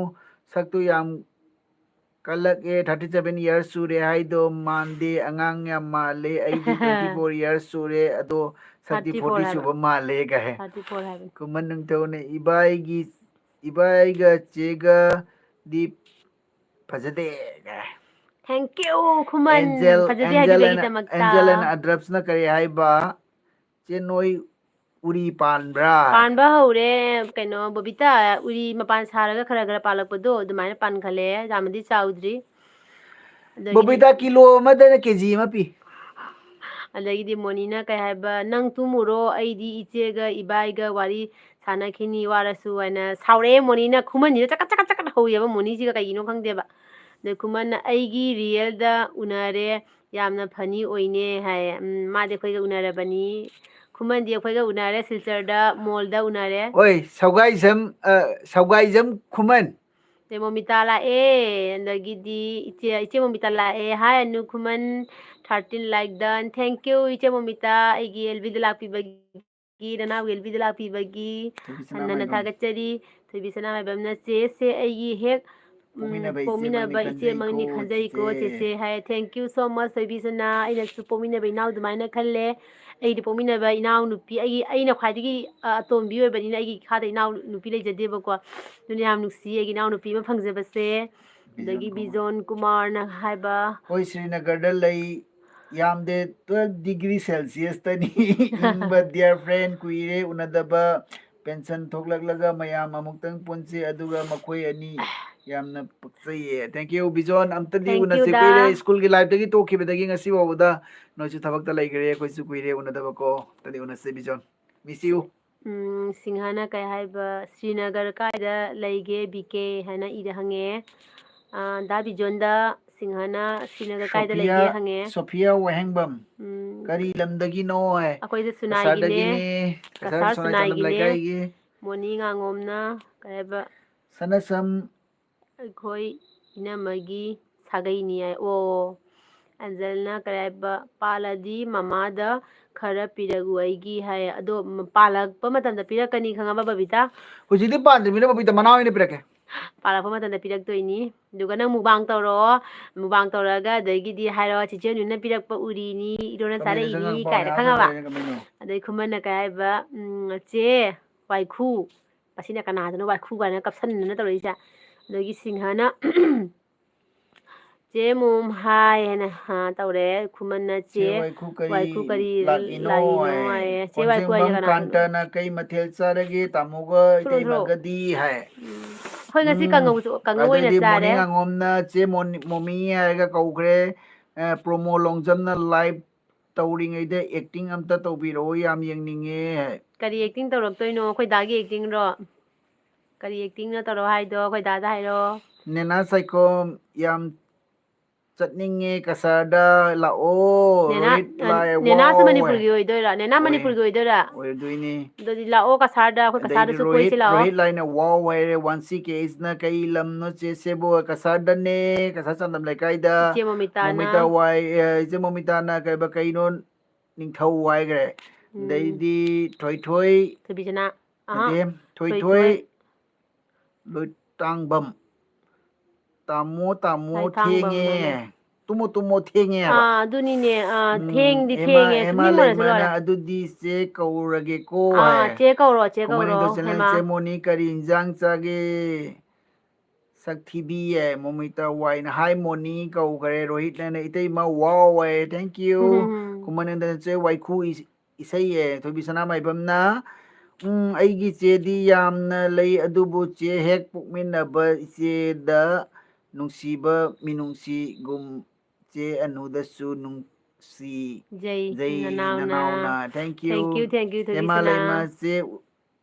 ꯁꯛꯇꯨ ꯌꯥꯝ ꯀꯜꯂꯛꯑꯦ 37 ꯏꯌꯔꯁ ꯁꯨꯔꯦ ꯍꯥꯏꯗꯣ ꯃꯥꯟꯗꯦ ꯑꯉꯥꯡ ꯌꯥꯝ ꯃꯥꯜꯂꯦ ꯑꯩꯗꯤ 24 ꯏꯌꯔꯁ ꯁꯨꯔꯦ ꯑꯗꯣ ꯁꯛꯇꯤ 34 40 ꯍꯥꯏꯕ ꯁꯨꯕ ꯃꯥꯜꯂꯦ ꯀꯥꯏ 34 ꯍꯥꯏꯕꯅꯤ ꯈꯨꯃꯟ ꯅꯤꯡꯊꯧꯅ ꯏꯕꯥꯏꯒ ꯆꯦꯒ ꯗꯤ ꯐꯖꯗꯦ ꯀꯥꯏ ꯊꯦꯡꯀ꯭ꯌꯨ ꯈꯨꯃꯟ ꯐꯖꯗꯦ ꯍꯥꯏꯕꯤꯕꯒꯤꯗꯃꯛꯇ ꯑꯦꯟꯖꯦꯜ ꯑꯦꯟ ꯑꯗ꯭ꯔꯞꯁꯅ ꯀꯔꯤ ꯍꯥꯏꯕ ꯆꯦ ꯅꯣꯏ ꯎꯔꯤ ꯄꯥꯟꯕ꯭ꯔꯥ ꯄꯥꯟꯕ ꯍꯧꯔꯦ ꯀꯩꯅꯣ ꯕꯕꯤꯇꯥ ꯎꯔꯤ ꯃꯄꯥꯟ ꯁꯥꯔꯒ ꯈꯔ ꯈꯔ ꯄꯥꯜꯂꯛꯄꯗꯣ ꯑꯗꯨꯃꯥꯏꯅ ꯄꯥꯟꯈꯠꯂꯦ ꯌꯥꯝꯅꯗꯤ ꯆꯥꯎꯗ꯭ꯔꯤ ꯑꯗꯒꯤꯗꯤ ꯕꯕꯤꯇꯥ ꯀꯤꯂꯣ ꯑꯃꯗꯅ ꯀꯦꯖꯤ ꯑꯃ ꯄꯤ ꯑꯗꯒꯤꯗꯤ ꯃꯣꯅꯤꯅ ꯀꯩ ꯍꯥꯏꯕ ꯅꯪ ꯇꯨꯝꯃꯨꯔꯣ ꯑꯩꯗꯤ ꯏꯆꯦꯒ ꯏꯕꯥꯏꯒ ꯋꯥꯔꯤ ꯁꯥꯟꯅꯈꯤꯅꯤ ꯋꯥꯔꯁꯨ ꯍꯥꯏꯅ ꯁꯥꯎꯔꯛꯑꯦ ꯃꯣꯅꯤꯅ ꯈꯨꯃꯟꯁꯤꯅ ꯆꯀꯠ ꯆꯀꯠ ꯆꯀꯠ ꯍꯧꯋꯦꯕ ꯃꯣꯅꯤꯁꯤꯒ ꯀꯩꯒꯤꯅꯣ ꯈꯪꯗꯦꯕ ꯑꯗꯩ ꯈꯨꯃꯟꯅ ꯑꯩꯒꯤ ꯔꯤꯌꯦꯜꯗ ꯎꯅꯔꯦ ꯌꯥꯝꯅ ꯐꯅꯤ ꯑꯣꯏꯅꯦ ꯍꯥꯏꯌꯦ ꯃꯥꯗꯤ ꯑꯩꯈꯣꯏꯒ ꯎꯅꯔꯕꯅꯤ ꯈꯨꯃꯟꯗꯤ ꯑꯩꯈꯣꯏꯒ ꯎꯅꯔꯦ ꯁꯤꯜꯆꯔꯗ ꯃꯣꯜꯗ ꯎꯅꯔꯦ ꯍꯣꯏ ꯁꯧꯒꯥꯏꯖꯝ ꯈꯨꯃꯟ ꯏꯆꯦ ꯃꯣꯃꯤꯇꯥ ꯂꯥꯛꯑꯦ ꯑꯗꯒꯤꯗꯤ ꯏꯆꯦ ꯃꯣꯃꯤꯇꯥ ꯂꯥꯛꯑꯦ ꯍꯥꯏ ꯑꯅꯨ ꯈꯨꯃꯟ 13 ꯂꯥꯏꯛ ꯗꯟ ꯊꯦꯡꯀ꯭ꯌꯨ ꯏꯆꯦ ꯃꯣꯃꯤꯇꯥ ꯑꯩꯒꯤ ꯑꯦꯜꯕꯤꯗ ꯂꯥꯛꯄꯤꯕꯒꯤ ꯅꯅꯥꯎꯒꯤ ꯑꯦꯜꯕꯤꯗ ꯂꯥꯛꯄꯤꯕꯒꯤ ꯊꯣꯏꯕꯤ ꯍꯟꯅ ꯁꯅꯥꯃꯥꯏꯕꯝ ꯊꯥꯒꯠꯆꯔꯤ ꯊꯣꯏꯕꯤ ꯁꯅꯥꯃꯥꯏꯕꯝꯅ ꯆꯦꯁꯦ ꯑꯩꯒꯤ ꯍꯦꯛ ꯏꯆꯦꯃꯛꯅꯤ ꯄꯣꯛꯃꯤꯟꯅꯕ ꯈꯟꯖꯩꯀꯣ ꯏꯆꯦꯃꯛꯅꯤ ꯈꯟꯖꯩꯀꯣ ꯆꯦꯆꯦ ꯍꯥꯏ ꯊꯦꯡꯀ꯭ꯌꯨ ꯁꯣ ꯃꯆ ꯊꯣꯏꯕꯤꯁꯅꯥ ꯑꯩꯅꯁꯨ ꯄꯣꯛꯃꯤꯟꯅꯕ ꯏꯅꯥꯎ ꯑꯗꯨꯃꯥꯏꯅ ꯈꯜꯂꯦ ꯑꯩꯗꯤ ꯄꯣꯛꯃꯤꯟꯅꯕ ꯏꯅꯥꯎꯅꯨꯄꯤ ꯑꯩꯅ ꯈ꯭ꯋꯥꯏꯗꯒꯤ ꯑꯇꯣꯝꯕꯤ ꯑꯣꯏꯕꯅꯤꯅ ꯑꯩꯒꯤ ꯏꯈꯥꯗ ꯏꯅꯥꯎ ꯅꯨꯄꯤ ꯂꯩꯖꯗꯦꯕꯀꯣ ꯑꯗꯨꯅ ꯌꯥꯝ ꯅꯨꯡꯁꯤ ꯑꯩꯒꯤ ꯏꯅꯥꯎꯅꯨꯄꯤ ꯑꯃ ꯐꯪꯖꯕꯁꯦ ꯕꯤꯖꯣꯟ ꯑꯗꯒꯤ ꯀꯨꯃꯥꯔ ꯕꯤꯖꯣꯟ ꯀꯨꯃꯥꯔꯅ ꯍꯥꯏꯕ ꯍꯣꯏ ꯁ꯭ꯔꯤꯅꯒꯔꯗ ꯂꯩ ꯌꯥꯝꯗꯦ 12 ꯗꯤꯒ꯭ꯔꯤ ꯁꯦꯜꯁꯤꯌꯁꯇꯅꯤ ꯏꯪꯕ ꯗꯤꯌꯔ ꯐ꯭ꯔꯦꯟ ꯀꯨꯏꯔꯦ ꯎꯅꯗꯕ ꯄꯦꯟꯁꯟ ꯊꯣꯛꯂꯛꯂꯒ ꯃꯌꯥꯝ ꯑꯃꯨꯛꯇꯪ ꯄꯨꯟꯁꯤ ꯑꯗꯨꯒ ꯃꯈꯣꯏ ꯑꯅꯤ ꯌꯥꯝꯅ ꯄꯛꯆꯩꯌꯦ ꯊꯦꯡꯀ꯭ꯌꯨ ꯕꯤꯖꯣꯟ ꯑꯝꯇꯗꯤ ꯎꯅꯁꯦ ꯊꯦꯡꯀ꯭ꯌꯨꯗ ꯀꯨꯏꯔꯦ ꯁ꯭ꯀꯨꯜꯒꯤ ꯂꯥꯏꯐꯇꯒꯤ ꯇꯣꯛꯈꯤꯕꯗꯒꯤ ꯉꯁꯤ ꯐꯥꯎꯕꯗ ꯅꯣꯏꯁꯨ ꯊꯕꯛꯇ ꯂꯩꯈ꯭ꯔꯦ ꯑꯩꯈꯣꯏꯁꯨ ꯀꯨꯏꯔꯦ ꯎꯅꯗꯕꯀꯣ ꯑꯝꯇꯗꯤ ꯎꯅꯁꯦ ꯕꯤꯖꯣꯟ ꯃꯤꯁ ꯌꯨ ꯁꯤꯡꯍꯥꯅ ꯀꯩ ꯍꯥꯏꯕ ꯁ꯭ꯔꯤꯅꯒꯔ ꯀꯥꯏꯗ ꯂꯩꯒꯦ ꯕꯤ ꯀꯦ ꯍꯥꯏꯅ ꯍꯪꯉꯦ ꯗꯥ ꯕꯤꯖꯣꯟꯗ ꯁꯤꯡꯍꯥꯅ ꯁ꯭ꯔꯤꯅꯒꯔ ꯀꯥꯏꯗ ꯂꯩꯒꯦ ꯍꯪꯉꯦ ꯁꯣꯐꯤꯌꯥ ꯋꯥꯍꯦꯡꯕꯝ ꯀꯔꯤ ꯂꯝꯗꯒꯤꯅꯣ ꯑꯩꯈꯣꯏꯁꯦ ꯁꯨꯅꯥꯏꯒꯤꯅꯦ ꯀꯁꯥꯔꯗꯒꯤꯅꯤ ꯀꯁꯥꯔ ꯁꯣꯅꯥꯏ ꯆꯥꯟꯗꯝ ꯁꯨꯅꯥꯏꯒꯤꯅꯦ ꯂꯩꯀꯥꯏꯒꯤ ꯃꯣꯅꯤ ꯉꯥꯉꯣꯝꯅ ꯀꯩ ꯍꯥꯏꯕ ꯁꯅꯁꯝ ꯑꯩꯈꯣꯏ ꯏꯅꯝꯃꯒꯤ ꯁꯥꯒꯩꯅꯤ ꯍꯥꯏ ꯑꯣ ꯑꯟꯖꯜꯅ ꯀꯔꯤ ꯍꯥꯏꯕ ꯄꯥꯜꯂꯗꯤ ꯃꯃꯥꯗ ꯈꯔ ꯄꯤꯔꯛꯎ ꯑꯩꯒꯤ ꯍꯥꯏ ꯑꯗꯣ ꯄꯥꯜꯂꯛꯄ ꯃꯇꯝꯗ ꯄꯤꯔꯛꯀꯅꯤ ꯈꯪꯉꯕ ꯕꯕꯤꯇꯥ ꯍꯧꯖꯤꯛꯇꯤ ꯄꯥꯟꯗ꯭ꯔꯤꯕꯅꯤꯅ ꯕꯕꯤꯇꯥ ꯃꯅꯥꯎ ꯑꯣꯏꯅ ꯄꯤꯔꯛꯀꯦ ꯄꯥꯜꯂꯛꯄ ꯃꯇꯝꯗ ꯄꯤꯔꯛꯇꯣꯏꯅꯤ ꯑꯗꯨꯒ ꯅꯪ ꯃꯨꯛꯕꯥꯡ ꯇꯧꯔꯛꯑꯣ ꯃꯨꯛꯕꯥꯡ ꯇꯧꯔꯒ ꯑꯗꯒꯤꯗꯤ ꯍꯥꯏꯔꯛꯑꯣ ꯆꯤꯆꯦ ꯑꯅꯨꯅ ꯄꯤꯔꯛꯄ ꯎꯔꯤꯅꯤ ꯏꯔꯣꯅ ꯀꯃꯦꯟꯗ ꯆꯥꯔꯛꯏꯅꯤ ꯆꯪꯉꯒ ꯄꯥꯎꯅꯦ ꯀꯥꯏꯅ ꯈꯪꯉꯕ ꯍꯥꯞꯅꯗ꯭ꯔꯦꯅ ꯀꯃꯥꯏꯅꯣ ꯑꯗꯩ ꯈꯨꯃꯟꯅ ꯀꯩ ꯍꯥꯏꯕ ꯆꯦ ꯋꯥꯏꯈꯨ ꯃꯁꯤꯅ ꯀꯅꯥꯗꯅꯣ ꯋꯥꯏꯈꯨ ꯀꯥꯏꯅ ꯀꯞꯁꯟꯅꯅ ꯇꯧꯔꯛꯏꯁꯦ ꯑꯗꯒꯤ ꯁꯤꯡꯍꯥꯅ ꯆꯦ ꯃꯣꯝ ꯍꯥꯏ ꯍꯥꯏꯅ ꯇꯧꯔꯦ ꯈꯨꯃꯟꯅ ꯆꯦ ꯋꯥꯏꯈꯨ ꯀꯔꯤ ꯂꯥꯛꯏꯅꯣ ꯍꯥꯏꯌꯦ ꯆꯦ ꯋꯥꯏꯈꯨ ꯍꯥꯏꯁꯦ ꯀꯣꯟꯖꯦꯡꯕꯝ ꯀꯅꯥꯗꯅꯣ ꯀꯥꯟꯇꯅ ꯀꯩ ꯃꯊꯦꯜ ꯆꯥꯔꯒꯦ ꯇꯥꯃꯣꯒ ꯏꯇꯩꯃꯒꯗꯤ ꯍꯥꯏ ꯑꯩꯈꯣꯏ ꯉꯁꯤ ꯀꯥꯡꯉꯧ ꯑꯣꯏꯅ ꯑꯗꯩꯗꯤ ꯃꯣꯅꯤ ꯆꯥꯔꯦ ꯉꯥꯉꯣꯝꯅ ꯆꯦ ꯃꯣꯃꯤ ꯍꯥꯏꯔꯒ ꯀꯧꯈ꯭ꯔꯦ ꯄ꯭ꯔꯣꯃꯣ ꯂꯣꯡꯖꯝꯅ ꯂꯥꯏꯚ ꯇꯧꯔꯤꯉꯩꯗ ꯑꯦꯛꯇꯤꯡ ꯑꯝꯇ ꯇꯧꯕꯤꯔꯛꯑꯣ ꯌꯥꯝ ꯌꯦꯡꯅꯤꯡꯉꯦ ꯀꯔꯤ ꯑꯦꯛꯇꯤꯡ ꯇꯧꯔꯛꯇꯣꯏꯅꯣ ꯑꯩꯈꯣꯏ ꯗꯥꯒꯤ ꯑꯦꯛꯇꯤꯡꯔꯣ ꯀꯔꯤ ꯑꯦꯛꯇꯤꯡꯅꯣ ꯇꯧꯔꯛꯑꯣ ꯍꯥꯏꯗꯣ ꯑꯩꯈꯣꯏ ꯗꯥꯗ ꯍꯥꯏꯔꯣ ꯅꯦꯅꯥ ꯁꯥꯏꯈꯣꯝ ꯌꯥꯝ ꯆꯠꯅꯤꯡꯉꯦ ꯀꯁꯥꯔꯗ ꯂꯥꯛꯑꯣ ꯔꯣꯍꯤꯠ ꯂꯥꯏ ꯅꯦꯅꯥꯁꯨ ꯋꯥꯎꯋꯦ ꯃꯅꯤꯄꯨꯔꯒꯤ ꯑꯣꯏꯗꯣꯏꯔꯥ ꯅꯦꯅꯥ ꯑꯣꯏ ꯃꯅꯤꯄꯨꯔꯒꯤ ꯑꯣꯏꯗꯣꯏꯔꯥ ꯑꯣꯏꯗꯣꯏꯅꯤ ꯑꯗꯨꯗꯤ ꯂꯥꯛꯑꯣ ꯀꯁꯥꯔꯗ ꯑꯩꯈꯣꯏ ꯑꯗꯩꯗꯤ ꯀꯁꯥꯔꯗꯁꯨ ꯀꯣꯏꯁꯤ ꯂꯥꯛꯑꯣ ꯔꯣꯍꯤꯠ ꯂꯥꯏꯅ ꯋꯥꯎ ꯍꯥꯏꯔꯦ ꯋꯥꯟꯁꯤ ꯀꯦꯁꯅ ꯀꯩ ꯂꯝꯅꯣ ꯆꯦꯁꯦꯕꯨ ꯀꯁꯥꯔꯗꯅꯦ ꯀꯁꯥꯔ ꯆꯥꯟꯗꯝ ꯂꯩꯀꯥꯏꯗ ꯏꯆꯦ ꯃꯣꯃꯤꯇꯥꯅ ꯃꯣꯃꯤꯇꯥ ꯋꯥꯏ ꯏꯆꯦ ꯃꯣꯃꯤꯇꯥꯅ ꯀꯩꯅꯣ ꯅꯤꯡꯊꯧ ꯍꯥꯏꯈ꯭ꯔꯦ ꯑꯗꯩꯗꯤ ꯊꯣꯏꯊꯣꯏ ꯊꯣꯏꯕꯤꯁꯅꯥ ꯅꯠꯇꯦ ꯊꯣꯏꯊꯣꯏ ꯂꯣꯏꯇꯥꯡꯕꯝ ꯇꯥꯃꯣ ꯂꯥꯏꯊꯥꯡꯕꯝ ꯊꯦꯡꯉꯦ ꯍꯥꯏꯅ ꯇꯨꯝꯃꯣ ꯊꯦꯡꯉꯦ ꯍꯥꯏꯕ ꯑꯗꯨꯅꯤꯅꯦ ꯊꯦꯡꯗꯤ ꯊꯦꯡꯉꯦ ꯑꯦꯃꯥ ꯇꯨꯝꯅꯤꯡꯕꯅꯁꯨ ꯂꯩꯃꯅ ꯂꯣꯏꯔꯦ ꯑꯗꯨꯗꯤ ꯆꯦ ꯀꯧꯔꯒꯦꯀꯣ ꯍꯥꯏ ꯆꯦ ꯀꯧꯔꯣ ꯆꯦ ꯈꯨꯃꯟ ꯀꯧꯔꯣ ꯅꯤꯡꯊꯧ ꯆꯦꯅꯦꯜ ꯍꯦꯃꯥ ꯆꯦ ꯃꯣꯅꯤ ꯀꯔꯤ ꯏꯟꯖꯥꯡ ꯆꯥꯒꯦ ꯁꯛꯊꯤꯕꯤ ꯌꯥꯏ ꯃꯣꯃꯤꯇꯥ ꯋꯥꯏꯅ ꯍꯥꯏ ꯃꯣꯅꯤ ꯀꯧꯈ꯭ꯔꯦ ꯔꯣꯍꯤꯠꯅꯅ ꯏꯇꯩꯃ ꯋꯥꯎ ꯊꯦꯡꯀ꯭ꯌꯨ ꯈꯨꯃꯟ ꯆꯦ ꯋꯥꯏꯈꯨ ꯏꯁꯩꯌꯦ ꯊꯣꯏꯕꯤ ꯁꯅꯥꯃꯥꯏꯕꯝꯅ ꯑꯩꯒꯤ ꯆꯦꯗꯤ ꯌꯥꯝꯅ ꯂꯩ ꯑꯗꯨꯕꯨ ꯆꯦ ꯍꯦꯛ ꯄꯣꯛꯃꯤꯟꯅꯕ ꯏꯆꯦꯗ ꯅꯨꯡꯁꯤꯕ ꯃꯤꯅꯨꯡꯁꯤꯒꯨꯝ ꯆꯦ ꯑꯅꯨꯗꯁꯨ ꯅꯨꯡꯁꯤ ꯖꯩ ꯅꯅꯥꯎꯅ ꯊꯦꯡꯛ ꯌꯨ ꯍꯦꯃꯥ ꯂꯩꯃ ꯆꯦ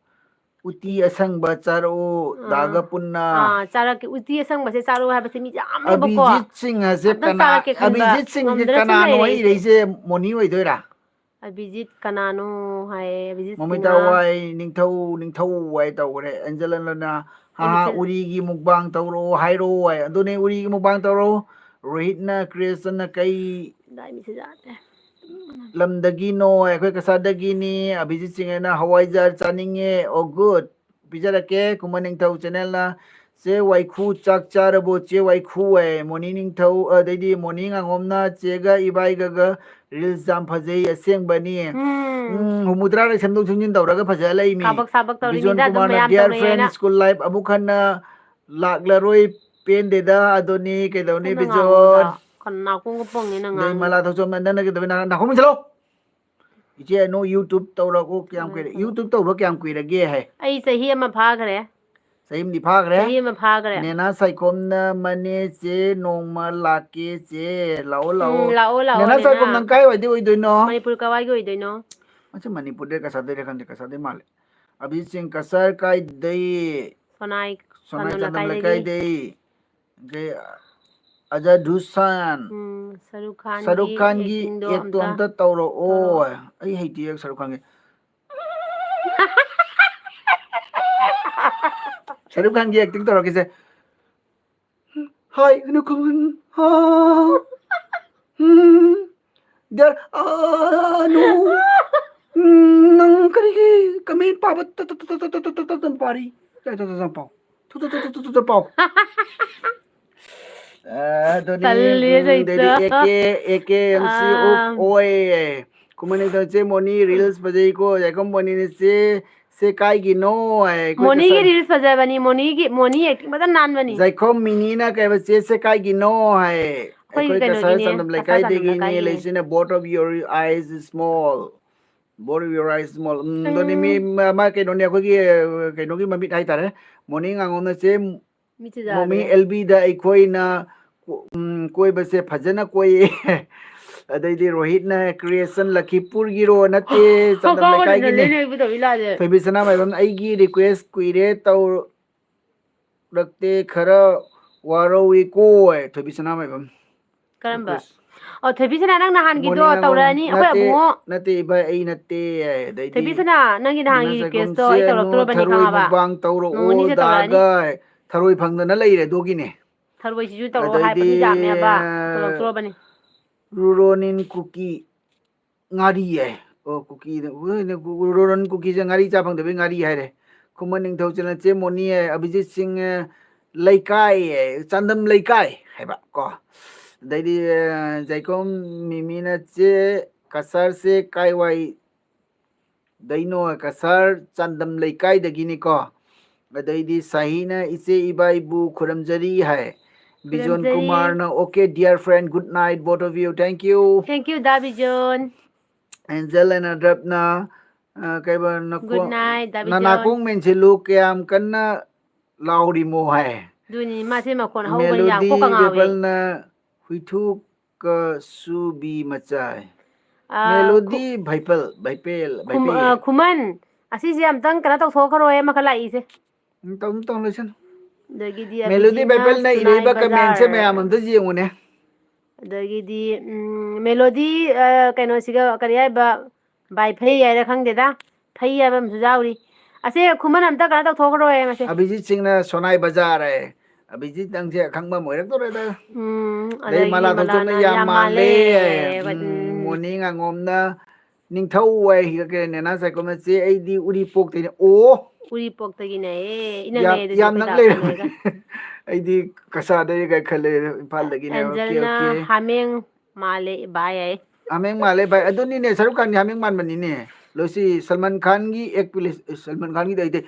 ꯎꯇꯤ ꯑꯁꯪꯕ ꯆꯥꯔꯛꯎ ꯗꯥꯒ ꯄꯨꯟꯅ ꯆꯥꯔꯛꯀꯦ ꯎꯇꯤ ꯑꯁꯪꯕꯁꯦ ꯆꯥꯔꯛꯎ ꯍꯥꯏꯕꯁꯦ ꯃꯤ ꯌꯥꯝꯃꯦꯕꯀꯣ ꯑꯕꯤꯖꯤꯠ ꯁꯤꯡ ꯑꯁꯦ ꯑꯝꯇꯪ ꯀꯅꯥ ꯆꯥꯔꯛꯀꯦ ꯈꯟꯕ ꯑꯕꯤꯖꯤꯠ ꯁꯤꯡꯁꯦ ꯉꯝꯗꯅ ꯁꯨꯝ ꯀꯅꯥꯅꯣ ꯂꯩꯔꯦ ꯑꯩꯁꯦ ꯏꯔꯩꯁꯦ ꯃꯣꯅꯤ ꯑꯣꯏꯗꯣꯏꯔꯥ ꯑꯕꯤꯖꯤꯠ ꯀꯅꯥꯅꯣ ꯍꯥꯏꯌꯦ ꯑꯕꯤꯖꯤꯠ ꯃꯃꯤꯇꯥ ꯁꯤꯡꯍ ꯋꯥꯏ ꯅꯤꯡꯊꯧ ꯋꯥꯏ ꯇꯧꯈ꯭ꯔꯦ ꯑꯦꯟꯖꯂꯅ ꯍꯥꯍꯥ ꯑꯩ ꯎꯔꯤꯒꯤ ꯃꯨꯛꯕꯥꯡ ꯇꯧꯔꯛꯑꯣ ꯍꯥꯏꯔꯛꯑꯣ ꯍꯥꯏ ꯑꯗꯨꯅꯦ ꯎꯔꯤꯒꯤ ꯃꯨꯛꯕꯥꯡ ꯇꯧꯔꯛꯑꯣ ꯔꯣꯍꯤꯠꯅ ꯀ꯭ꯔꯤꯁꯅ ꯀꯩ ꯗꯥꯏ ꯃꯤꯁꯦ ꯌꯥꯗ꯭ꯔꯦ ꯂꯝꯗꯒꯤꯅꯣ ꯑꯩꯈꯣꯏ ꯀꯁꯥꯔꯗꯒꯤꯅꯤ ꯑꯚꯤꯖꯤꯠ ꯁꯤꯡꯅ ꯍꯋꯥꯏꯖꯥꯔ ꯆꯥꯅꯤꯡꯉꯦ ꯑꯣ ꯒꯨꯗ ꯄꯤꯖꯔꯛꯀꯦ ꯈꯨꯃꯟ ꯅꯤꯡꯊꯧ ꯆꯦꯅꯦꯜꯅ ꯆꯦ ꯋꯥꯏꯈꯨ ꯆꯥꯛ ꯆꯥꯔꯕꯣ ꯆꯦ ꯋꯥꯏꯈꯨ ꯍꯥꯏ ꯃꯣꯅꯤ ꯅꯤꯡꯊꯧ ꯑꯗꯩꯗꯤ ꯃꯣꯅꯤ ꯉꯥꯉꯣꯝꯅ ꯆꯦꯒ ꯏꯕꯥꯏꯒꯒ ꯔꯤꯜꯁ ꯌꯥꯝ ꯐꯖꯩ ꯑꯁꯦꯡꯕꯅꯤ ꯍꯨꯝꯐꯨꯇꯔꯥꯗ ꯁꯦꯝꯗꯣꯛ ꯁꯦꯝꯖꯤꯟ ꯇꯧꯔꯒ ꯐꯖ ꯂꯩꯃꯤ ꯀꯥꯕꯛ ꯁꯥꯕꯛ ꯕꯤꯖꯣꯟ ꯇꯧꯔꯤꯃꯤꯗ ꯑꯗꯨꯝ ꯀꯨꯃꯥꯔꯅ ꯃꯌꯥꯝ ꯗꯤꯌꯥꯔ ꯇꯧꯅꯩ ꯐ꯭ꯔꯦꯟ ꯍꯥꯏꯅ ꯁ꯭ꯀꯨꯜ ꯂꯥꯏꯐ ꯑꯃꯨꯛ ꯍꯟꯅ ꯂꯥꯛꯂꯔꯣꯏ ꯄꯦꯟꯗꯦꯗ ꯑꯗꯨꯅꯤ ꯀꯩꯗꯧꯅꯤ ꯀꯟꯅ ꯉꯥꯡꯉꯣꯗ ꯕꯤꯖꯣꯟ ꯅꯥꯀꯣꯡꯒ ꯄꯪꯉꯦꯅ ꯑꯗꯩ ꯃꯂꯥ ꯉꯥꯡꯉꯤꯗꯣ ꯊꯧꯆꯣꯝ ꯅꯪꯅ ꯀꯩꯗꯧꯕꯩ ꯅꯥꯀꯣꯡ ꯃꯦꯟꯁꯤꯜꯂꯣ ꯏꯆꯦ ꯑꯅꯨ ꯌꯨꯇꯨꯕ ꯇꯧꯔꯛꯎ ꯀꯌꯥꯝ ꯀꯃꯥꯏꯅ ꯀꯨꯏꯔꯦ ꯇꯧꯔꯣ ꯌꯨꯇꯨꯕ ꯇꯧꯕ ꯀꯌꯥꯝ ꯀꯨꯏꯔꯒꯦ ꯍꯥꯏ ꯑꯩ ꯆꯍꯤ ꯑꯃ ꯐꯥꯈ꯭ꯔꯦ ꯆꯍꯤ ꯑꯃꯗꯤ ꯐꯥꯈ꯭ꯔꯦ ꯆꯍꯤ ꯑꯃ ꯐꯥꯈ꯭ꯔꯦ ꯅꯦꯅꯥ ꯁꯥꯏꯈꯣꯝꯅ ꯃꯅꯦ ꯆꯦ ꯅꯣꯡꯃ ꯂꯥꯛꯀꯦ ꯆꯦ ꯂꯥꯛꯑꯣ ꯂꯥꯛꯑꯣ ꯂꯥꯛꯑꯣ ꯂꯥꯛꯑꯣ ꯅꯦꯅꯥ ꯁꯥꯏꯈꯣꯝ ꯅꯪ ꯀꯥꯏꯋꯥꯏꯗꯩ ꯑꯣꯏꯗꯣꯏꯅꯣ ꯃꯅꯤꯄꯨꯔ ꯀꯋꯥꯏꯒꯤ ꯑꯣꯏꯗꯣꯏꯅꯣ ꯃꯁꯤ ꯃꯅꯤꯄꯨꯔꯗꯩ ꯀꯁꯥꯔꯗꯩꯔ ꯈꯪꯗꯦ ꯀꯁꯥꯔꯗꯩ ꯃꯥꯜꯂꯦ ꯑꯕꯤꯖꯤꯠ ꯁꯤꯡ ꯀꯁꯥꯔ ꯀꯥꯏꯗꯩ ꯁꯣꯅꯥꯏ ꯁꯣꯅꯥꯏ ꯆꯥꯟꯗꯝ ꯂꯩꯀꯥꯏꯗꯩ ꯁꯔꯨꯛ ꯈꯥꯟꯒꯤ ꯑꯦꯛꯇꯣ ꯑꯝꯇ ꯇꯧꯔꯛꯑꯣ ꯑꯩ ꯍꯩꯇꯦ ꯁꯔꯨꯛ ꯈꯥꯟꯒꯤ ꯁꯔꯨꯛ ꯈꯥꯟꯒꯤ ꯑꯦꯛꯇꯤꯡ ꯇꯧꯔꯛꯀꯦꯁꯦ ꯍꯥꯏ ꯑꯅꯨꯀꯨꯃꯟ ꯑꯅꯨ ꯅꯪ ꯀꯔꯤꯒꯤ ꯀꯃꯦꯟ ꯄꯥꯕ ꯄꯥꯔꯤ ꯄꯥꯎ ꯄꯥꯎ ꯑꯗꯨꯅꯤ ꯇꯜꯂꯦ ꯆꯩꯇ ꯑꯗꯩꯗꯤ ꯑꯦꯀꯦ ꯑꯦꯝ ꯁꯤ ꯑꯣꯏ ꯈꯨꯃꯟ ꯅꯤꯡꯊꯧ ꯆꯦ ꯃꯣꯅꯤ ꯔꯤꯜꯁ ꯐꯖꯩꯀꯣ ꯌꯥꯏꯈꯣꯝ ꯃꯣꯅꯤꯅ ꯆꯦ ꯀꯥꯏꯒꯤꯅꯣ ꯑꯩꯈꯣꯏ ꯃꯣꯅꯤꯒꯤ ꯀꯁꯥꯔ ꯔꯤꯜꯁ ꯐꯖꯕꯅꯤ ꯃꯣꯅꯤ ꯑꯦꯛꯇꯤꯡ ꯐꯖꯅ ꯅꯥꯟꯕꯅꯤ ꯖꯥꯏꯈꯣꯝ ꯃꯤꯅꯤꯅ ꯀꯩꯕ ꯆꯦꯁꯦ ꯀꯥꯏꯒꯤꯅꯣ ꯍꯥꯏ ꯑꯩꯈꯣꯏꯒꯤ ꯑꯩꯈꯣꯏ ꯀꯁꯥꯔ ꯀꯩꯅꯣꯒꯤꯅꯦ ꯆꯥꯟꯗꯝ ꯀꯁꯥꯔ ꯆꯥꯟꯗꯝ ꯂꯩꯀꯥꯏꯗꯒꯤꯅꯤ ꯂꯩꯀꯥꯏꯒꯤꯅꯦ ꯂꯩꯁꯤꯅ both of your eyes small both of your eyes small ꯑꯗꯨꯅꯤ ꯃꯤ ꯃꯥ ꯀꯩꯅꯣꯅꯤ ꯑꯩꯈꯣꯏꯒꯤ ꯀꯩꯅꯣꯒꯤ ꯃꯃꯤꯠ ꯍꯥꯏꯇꯥꯔꯦ ꯃꯣꯔꯅꯤꯡ ꯉꯥꯉꯣꯝꯅ ꯆꯦ ꯃꯤꯠꯁꯦ ꯃꯣꯃꯤ ꯌꯥꯗ꯭ꯔꯦ ꯑꯦꯜꯕꯤꯗ ꯑꯩꯈꯣꯏꯅ ꯀꯣꯏꯕꯁꯦ ꯐꯖꯅ ꯀꯣꯏꯌꯦ ꯑꯗꯩꯗꯤ ꯔꯣꯍꯤꯠꯅ ꯀ꯭ꯔꯤꯌꯦꯁꯟ ꯂꯛꯈꯤꯄꯨꯔꯒꯤꯔꯣ ꯅꯠꯇꯦ ꯆꯥꯟꯗꯝ ꯂꯩꯀꯥꯏꯒꯤꯅꯤ ꯊꯣꯏꯕꯤ ꯁꯅꯥꯃꯍꯤꯕꯝ ꯑꯩꯒꯤ ꯔꯤꯀ꯭ꯋꯦꯁ ꯀꯨꯏꯔꯦ ꯇꯧꯔꯛꯇꯦ ꯈꯔ ꯋꯥꯔꯧꯏꯀꯣ ꯊꯣꯏꯕꯤ ꯁꯅꯥꯃꯍꯤꯕꯝ ꯀꯔꯝꯕ ꯔꯤꯀ꯭ꯋꯦꯁ ꯑꯣ ꯊꯣꯏꯕꯤꯁꯅꯥ ꯅꯪ ꯅꯍꯥꯟꯒꯤꯗꯣ ꯃꯣꯔꯅꯤꯡ ꯉꯥꯉꯣꯝ ꯇꯧꯔꯛꯑꯅꯤ ꯑꯩꯈꯣꯏ ꯅꯠꯇꯦ ꯑꯕꯨꯡꯉꯣ ꯅꯠꯇꯦ ꯏꯚꯥꯏ ꯑꯩ ꯅꯠꯇꯦ ꯑꯗꯩꯗꯤ ꯊꯣꯏꯕꯤꯁꯅꯥ ꯅꯪꯒꯤ ꯅꯦꯅꯥ ꯅꯍꯥꯟꯒꯤ ꯆꯥꯛꯈꯨꯝ ꯔꯤꯀ꯭ꯋꯦꯁꯇꯣ ꯆꯦ ꯑꯩ ꯑꯅꯨ ꯇꯧꯔꯛꯇꯣꯔꯕꯅꯤ ꯊꯔꯣꯏ ꯈꯪꯉꯕ ꯃꯨꯛꯕꯥꯡ ꯅꯣꯡ ꯇꯧꯔꯛꯑꯣ ꯅꯤꯅꯤꯁꯦ ꯇꯧꯔꯛꯑꯅꯤ ꯗꯥꯒ ꯊꯔꯣꯏ ꯐꯪꯗꯅ ꯂꯩꯔꯦ ꯑꯗꯨꯒꯤꯅꯦ ꯊꯔꯣꯏꯁꯤꯁꯨ ꯇꯧꯔꯛꯑꯣ ꯑꯗꯩꯗꯤ ꯍꯥꯏꯕ ꯃꯤ ꯌꯥꯝꯃꯦꯕ ꯇꯧꯔꯛꯇꯣꯔꯕꯅꯤ ꯔꯨꯔꯣꯅꯤꯟ ꯀꯨꯀꯤ ꯉꯥꯔꯤ ꯌꯥꯏ ꯑꯣ ꯀꯨꯀꯤꯗ ꯔꯣꯔꯟ ꯀꯨꯀꯤꯁꯦ ꯉꯥꯔꯤ ꯆꯥ ꯐꯪꯗꯕꯩ ꯉꯥꯔꯤ ꯍꯥꯏꯔꯦ ꯈꯨꯃꯟ ꯅꯤꯡꯊꯧ ꯆꯦ ꯃꯣꯅꯤ ꯑꯕꯤꯖꯤꯠ ꯁꯤꯡ ꯂꯩꯀꯥꯏ ꯆꯥꯟꯗꯝ ꯂꯩꯀꯥꯏ ꯍꯥꯏꯕ ꯀꯣ ꯑꯗꯩꯗꯤ ꯖꯥꯏꯈꯣꯝ ꯃꯤꯃꯤꯅ ꯆꯦ ꯀꯁꯔꯁꯦ ꯀꯥꯏꯋꯥꯏ ꯗꯩꯅꯣ ꯀꯁꯥꯔ ꯆꯥꯟꯗꯝ ꯂꯩꯀꯥꯏꯗꯒꯤꯅꯤꯀꯣ ꯑꯗꯩꯗꯤ ꯁꯥꯍꯤꯅ ꯏꯆꯦ ꯏꯕꯥꯏꯕꯨ ꯈꯨꯔꯨꯝꯖꯔꯤ ꯍꯥꯏ ꯕꯤꯖꯣꯟ ꯈꯨꯔꯨꯝꯖꯔꯤ ꯀꯨꯃꯥꯔꯅ okay dear friend good night both of you thank you ꯗꯥ ꯕꯤꯖꯣꯟ ꯑꯦꯟꯖꯦꯜ ꯑꯦꯟ ꯑꯗ꯭ꯔꯞꯅ ꯀꯩꯕ ꯒꯨꯗ ꯅꯥꯏꯠ ꯗꯥ ꯕꯤꯖꯣꯟ ꯅꯅꯥꯀꯣꯡ ꯃꯦꯟꯁꯤꯜꯂꯨ ꯀꯌꯥꯝ ꯀꯟꯅ ꯂꯥꯎꯔꯤꯃꯣ ꯍꯥꯏ ꯑꯗꯨꯅꯤ ꯃꯥꯁꯦ ꯃꯈꯣꯟ ꯍꯧꯕꯅꯤ ꯌꯥꯝ ꯃꯦꯂꯣꯗꯤ ꯀꯣꯛꯀ ꯉꯥꯎꯋꯦ ꯕꯦꯄꯜꯅ ꯍꯨꯏꯊꯨ ꯀꯁꯨꯕꯤ ꯃꯆꯥꯏ ꯃꯦꯂꯣꯗꯤ ꯚꯥꯏꯄꯦꯜ ꯈꯨꯃꯟ ꯑꯁꯤꯁꯦ ꯑꯝꯇꯪ ꯀꯩꯅꯣ ꯇꯧꯊꯣꯛꯈ꯭ꯔꯣꯏ ꯃꯈꯜ ꯂꯥꯛꯏꯁꯦ ꯇꯧ ꯂꯣꯏꯁꯟ ꯑꯗꯒꯤꯗꯤ ꯃꯦꯂꯣꯗꯤ ꯑꯕꯤꯖꯤꯠꯅ ꯕꯥꯏꯕꯦꯜꯅ ꯁꯨꯅꯥꯏ ꯏꯔꯛꯏꯕ ꯀꯃꯦꯟꯁꯦ ꯃꯌꯥꯝ ꯕꯖꯥꯔ ꯑꯝꯇ ꯌꯦꯡꯉꯨꯅꯦ ꯑꯗꯒꯤꯗꯤ ꯃꯦꯂꯣꯗꯤ ꯀꯩꯅꯣꯁꯤꯒ ꯀꯔꯤ ꯍꯥꯏꯕ ꯚꯥꯏ ꯐꯩ ꯍꯥꯏꯔ ꯈꯪꯗꯦꯗ ꯐꯩ ꯍꯥꯏꯕ ꯑꯃꯁꯨ ꯌꯥꯎꯔꯤ ꯑꯁꯦ ꯈꯨꯃꯟ ꯑꯝꯇ ꯀꯩꯅꯣ ꯇꯧꯊꯣꯛꯈ꯭ꯔꯣꯏ ꯃꯁꯦ ꯑꯕꯤꯖꯤꯠ ꯁꯤꯡꯅ ꯁꯣꯅꯥꯏ ꯕꯖꯥꯔ ꯑꯕꯤꯖꯤꯠ ꯅꯪꯁꯦ ꯑꯈꯪꯕ ꯑꯃ ꯑꯣꯏꯔꯛꯇꯧꯔꯦꯗ ꯑꯗꯩ ꯑꯗꯒꯤ ꯃꯂꯥ ꯊꯣꯛꯆꯣꯝꯅ ꯃꯂꯥꯅ ꯌꯥꯝ ꯃꯥꯜꯂꯦ ꯎꯝ ꯃꯣꯅꯤ ꯉꯥꯉꯣꯝꯅ ꯅꯤꯡꯊꯧ ꯋꯥꯏ ꯅꯦꯅꯥ ꯆꯥꯏꯈꯣꯝꯅ ꯆꯦ ꯑꯩꯗꯤ ꯎꯔꯤꯄꯣꯛꯇꯩꯅꯦ ꯑꯣ ꯎꯔꯤꯄꯣꯛꯇꯒꯤꯅꯦ ꯏꯅꯛ ꯌꯥꯝ ꯅꯛꯑꯦ ꯑꯗꯨꯗꯤ ꯌꯥꯝ ꯑꯩꯈꯣꯏ ꯅꯛ ꯗꯥꯛꯀ ꯂꯩꯔꯝꯃꯦ ꯂꯩꯔꯒ ꯑꯩꯗꯤ ꯀꯁꯥꯔꯗꯩ ꯀꯥꯏ ꯈꯜꯂꯦ ꯏꯝꯐꯥꯜꯗꯒꯤꯅꯦ ꯑꯣꯀꯦ ꯑꯦꯟꯖꯦꯜꯅ ꯑꯣꯀꯦ ꯍꯥꯃꯦꯡ ꯃꯥꯜꯂꯦ ꯚꯥꯏ ꯍꯥꯏ ꯍꯥꯃꯦꯡ ꯃꯥꯜꯂꯦ ꯚꯥꯏ ꯑꯗꯨꯅꯤꯅꯦ ꯁꯔꯨꯛ ꯈꯥꯟꯒꯤ ꯍꯥꯃꯦꯡ ꯃꯥꯟꯕꯅꯤꯅꯦ ꯂꯣꯏꯁꯤ ꯁꯜꯃꯥꯟ ꯈꯥꯟꯒꯤ ꯑꯦꯛ ꯄꯨꯂꯤꯁ ꯁꯜꯃꯥꯟ ꯈꯥꯟꯒꯤꯗꯤ ꯑꯩꯗꯤ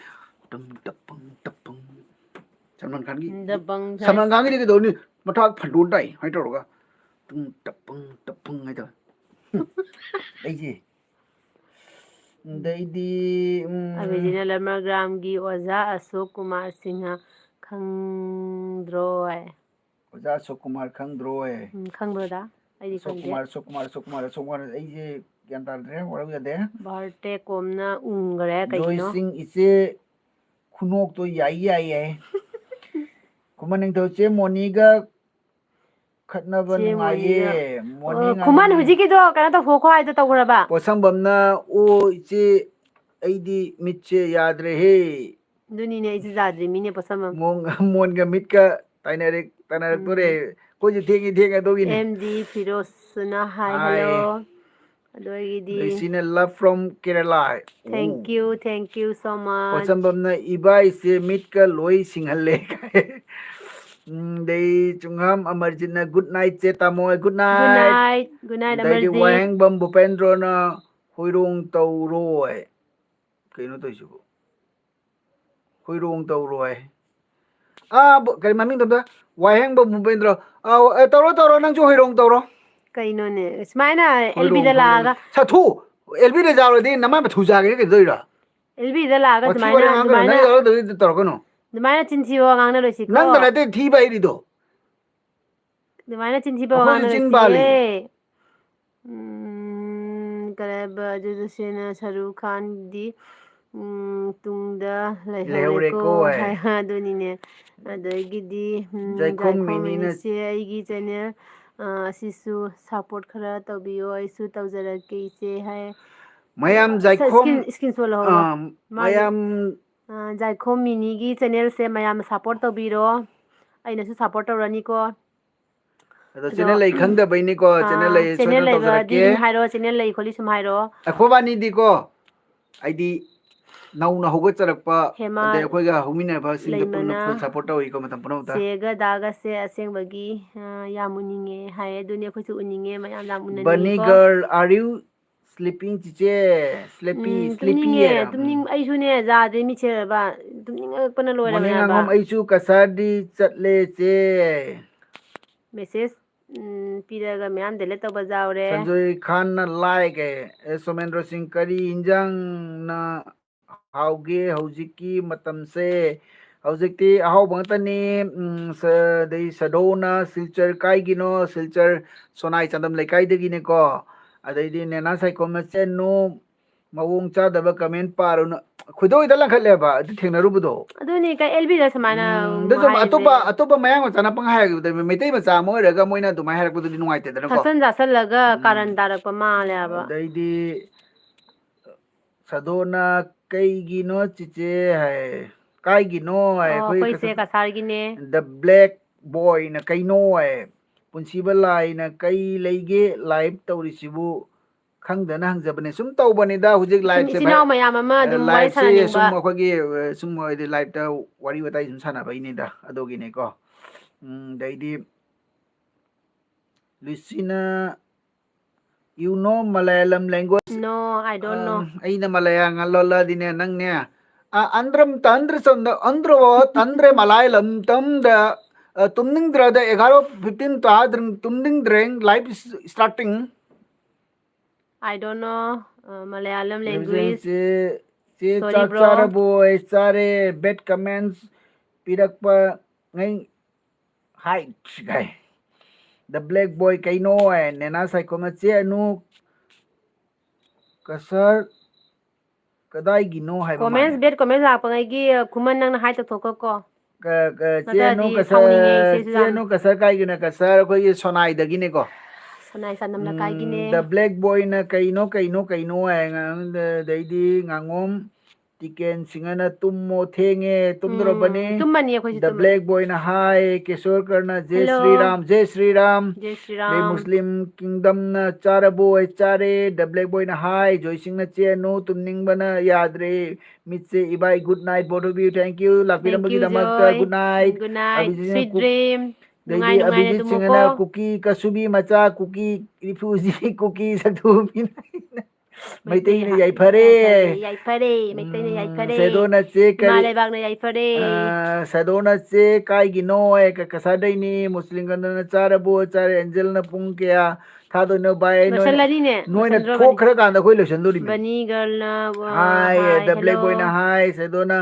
ꯁꯜꯃꯥꯟ ꯈꯥꯟꯒꯤ ꯗꯕꯪ ꯁꯥꯏ ꯁꯜꯃꯥꯟ ꯈꯥꯟꯒꯤꯗꯤ ꯀꯩꯗꯧꯅꯤ ꯃꯊꯛ ꯐꯟꯗꯣꯟ ꯇꯥꯏ ꯁꯨꯃꯥꯏꯅ ꯇꯧꯔꯒ ꯇꯞ ꯄꯪ ꯍꯥꯏꯇꯥꯔꯦ ꯑꯩꯁꯦ Daydi Abhijina Lamagramgi Oza Ashok Kumar Singha Khangdroy. Oza Sokumar Khangdroy. Khangdroda? Aidi khangde. Sokumar. Aije gyan tadre, wala yade. Barte komna ungre Joy kaigino. Singh ise khunok to yai. Kumaning to che Moniga khatnaba Che Moniga. nungaye. Moni Khuman ngangam hujikido kana to hoko haida tawgraba. posambamna o iche aidi mitche yadre he. Dunine isi zadri mine pasamam. Monga mitka tainarak tore. Ko je thengi dogine. MD Firosuna hi Hi. hello. Adoigidi. Seen a love from Kerala. Thank you so much. Posambamna iba ise mitka loi singhalle. Day chungham Amarjitna good night che tamoy good Good night. night. Good night Day di Amarjit. waheng bam Bupendro na huirong tauroy. Kaino to isu. Huirong tauroy. Kay maming tabda waheng bam Bupendro. Taro nang chu huirong tauro. Kaino ne. Smaina LB da laga. Sa thu LB de jaro di namai ba thu jage ke doira. LB da laga Thi wale ngang ka nai jaro de taro kono. Dumaina chinchibo ngangna loisi ko. Nang da te thi ba iri do. Dumaina chinchibo Ako ngangna chin loisi bali. ye. Karaba Judasena Shahrukh Khan di tungda Lehaure laihore ko ko hai. hai adonine adagidi Jaikhom Jaikhom Mini na Minise aigi channel asisu support khara tabiyo aisu tawjarake ise hai mayam Jaikhom skin solo horo mayam Jaikhom Mini gi channel se mayam support tabiro aina su support tawrani ko ado channel lay khangda baini ko channel lay channel soidon laiba di sum tawjarake hairo channel lai kholi sum hairo akhobani di ko aidi nauna hoga charakpa Hema ade khoi ga humina ba singda purna full laimana support tawi ko matam panauta sega daga se asengbagi yamuninge haye dunia khosu uninge mayam lam bunny unani ko girl are you sleeping chiche sleepy tumninge era tumning aishu ne jade mi cheraba tumning pana loira morning bana ba angom aichu kasadi chatle che message piraga mayam dele to bajaure Sanjoy Khan na like Somendra Singh Kari injang na hauge haujiki matam se haujikti ahau bangtani sa dei sadona silchar kai gino silchar sonai chandam lekai de gine ko adai di nena sai ko mache no mawung cha daba comment paru na khudoi dalang khalle ba adu thengna rubudo aduni ka LB da samana da som atopa mayang chana pang hai de meitei ma cha moi raga moina dumai harak bu di nuai te da ko thaksan jasallaga karan darak pa male aba Daidi sadona kaigino chiche hai kaigino hai oh koi koi se ka sargine the black boy na kaino hai punsiba lai na kai leige live tawrisibu khangdana hangjabane sum tawbani da hujik live sum se bhai isinau mayam ama dum wai live se sum sananingba akhoi gi sum de live ta wari watai sum sana bai ni da adogi ne ko daidi Lucina you know Malayalam language no I don't know aina malaya ngalola dine nang ne andram tandre sonda andro tandre malayalam tam da tumning dra da 11:15 ta tumning dreng live is starting I don't know Malayalam television language. che Sorry, chara bro. boy sare bad comments pirak pa ngai height guy the black boy kaino and nena sai ko che anu kasar kadai gino hai ba Comments mane bed comments apa lagi kuman nang hai ta thoko ko. chenu Natadi sauninge se chenu sudam. kasar kai gina kasar ko ye sonai da gine ko Sanai sanam na kai the gine. black boy na kaino ay ngang daidi ngangom tiken singana tummo thenge tumdro bane Tumani ko si the tumani. black boy na hai kishore karna Hello. jai Sri Ram Jai Shri le Ram. muslim kingdom na chara boy chare the black boy na hai joy sing na che no tumning bana yadre mitse ibai good night both of you thank you lakbiram Thank bagi you, damakta good Joy. night Good night. abhijit Sweet dream. Nungai Daidi nungai na Abhijit Singh na tumoko. cookie kasubi macha cookie refugee cookie satu ꯃꯩꯇꯩꯅ Meitei ꯌꯥꯏꯐꯔꯦ ꯌꯥꯏꯐꯔꯦ ꯃꯩꯇꯩꯅ ꯌꯥꯏꯐꯔꯦ ꯁꯦꯗꯣꯅ ꯆꯦ ꯏꯃꯥ ꯀꯔꯤ ꯂꯩꯕꯥꯛꯅ ꯌꯥꯏꯐꯔꯦ ꯁꯦꯗꯣꯅ ꯆꯦ ꯀꯥꯏꯒꯤꯅꯣ ꯀꯁꯥꯗꯩꯅꯤ ꯃꯨꯁꯂꯤꯝꯒꯅ ꯆꯥꯔꯕꯣ ꯆꯥꯔꯦ ꯑꯦꯟꯖꯦꯜꯅ ꯄꯨꯡ ꯀꯌꯥ ꯊꯥꯗꯣꯏꯅꯣ ꯚꯥꯏ ꯂꯣꯏꯁꯜꯂꯅꯤꯅꯦ ꯅꯣꯏꯅ ꯂꯣꯏꯁꯟꯗ꯭ꯔꯣꯕꯅꯤ ꯊꯣꯛꯈ꯭ꯔꯀꯥꯟꯗ ꯑꯩꯈꯣꯏ ꯂꯣꯏꯁꯟꯗꯣꯔꯤꯃꯤ ꯕꯅꯤ ꯒꯔꯜꯅ ꯍꯥꯏ ꯗ ꯍꯦꯜꯂꯣ ꯕ꯭ꯂꯦꯛ ꯕꯣꯏꯅ ꯍꯥꯏ ꯁꯦꯗꯣꯅ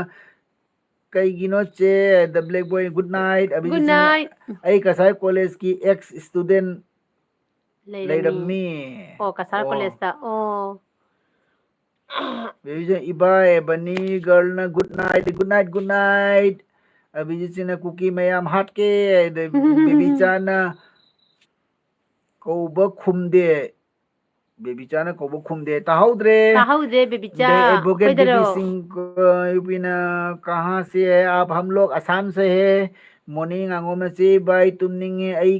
ꯀꯩꯒꯤꯅꯣ ꯆꯦ ꯗ ꯕ꯭ꯂꯦꯛ ꯕꯣꯏ ꯒꯨꯗ ꯅꯥꯏꯠ ꯒꯨꯗ ꯑꯕꯤꯖꯤꯠꯁꯤꯡꯅ ꯅꯥꯏꯠ ꯑꯩ ꯀꯁꯥꯔ ꯀꯣꯂꯦꯖꯀꯤ ꯑꯦꯛꯁ ꯏꯁꯇꯨꯗꯦꯟ ꯂꯩꯔꯝꯃꯤ ꯂꯩꯔꯝꯃꯤ ꯑꯣ ꯀꯁꯥꯔ ꯀꯣꯂꯦꯖꯇ ꯑꯣ ꯏꯕꯥꯏ ꯕꯅꯤ ꯒꯔꯜꯅ ꯒꯨꯗ ꯅꯥꯏꯠ ꯒꯨꯗ ꯅꯥꯏꯠ ꯑꯕꯤꯖꯤꯠꯁꯤꯅ ꯀꯨꯀꯤ ꯃꯌꯥꯝ ꯍꯥꯠꯀꯦ ꯕꯦꯕꯤꯆꯥꯅ ꯀꯧꯕ ꯈꯨꯝꯗꯦ ꯕꯦꯕꯤꯆꯥꯅ ꯀꯧꯕ ꯈꯨꯝꯗꯦ ꯇꯥꯍꯧꯗ꯭ꯔꯦ ꯇꯥꯍꯧꯗ꯭ꯔꯦ ꯕꯦꯕꯤꯆꯥ ꯗ एडवोकेट ꯑꯩꯈꯣꯏꯗꯔꯣ बीबी सिंह यूपीना कहाँ से है आप हम लोग असम से है मॉर्निंग आंगोम से भाई तुमनिंगे आई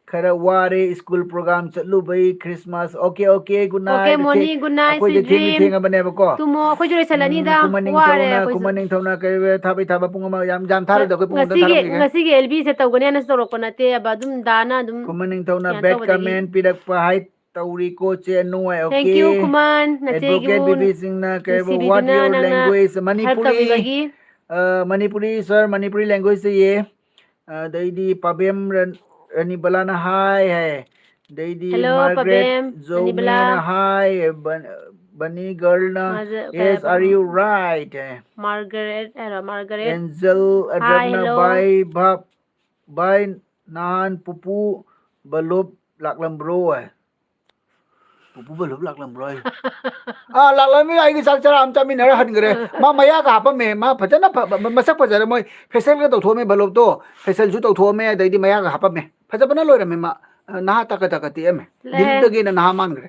खरा वारे स्कूल प्रोग्राम चलुबई Christmas okay okay good okay night ꯃꯣꯅꯤ ꯒꯨꯗ ꯅꯥꯏꯠ ꯑꯩꯈꯣꯏꯁꯦ ꯁ꯭ꯋꯤꯠ ꯊꯦꯡꯗꯤ ꯗ꯭ꯔꯤꯝ ꯊꯦꯡꯉꯕꯅꯦꯕꯀꯣ ꯇꯨꯝꯃꯣ ꯑꯩꯈꯣꯏꯁꯨ ꯂꯣꯏꯁꯜꯂꯅꯤꯗ ꯈꯨꯃꯟ ꯋꯥꯔꯦ ꯅꯤꯡꯊꯧꯅ ꯑꯩꯈꯣꯏꯁꯨ ꯈꯨꯃꯟ ꯅꯤꯡꯊꯧꯅ ꯀꯩ ꯊꯥꯕꯩ ꯊꯥꯕ ꯄꯨꯡ ꯑꯃ ꯌꯥꯝ ꯊꯥꯔꯣꯏꯗ ꯑꯩꯈꯣꯏ ꯄꯨꯡ ꯑꯝꯇꯪ ꯊꯥꯔꯝꯈꯤꯒꯦ ꯉꯁꯤꯒꯤ ꯑꯦꯜꯕꯤꯁꯦ ꯇꯧꯒꯅꯦꯅꯁꯨ ꯇꯧꯔꯛꯄ ꯅꯠꯇꯦꯕ ꯑꯗꯨꯝ ꯗꯥꯅ ꯑꯗꯨꯝ ꯈꯨꯃꯟ ꯅꯤꯡꯊꯧꯅ ꯀꯩꯅꯣ ꯕꯦꯠ ꯇꯧꯕꯗꯒꯤ ꯀꯃꯦꯟ ꯄꯤꯔꯛꯄ ꯍꯥꯏ ꯇꯧꯔꯤꯀꯣ ꯆꯦ ꯅꯨꯡꯉꯥꯏ ꯊꯦꯡꯛ ꯑꯣꯀꯦ ꯌꯨ ꯈꯨꯃꯟ ꯅꯆꯦꯒꯤꯕꯨ ꯑꯦꯗꯚꯣꯀꯦꯠ ꯕꯤꯕꯤ ꯁꯤꯡꯅ ꯀꯩ ꯋꯥꯠ ꯅꯨꯡꯁꯤꯕꯤꯗꯨꯅ ꯌꯣꯔ ꯅꯪꯅ ꯂꯦꯡꯒ꯭ꯋꯦꯖ ꯍꯦꯜꯞ ꯃꯅꯤꯄꯨꯔꯤ ꯇꯧꯕꯤꯕꯒꯤ ꯃꯅꯤꯄꯨꯔꯤ ꯁꯔ ꯃꯅꯤꯄꯨꯔꯤ ꯂꯦꯡꯒ꯭ꯋꯦꯖ ꯆꯌꯦ ꯑꯗꯩꯗꯤ ꯄꯥꯕꯦꯝ ꯔꯅꯤꯕꯂꯥꯅ ꯍꯥꯏ ꯍꯥꯏ ꯑꯗꯩꯗꯤ ꯍꯦꯜꯂꯣ ꯃꯥꯔꯒ꯭ꯔꯦꯠ ꯄꯕꯦꯝ ꯔꯅꯤꯕꯂꯥ ꯖꯧꯃꯦꯅ ꯍꯥꯏ ꯕꯅꯤ ꯒꯔꯜꯅ yes are you right Margaret angel ꯑꯗ꯭ꯔꯛꯅ ꯕꯥꯏ ꯚꯥꯞ ꯚꯥꯏ ꯅꯍꯥꯟ ꯄꯨꯄꯨ ꯕꯂꯣꯞ ꯂꯥꯛꯂꯝꯕ꯭ꯔꯣ ꯄꯨꯄꯨ ꯕꯂꯣꯞ ꯂꯥꯛꯂꯝꯕ꯭ꯔꯣ ꯂꯥꯛꯂꯝꯃꯤ ꯑꯩꯒꯤ ꯆꯥꯛ ꯆꯔꯥ ꯑꯃ ꯆꯥꯃꯤꯟꯅꯔ ꯍꯟꯈ꯭ꯔꯦ ꯃꯥ ꯃꯌꯥꯒ ꯍꯥꯞꯄꯝꯃꯦ ꯃꯥ ꯐꯖꯅ ꯃꯁꯛ ꯐꯖꯔꯦ ꯃꯣꯏ ꯐꯦꯁꯦꯜꯒ ꯇꯧꯊꯣꯛꯑꯝꯃꯦ ꯕꯂꯣꯞꯇꯣ ꯐꯦꯁꯦꯜꯁꯨ ꯇꯧꯊꯣꯛꯑꯝꯃꯦ ꯑꯗꯩꯗꯤ ꯃꯌꯥꯒ ꯍꯥꯞꯄꯝꯃꯦ ꯐꯖꯕꯅ ꯂꯣꯏꯔꯝꯃꯦ ꯃꯥ ꯅꯍꯥ ꯇꯛꯀ ꯇꯛꯀ ꯇꯦꯛꯑꯝꯃꯦ ꯗꯤꯜꯂꯤꯞꯇꯒꯤꯅ ꯅꯍꯥ ꯃꯥꯟꯈ꯭ꯔꯦ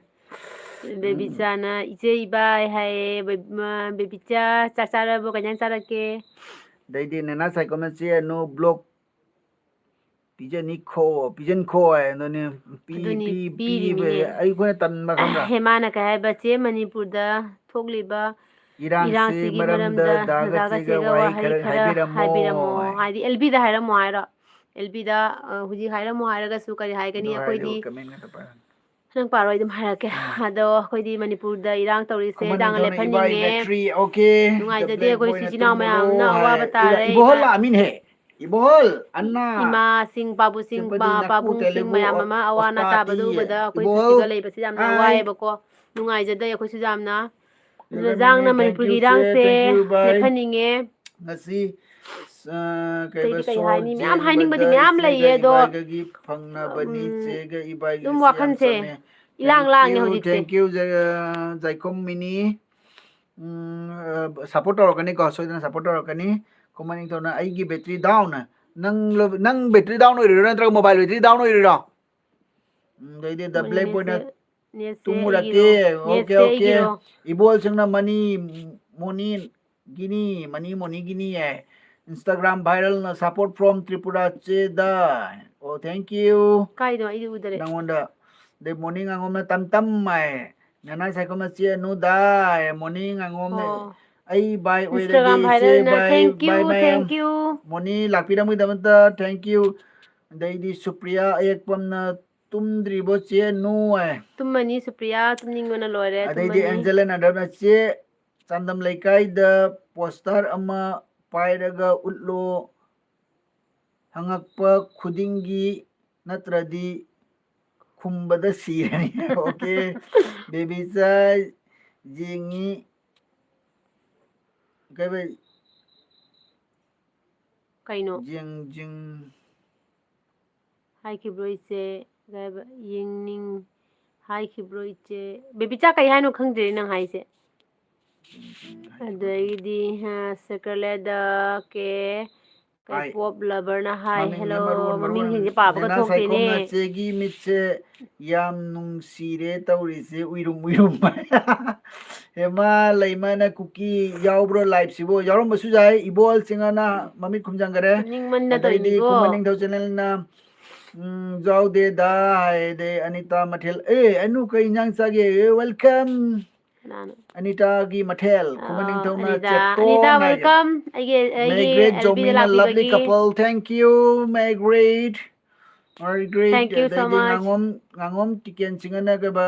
ꯕꯦꯕꯤꯆꯥꯅ ꯏꯆꯦ ꯏꯕꯥꯏ ꯍꯥꯏꯌꯦ ꯕꯦꯕꯤꯆꯥ ꯆꯥꯛ ꯆꯥꯔꯕꯣ ꯀꯩ ꯏꯟꯖꯥꯡ ꯆꯥꯔꯛꯀꯦ ꯑꯗꯩꯗꯤ ꯅꯦꯅꯥ ꯁꯥꯏꯀꯣꯝꯅ ꯆꯦ ꯅꯣ ꯕ꯭ꯂꯣꯛ ꯄꯤꯖꯅꯤꯈꯣ ꯄꯤꯖꯟꯈꯣ ꯑꯗꯨꯅꯦ ꯑꯗꯨꯅꯤ ꯄꯤꯕ ꯄꯤꯔꯤꯃꯤꯅꯦ ꯑꯩꯈꯣꯏꯅ ꯇꯟꯕ ꯈꯪꯕ꯭ꯔꯥ ꯍꯦꯃꯥꯅ ꯀꯩ ꯍꯥꯏꯕ ꯆꯦ ꯃꯅꯤꯄꯨꯔꯗ ꯊꯣꯛꯂꯤꯕ ꯏꯔꯥꯡꯁꯤꯒꯤ ꯃꯔꯝꯗ ꯗꯥꯒ ꯆꯦꯒ ꯋꯥꯍꯩ ꯈꯔ ꯍꯥꯏꯕꯤꯔꯝꯃꯣ ꯍꯥꯏꯗꯤ ꯑꯦꯜꯕꯤꯗ ꯍꯥꯏꯔꯝꯃꯣ ꯍꯥꯏꯔꯣ ꯑꯦꯜꯕꯤꯗ ꯍꯧꯖꯤꯛ ꯍꯥꯏꯔꯝꯃꯣ ꯍꯥꯏꯔꯒꯁꯨ ꯀꯔꯤ ꯍꯥꯏꯒꯅꯤ ꯑꯗꯨ ꯑꯩꯈꯣꯏꯗꯤ ꯍꯥꯏꯔꯗꯤ ꯀꯃꯦꯟ ꯉꯥꯛꯇ ꯄꯥꯔꯅꯤ ꯅꯪ ꯄꯥꯔꯣ ꯑꯩ ꯑꯗꯨꯝ ꯍꯥꯏꯔꯛꯀꯦ ꯑꯗꯣ ꯑꯩꯈꯣꯏꯗꯤ ꯃꯅꯤꯄꯨꯔꯗ ꯏꯔꯥꯡ ꯇꯧꯔꯤꯁꯦ ꯈꯨꯃꯟ ꯆꯥꯡꯅ ꯅꯤꯡꯊꯧꯅ ꯏꯕꯥꯏ ꯂꯦꯞꯍꯟꯅꯤꯡꯉꯦ ꯕꯦꯇ꯭ꯔꯤ ꯑꯣꯀꯦ ꯗ ꯅꯨꯡꯉꯥꯏꯖꯗꯦ ꯕ꯭ꯂꯦꯛ ꯑꯩꯈꯣꯏ ꯕꯣꯏꯅ ꯏꯆꯤꯜ ꯏꯅꯥꯎ ꯃꯌꯥꯝꯅ ꯇꯨꯝꯃꯨꯔꯣ ꯑꯋꯥꯕ ꯍꯥꯏ ꯇꯥꯔꯦ ꯏꯕꯣꯍꯜ ꯂꯥꯛꯑꯃꯤꯅꯦꯍꯦ ꯏꯕꯣꯍꯜ ꯑꯟꯅꯥ ꯏꯃꯥꯁꯤꯡ ꯄꯥꯕꯨꯡꯁꯤꯡ ꯆꯄꯗꯤ ꯅꯛꯀꯨ ꯄꯥꯕꯨꯡꯁꯤꯡ ꯇꯦꯂꯨꯒꯨ ꯃꯌꯥꯝ ꯑꯃ ꯑꯋꯥ ꯑꯅꯥ ꯑꯣꯁꯄꯥꯇꯤ ꯇꯥꯕꯗꯨ ꯎꯕꯗ ꯑꯩꯈꯣꯏꯁꯨ ꯏꯕꯣꯍꯜ ꯁꯤꯗ ꯂꯩꯕꯁꯤ ꯌꯥꯝꯅ ꯍꯥꯏ ꯋꯥꯏꯑꯦꯕꯀꯣ ꯅꯨꯡꯉꯥꯏꯖꯗꯦ ꯑꯩꯈꯣꯏꯁꯨ ꯌꯥꯝꯅ ꯑꯗꯨꯅ ꯂꯩꯔꯝꯃꯤꯅꯦ ꯖꯥꯡꯅ ꯊꯦꯡꯛ ꯌꯨ ꯃꯅꯤꯄꯨꯔꯒꯤ ꯆꯦ ꯏꯔꯥꯡꯁꯦ ꯊꯦꯡꯛ ꯌꯨ ꯕꯥꯏ ꯂꯦꯞꯍꯟꯅꯤꯡꯉꯦ ꯉꯁꯤ ꯀꯩꯕ ꯑꯇꯩꯗꯤ ꯀꯩ ꯁꯣꯔ ꯍꯥꯏꯅꯤ ꯃꯌꯥꯝ ꯍꯥꯏꯅꯤꯡꯕꯗꯤ ꯆꯦꯟꯕꯗ ꯃꯌꯥꯝ ꯏꯆꯦꯒ ꯂꯩꯌꯦ ꯑꯗꯣ ꯏꯕꯥꯏꯒꯒꯤ ꯐꯪꯅꯕꯅꯤ ꯆꯦꯒ ꯑꯗꯨꯝ ꯏꯕꯥꯏꯒꯁꯤ ꯌꯥꯝ ꯋꯥꯈꯜꯁꯦ ꯆꯝꯃꯦ ꯏꯂꯥꯡ ꯂꯥꯡꯉꯦ ꯍꯧꯖꯤꯛꯁꯦ ꯊꯦꯡꯛ ꯌꯨ ꯖꯥꯏꯈꯣꯝ ꯃꯤꯅꯤ ꯁꯞꯄꯣꯔꯠ ꯇꯧꯔꯛꯀꯅꯤꯀꯣ ꯁꯣꯏꯗꯅ ꯁꯞꯄꯣꯔꯠ ꯇꯧꯔꯛꯀꯅꯤ ꯈꯨꯃꯟ ꯅꯤꯡꯊꯧꯅ ꯑꯩꯒꯤ ꯕꯦꯇ꯭ꯔꯤ ꯗꯥꯎꯟ ꯅꯪ ꯕꯦꯇ꯭ꯔꯤ ꯗꯥꯎꯟ ꯑꯣꯏꯔꯤꯔꯣ ꯅꯠꯇ꯭ꯔꯒ ꯃꯣꯕꯥꯏꯜ ꯕꯦꯇ꯭ꯔꯤ ꯗꯥꯎꯟ ꯑꯣꯏꯔꯤꯔꯣ ꯑꯗꯩꯗꯤ ꯗ ꯃꯣꯏꯅ ꯕ꯭ꯂꯦꯛ ꯅꯦꯠꯁꯦ ꯕꯣꯏꯅ ꯅꯦꯠꯁꯦ ꯇꯨꯝꯃꯨꯔꯛꯀꯦ ꯑꯩꯒꯤꯔꯣ ꯑꯣꯀꯦ ꯅꯦꯠꯁꯦ ꯑꯣꯀꯦ ꯑꯩꯒꯤꯔꯣ ꯏꯕꯣꯜꯁꯤꯡꯅ ꯃꯣꯅꯤ ꯒꯤꯅꯤ ꯍꯥꯏ ꯏꯟꯁꯇꯥꯒ꯭ꯔꯥꯝ ꯚꯥꯏꯔꯦꯜꯅ ꯁꯄꯣꯔꯠ ꯐ꯭ꯔꯣꯝ ꯇ꯭ꯔꯤꯄꯨꯔꯥ ꯆꯦꯗ ꯑꯣ ꯊꯦꯡꯛ ꯌꯨ ꯀꯥꯏꯗꯣ ꯑꯩꯗꯤ ꯎꯗꯔꯦ ꯅꯪꯉꯣꯟꯗ ꯑꯗꯩ ꯃꯣꯔꯅꯤꯡ ꯉꯥꯉꯣꯝꯅ ꯇꯝ ꯇꯝ ꯍꯥꯏ ꯅꯅꯥ ꯁꯥꯏꯈꯣꯝꯅ ꯆꯦ ꯅꯨꯗꯥꯏ ꯃꯣꯔꯅꯤꯡ ꯉꯥꯉꯣꯝꯅ ꯑꯣ ꯑꯩ ꯕꯥꯏ ꯑꯣꯏꯔꯒꯦ ꯏꯟꯁꯇꯥꯒ꯭ꯔꯥꯝ ꯏꯆꯦ ꯚꯥꯏꯔꯦꯜꯅ ꯊꯦꯡꯀ꯭ꯌꯨ ꯕꯥꯏ ꯃꯌꯥꯝ ꯊꯦꯡꯀ꯭ꯌꯨ ꯃꯣꯅꯤ ꯂꯥꯛꯄꯤꯔꯝꯕꯒꯤꯗꯃꯛꯇ ꯊꯦꯡꯛ ꯌꯨ ꯑꯗꯩꯗꯤ ꯁꯨꯄ꯭ꯔꯤꯌꯥ ꯑꯌꯦꯛꯄꯝꯅ ꯇꯨꯝꯗ꯭ꯔꯤꯕꯣ ꯆꯦ ꯅꯨ ꯍꯥꯏ ꯇꯨꯝꯃꯅꯤ ꯁꯨꯄ꯭ꯔꯤꯌꯥ ꯇꯨꯝꯅꯤꯡꯕꯅ ꯂꯣꯏꯔꯦ ꯑꯗꯩꯗꯤ ꯇꯨꯝꯃꯅꯤ ꯑꯦꯟꯖꯦꯂꯤꯟ ꯑꯗꯔꯅ ꯆꯦ ꯆꯥꯟꯗꯝ ꯂꯩꯀꯥꯏꯗ ꯄꯣꯁꯇꯔ ꯑꯃ ꯄꯥꯏꯔꯒ ꯎꯠꯂꯣ ꯍꯪꯉꯛꯄ ꯈꯨꯗꯤꯡꯒꯤ ꯅꯠꯇ꯭ꯔꯗꯤ ꯈꯨꯝꯕꯗ ꯁꯤꯔꯅꯤ ꯑꯣꯀꯦ ꯕꯦꯕꯤꯆꯥ ꯌꯦꯡꯉꯤ ꯀꯩꯅꯣ ꯖꯤꯡ ꯍꯥꯏꯈꯤꯕ꯭ꯔꯣ ꯏꯆꯦ ꯌꯦꯡꯅꯤꯡ ꯍꯥꯏꯈꯤꯕ꯭ꯔꯣ ꯏꯆꯦ ꯕꯦꯕꯤꯆꯥ ꯀꯩ ꯍꯥꯏꯅꯣ ꯈꯪꯗ꯭ꯔꯦ ꯅꯪ ꯍꯥꯏꯁꯦ ꯑꯗꯒꯤꯗꯤ ꯁꯦꯀ꯭ꯔꯂꯦꯗ ꯀꯦ ꯀꯩ ꯍꯥꯏ ꯄꯣꯞ ꯂꯕꯔꯅ ꯍꯥꯏ ꯍꯦꯜꯂꯣ ꯃꯃꯤꯡꯅꯦ ꯃꯔꯣꯟ ꯃꯃꯤꯡꯁꯤꯡꯁꯦ ꯄꯥꯕꯒ ꯅꯦꯅꯥ ꯊꯣꯛꯇꯦꯅꯦ ꯁꯥꯏꯈꯣꯝꯅ ꯆꯦꯒꯤ ꯃꯤꯠꯁꯦ ꯌꯥꯝ ꯅꯨꯡꯁꯤꯔꯦ ꯇꯧꯔꯤꯁꯦ ꯎꯏꯔꯨꯝ ꯎꯏꯔꯨꯝ ꯍꯦꯃꯥ ꯂꯩꯃꯅ ꯀꯨꯀꯤ ꯌꯥꯎꯕ꯭ꯔꯣ ꯂꯥꯏꯞꯁꯤꯕꯨ ꯌꯥꯎꯔꯝꯕꯁꯨ ꯌꯥꯏ ꯏꯕꯣꯜ ꯆꯤꯡꯉꯅ ꯃꯃꯤꯠ ꯈꯨꯝꯖꯟꯈꯔꯦ ꯇꯨꯝꯅꯤꯡꯃꯟꯅ ꯑꯗꯩꯗꯤ ꯇꯧꯔꯤꯅꯤꯀꯣ ꯈꯨꯃꯟ ꯅꯤꯡꯊꯧ ꯆꯦꯅꯦꯜꯅ ꯌꯥꯎꯗꯦꯗ ꯍꯥꯏꯗꯤ ꯑꯅꯤꯇꯥ ꯃꯊꯦꯜ ꯑꯅꯨ ꯀꯩ ꯏꯟꯖꯥꯡ ꯆꯥꯒꯦ ꯋꯦꯜꯀꯝ ꯀꯅꯥꯅꯣ ꯑꯅꯤꯇꯥꯒꯤ ꯃꯊꯦꯜ ꯈꯨꯃꯟ ꯅꯤꯡꯊꯧꯅ ꯑꯅꯤꯇꯥ ꯆꯦꯇꯣꯡ ꯍꯥꯏꯒꯦ ꯋꯦꯜꯀꯝ ꯑꯩꯒꯤ ꯃꯦꯒ꯭ꯔꯦꯠ ꯑꯦꯜꯕꯤꯗ ꯖꯧꯃꯤꯅ ꯂꯚꯂꯤ ꯂꯥꯛꯄꯤꯕꯒꯤ couple thank you Margaret thank you so ꯑꯗꯩꯗꯤ much ꯉꯥꯉꯣꯝ ꯇꯤꯀꯦꯟ ꯆꯤꯡꯉꯅꯒꯕ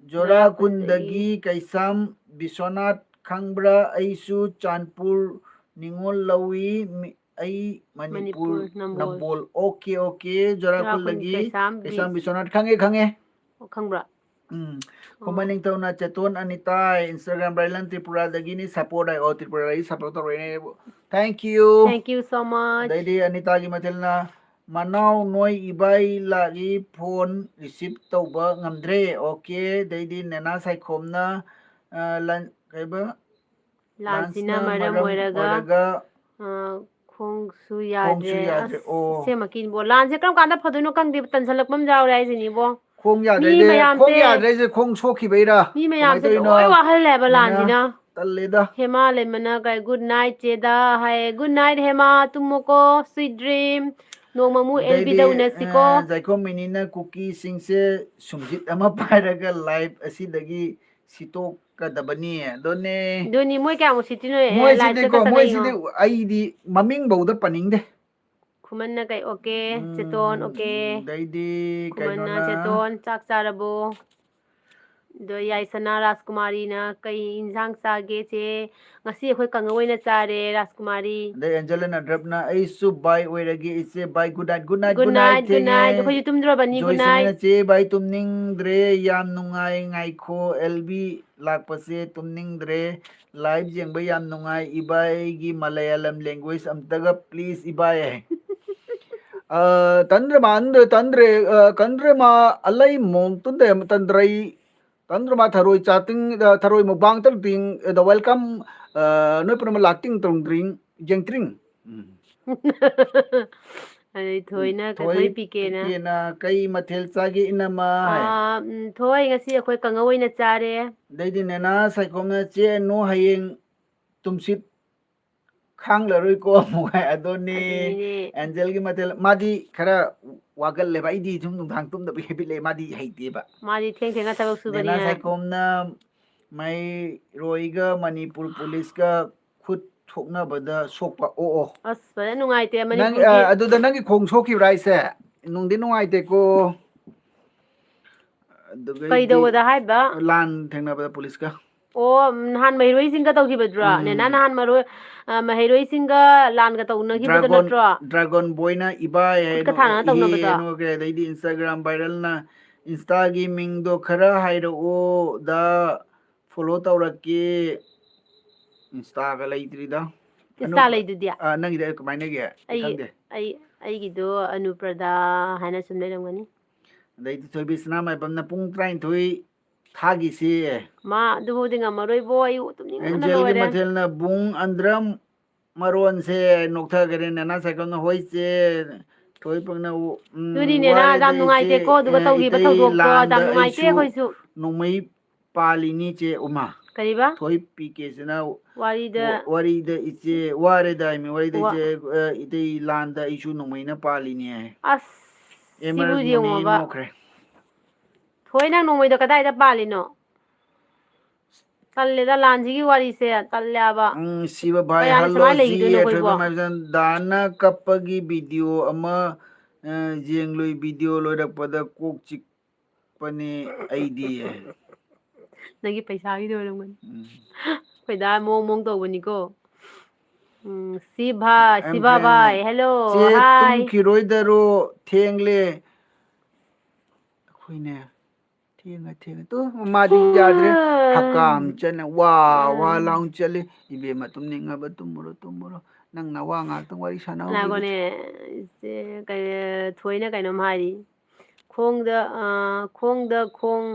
Jorakundagi Kaisam Biswanath Khangbra Aisu Chanpur Ningol Lawi Ai Manipur Nambol Nambol. Okay, Jorakundagi Kaisam Kaisam Biswanath Khange. Khambra. Kumaning taon na chaton Anita Instagram Bailan Tripura dagini support ay Tripura support rin. Thank you. Thank you so much. Dahil Anita gi matil na manaw noy ibay lagi phone receive tauba ngamdre. Okay, dahil nena saikom na kaiba Lansina maram oiraga khongsu yadre semakin bo lanse kam kanda phaduno kangde tansalakmam jaw rai jini bo khong yadre je khong sokhi beira mi mayam se loi wahal leba lansina talleda Hema lemana kai good night cheda hai good night Hema tumoko sweet dream nongmamu LB da unasiko Zaiko menina cookie singse sumjit ama pairaga live asidagi sitok kadabani doni moi kya mo sitino moi live side se ka ko moi sangai side aidi maming bauda paningde khuman na kai okay cheton okay daidi khuman na cheton chak charabo do yaisana Rajkumari na kai insang sage che ngasi khoi kangawai na chare Rajkumari dai Angelina Drapna aisu bai oiragi ise bai good night good night khoi tumdro bani good night che bai tumning dre yam nungai ngai kho LB lakpase tumning dre live jengba yam nungai ibai gi Malayalam language amtaga please ibai tandre ma alai mong tunde tandre ma tharoi chatting tharoi mo bang tar ding the welcome no pram lacting tong drink jengtring ai thoi na ka thoi pike na kai mathel chagi inama thoi ngasi khoi kangawai na chare daidi nena saikom na che no hayeng tumsit khang la roi ko mugai adoni angel gi matel madi khara wagal le bai di thum thang tum da bi hebi le madi haiti ba madi theng theng ta su bani na sai kom na mai roiga manipur police ga khut thokna bada sokpa as ba nungai te nang manipur ki adu da nang khong sokhi rai se nung din nungai te ko kai do da hai ba lan thengna bada police ga nahan mahiroi singga tawkhibadra nena nahan mahiroi singga lan ga tawnakhibada natro dragon boy na iba ka thana tawnabada no ke dai Instagram viral na insta gi ming do khara hairo o da follow tawraki insta ga laitri da insta laidudia nang ida kamai ne ge khangde ai gido anuprada hana sum leramgani dai ti choibis na mai bamna pung train thui thagi si ma du dinga maroi boy tumning na angel gi mathel na bung andram maron se nokta gare na sa kon hoi che thoi pang na duni ne na jam nungai te ko du ga tawgi ba thawdok ko jam nungai te khoi su nungmai palini che uma kariba thoi pi ke se na wari da iche ware da mi wari da che ite landa isu nungmai na palini ai as emer muni nokre thoi na nungmai da kadai da palino talleda lanji gi wari se tallaba siba bhai hello ji athoba maisan dana kapagi video ama jengloi video loirak pada kok chik pani id nagi paisa gi do ram paida mong to bani ko siba bhai hello hi tum khiroi daro thengle khoine thenga to madi yadre hakam chana wa laung chale ibe ma tum ninga ba tumuro nang na wa nga tong wari sana na gone se kai thoina kai nom hari khongda khong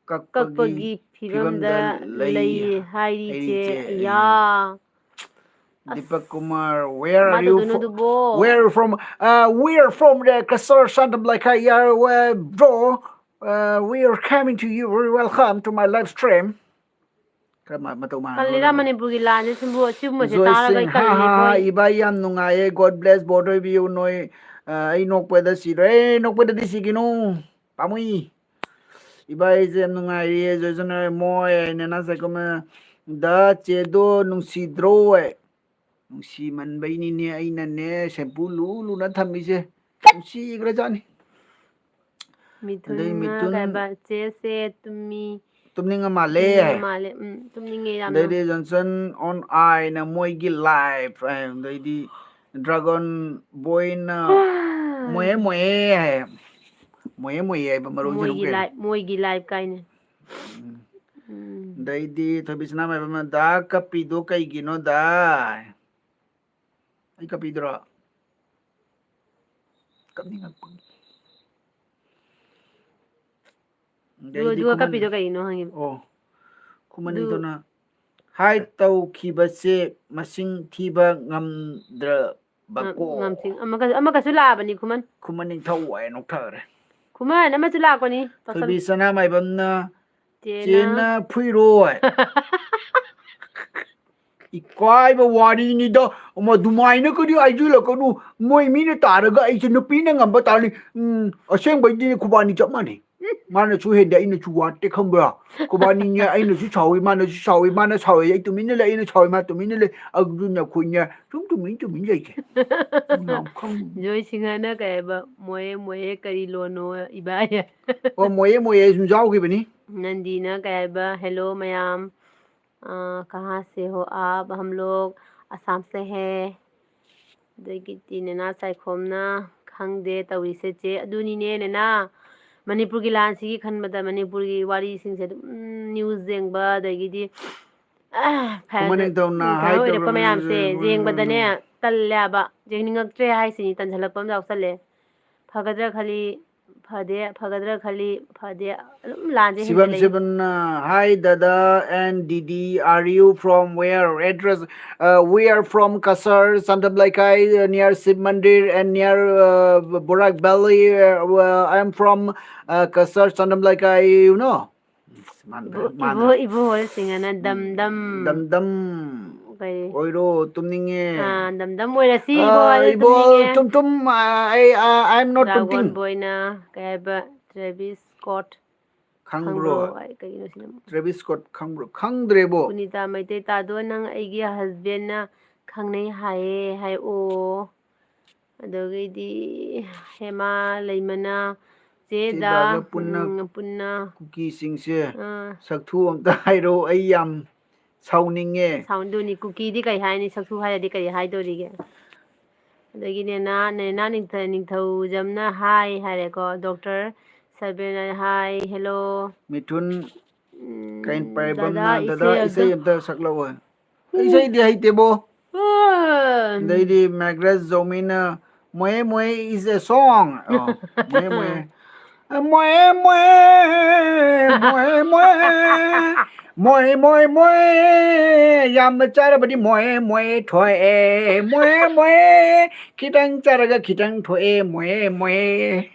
kakpagi phibamda lei hairi che ya Deepak Kumar, where are you from? Where from? We're from the Kasar Santam like bro. We are coming to you. Very welcome to my live stream. Kalira Manipuri land simbu simbu se tara kai kalli boy. Ibayam nungaye. God bless border view noy. Ay nokpeda sire. Nokpeda disigino. Pamui. Ibay jem nungaye. Jojana moy. Nena sa kuma da chedo nung sidro nungsi man bay ni ne ay na ne shampoo lu na thammise nungsi igra jani ꯑꯗꯩ ꯃꯤꯊꯨꯟꯅ ꯃꯤꯊꯨꯟ ꯀꯩꯕ ꯆꯦꯁꯦ ꯇꯨꯝꯅꯤꯡꯉ ꯃꯥꯜꯂꯦ ꯇꯨꯝꯅꯤꯡꯉ ꯃꯥꯜꯂꯦ ꯇꯨꯝꯅꯤꯡꯉꯦ ꯌꯥꯝꯅ ꯑꯗꯩꯗꯤ Johnson ꯑꯣꯟ ꯑꯥꯏꯅ ꯃꯣꯏꯒꯤ life ꯑꯗꯩꯗꯤ ꯗ꯭ꯔꯥꯒꯣꯟ ꯕꯣꯏꯅ ꯃꯣꯌꯦ ꯃꯣꯌꯦ ꯍꯥꯏ ꯃꯣꯌꯦ ꯃꯣꯌꯦ ꯍꯥꯏꯕ ꯃꯔꯣꯟꯁꯤꯅ ꯑꯃꯨꯛ ꯀꯩꯅꯣ ꯃꯣꯏꯒꯤ ꯂꯥꯏꯐ ꯀꯥꯏꯅ ꯑꯗꯩꯗꯤ ꯊꯣꯏꯕꯤꯁꯅꯥ ꯃꯥꯏꯕ ꯗꯥ ꯀꯞꯄꯤꯗꯣ ꯀꯩꯒꯤꯅꯣ ꯗꯥ ꯑꯩ ꯀꯞꯄꯤꯗ꯭ꯔꯣ ꯀꯞꯅꯤꯡꯉꯛꯄꯒꯤ ꯑꯗꯩꯗꯤ ꯑꯗꯨꯒ ꯈꯨꯃꯟ ꯀꯞꯄꯤꯗꯣ ꯀꯩꯒꯤꯅꯣ ꯍꯪꯉꯤꯕ ꯑꯣ ꯈꯨꯃꯟ ꯑꯗꯨ ꯅꯤꯡꯊꯧꯅ ꯍꯥꯏꯠ ꯇꯧꯈꯤꯕꯁꯦ ꯃꯁꯤꯡ ꯊꯤꯕ ꯉꯝꯗ꯭ꯔꯕꯀꯣ ꯑꯃꯒꯁꯨ ꯂꯥꯛꯑꯕꯅꯤ ꯈꯨꯃꯟ ꯅꯤꯡꯊꯧ ꯍꯥꯏ ꯅꯣꯛꯊꯈꯔꯦ ꯈꯨꯃꯟ ꯑꯃꯁꯨ ꯂꯥꯛꯄꯅꯤ ꯇꯧꯁꯜꯂꯨ ꯊꯣꯏꯕꯤ ꯁꯅꯥꯃꯥꯏꯕꯝꯅ ꯆꯦꯅ ꯐꯨꯏꯔꯣꯏ ꯏꯀꯥꯏꯕ ꯋꯥꯔꯤꯅꯤꯗ ꯑꯗꯨꯃꯥꯏꯅ ꯀꯗꯤ ꯍꯥꯏꯖꯤꯜꯂꯛꯀꯅꯨ ꯃꯣꯏ ꯃꯤꯅ ꯇꯥꯔꯒ ꯑꯩꯁꯦ ꯅꯨꯄꯤꯅ ꯉꯝꯕ ꯇꯥꯔꯅꯤ ꯑꯁꯦꯡꯕꯩꯗꯤ ꯈꯨꯕꯥꯅꯤ ꯆꯞ ꯃꯥꯟꯅꯩ ꯃꯥꯅꯁꯨ ꯍꯦꯟꯗꯦ ꯑꯩꯅꯁꯨ ꯋꯥꯠꯇꯦ ꯈꯪꯕ꯭ꯔꯥ ꯈꯨꯕꯥꯅꯤꯅꯦ ꯑꯩꯅꯁꯨ ꯁꯥꯎꯋꯤ ꯃꯥꯅꯁꯨ ꯁꯥꯎꯋꯤ ꯃꯥꯅ ꯁꯥꯎꯋꯤ ꯑꯩ ꯇꯨꯃꯤꯟꯅ ꯂꯩ ꯑꯩꯅ ꯁꯥꯎꯋꯤ ꯃꯥ ꯇꯨꯃꯤꯟꯅ ꯂꯩ ꯑꯗꯨꯅ ꯑꯩꯈꯣꯏꯅꯦ ꯁꯨꯝ ꯇꯨꯃꯤꯟ ꯂꯩꯁꯦ ꯖꯣꯏ ꯁꯤꯡꯍꯅ ꯀꯩ ꯍꯥꯏꯕ ꯃꯣꯌꯦ ꯃꯣꯌꯦ ꯀꯔꯤ ꯂꯣꯟꯅꯣ ꯏꯕ ꯑꯣ ꯃꯣꯌꯦ ꯃꯣꯌꯦ ꯁꯨꯝ ꯌꯥꯎꯈꯤꯕꯅꯤ नंदीना कहबा हेलो मैम कहाँ से हो आप हम लोग असम से हैं ꯑꯗꯒꯤꯗꯤ ꯅꯦꯅꯥ ꯆꯥꯏꯈꯣꯝꯅ ꯈꯪꯗꯦ ꯇꯧꯔꯤꯁꯦ ꯆꯦ ꯑꯗꯨꯅꯤꯅꯦ ꯅꯦꯅꯥ ꯃꯅꯤꯄꯨꯔꯒꯤ ꯂꯥꯟꯁꯤꯒꯤ ꯈꯟꯕꯗ ꯃꯅꯤꯄꯨꯔꯒꯤ ꯋꯥꯔꯤꯁꯤꯡꯁꯦ ꯑꯗꯨꯝ ꯅ꯭ꯌꯨꯁ ꯌꯦꯡꯕ ꯑꯗꯒꯤꯗꯤ ꯈꯨꯃꯟ ꯅꯤꯡꯊꯧꯅ ꯀꯩꯅꯣ ꯍꯥꯏ ꯑꯣꯏꯔꯛꯄ ꯃꯌꯥꯝꯁꯦ ꯌꯦꯡꯕꯗꯅꯦ ꯇꯜꯂꯦ ꯍꯥꯏꯕ ꯌꯦꯡꯅꯤꯡꯉꯛꯇ꯭ꯔꯦ ꯍꯥꯏꯁꯤꯅꯤ ꯇꯟꯓꯜꯂꯛꯄ ꯑꯃ ꯌꯥꯎꯁꯜꯂꯦ ꯐꯒꯗ꯭ꯔꯥ ꯈꯜꯂꯤ ꯐꯗꯦ ꯐꯒꯗ꯭ꯔꯥ ꯈꯜꯂꯤ ꯐꯗꯦ ꯑꯗꯨꯝ ꯂꯥꯟꯁꯦ Shivam ꯍꯦꯟꯖꯜꯂꯛꯏ Shivan, hi Dada and Didi, are you from where? Address? We are from Kasar, Santablaikai, near Shiv Mandir and near Burak Valley. I am from Kasar, Santablaikai, you know. इबो होꯜꯁꯤꯡꯅ Dam dam. ꯀꯩ Oiro tumninge. ꯗꯝꯗꯝ ꯑꯣꯏꯔꯁꯤ ꯏꯕꯣ ꯍꯣꯏ ꯇꯨꯝꯅꯤꯡꯉꯦ Ibol tum tum. I am not dragon tumting. ꯕꯣꯏꯅ ꯀꯩ ꯍꯥꯏꯕ ꯇ꯭ꯔꯦꯕꯤꯁ Scott ꯈꯪꯕ꯭ꯔꯣ Khangbro. ꯑꯩ ꯀꯩꯅꯣ ꯁꯤꯅ Travis Scott Khangbro. Khangdrebo. ꯒꯨꯅꯤꯇꯥ Meitei ꯇꯥꯗꯣ ꯅꯪ ꯑꯩꯒꯤ ꯍꯁꯕꯦꯟꯅ ꯈꯪꯅꯩ ꯍꯥꯏꯌꯦ ꯍꯥꯏꯑꯣ ꯑꯗꯒꯤꯗꯤ ꯍꯦꯃꯥ ꯂꯩꯃꯅ ꯆꯦꯗ ꯆꯦꯗꯥꯒ ꯄꯨꯟꯅ ꯄꯨꯟꯅ ꯀꯨꯀꯤꯁꯤꯡꯁꯦ ꯁꯛꯊꯨ ꯑꯝꯇ ꯍꯥꯏꯔꯛꯑꯣ ꯑꯩ ꯌꯥꯝ ꯁꯥꯎꯅꯤꯡꯉꯦ ꯁꯥꯎꯟꯗꯨꯅꯤ ꯀꯨꯀꯤꯗꯤ ꯀꯩ ꯍꯥꯏꯅꯤ ꯁꯛꯊꯨ ꯍꯥꯏꯔꯗꯤ ꯀꯔꯤ ꯍꯥꯏꯗꯣꯔꯤꯒꯦ ꯑꯗꯒꯤ ꯅꯦꯅꯥ ꯅꯤꯡꯊꯧꯖꯝꯅ ꯍꯥꯏ ꯍꯥꯏꯔꯦꯀꯣ ꯗꯣꯛꯇꯔ ꯁꯕꯦꯅ ꯍꯥꯏ ꯍꯦꯜꯂꯣ ꯃꯤꯊꯨꯟ ꯀꯩꯟ ꯗꯗꯥ ꯄꯥꯏꯕꯝꯅ ꯗꯗꯥ ꯑꯝꯇ ꯏꯁꯩ ꯑꯝꯇ ꯁꯛꯂꯛꯑꯣ ꯏꯁꯩꯗꯤ ꯍꯩꯇꯦꯕꯣ ꯑꯗꯩꯗꯤ ꯃꯦꯒ꯭ꯔꯦꯁ ꯖꯧꯃꯤꯅ ꯃꯣꯌꯦ ꯃꯣꯌꯦ ꯏꯁ ꯑꯦ ꯁꯣꯡ ꯃꯣꯌꯦ ꯃꯣꯌꯦ ꯃꯣꯌꯦ ꯃꯣꯌꯦ ꯃꯣꯌꯦ ꯃꯣꯌꯦ ꯌꯥꯝꯅ ꯆꯥꯔꯕꯗꯤ ꯃꯣꯌꯦ ꯃꯣꯌꯦ ꯊꯣꯛꯑꯦ ꯃꯣꯌꯦ ꯃꯣꯌꯦ ꯈꯤꯇꯪ ꯆꯥꯔꯒ ꯈꯤꯇꯪ ꯊꯣꯛꯑꯦ ꯃꯣꯌꯦ ꯃꯣꯌꯦ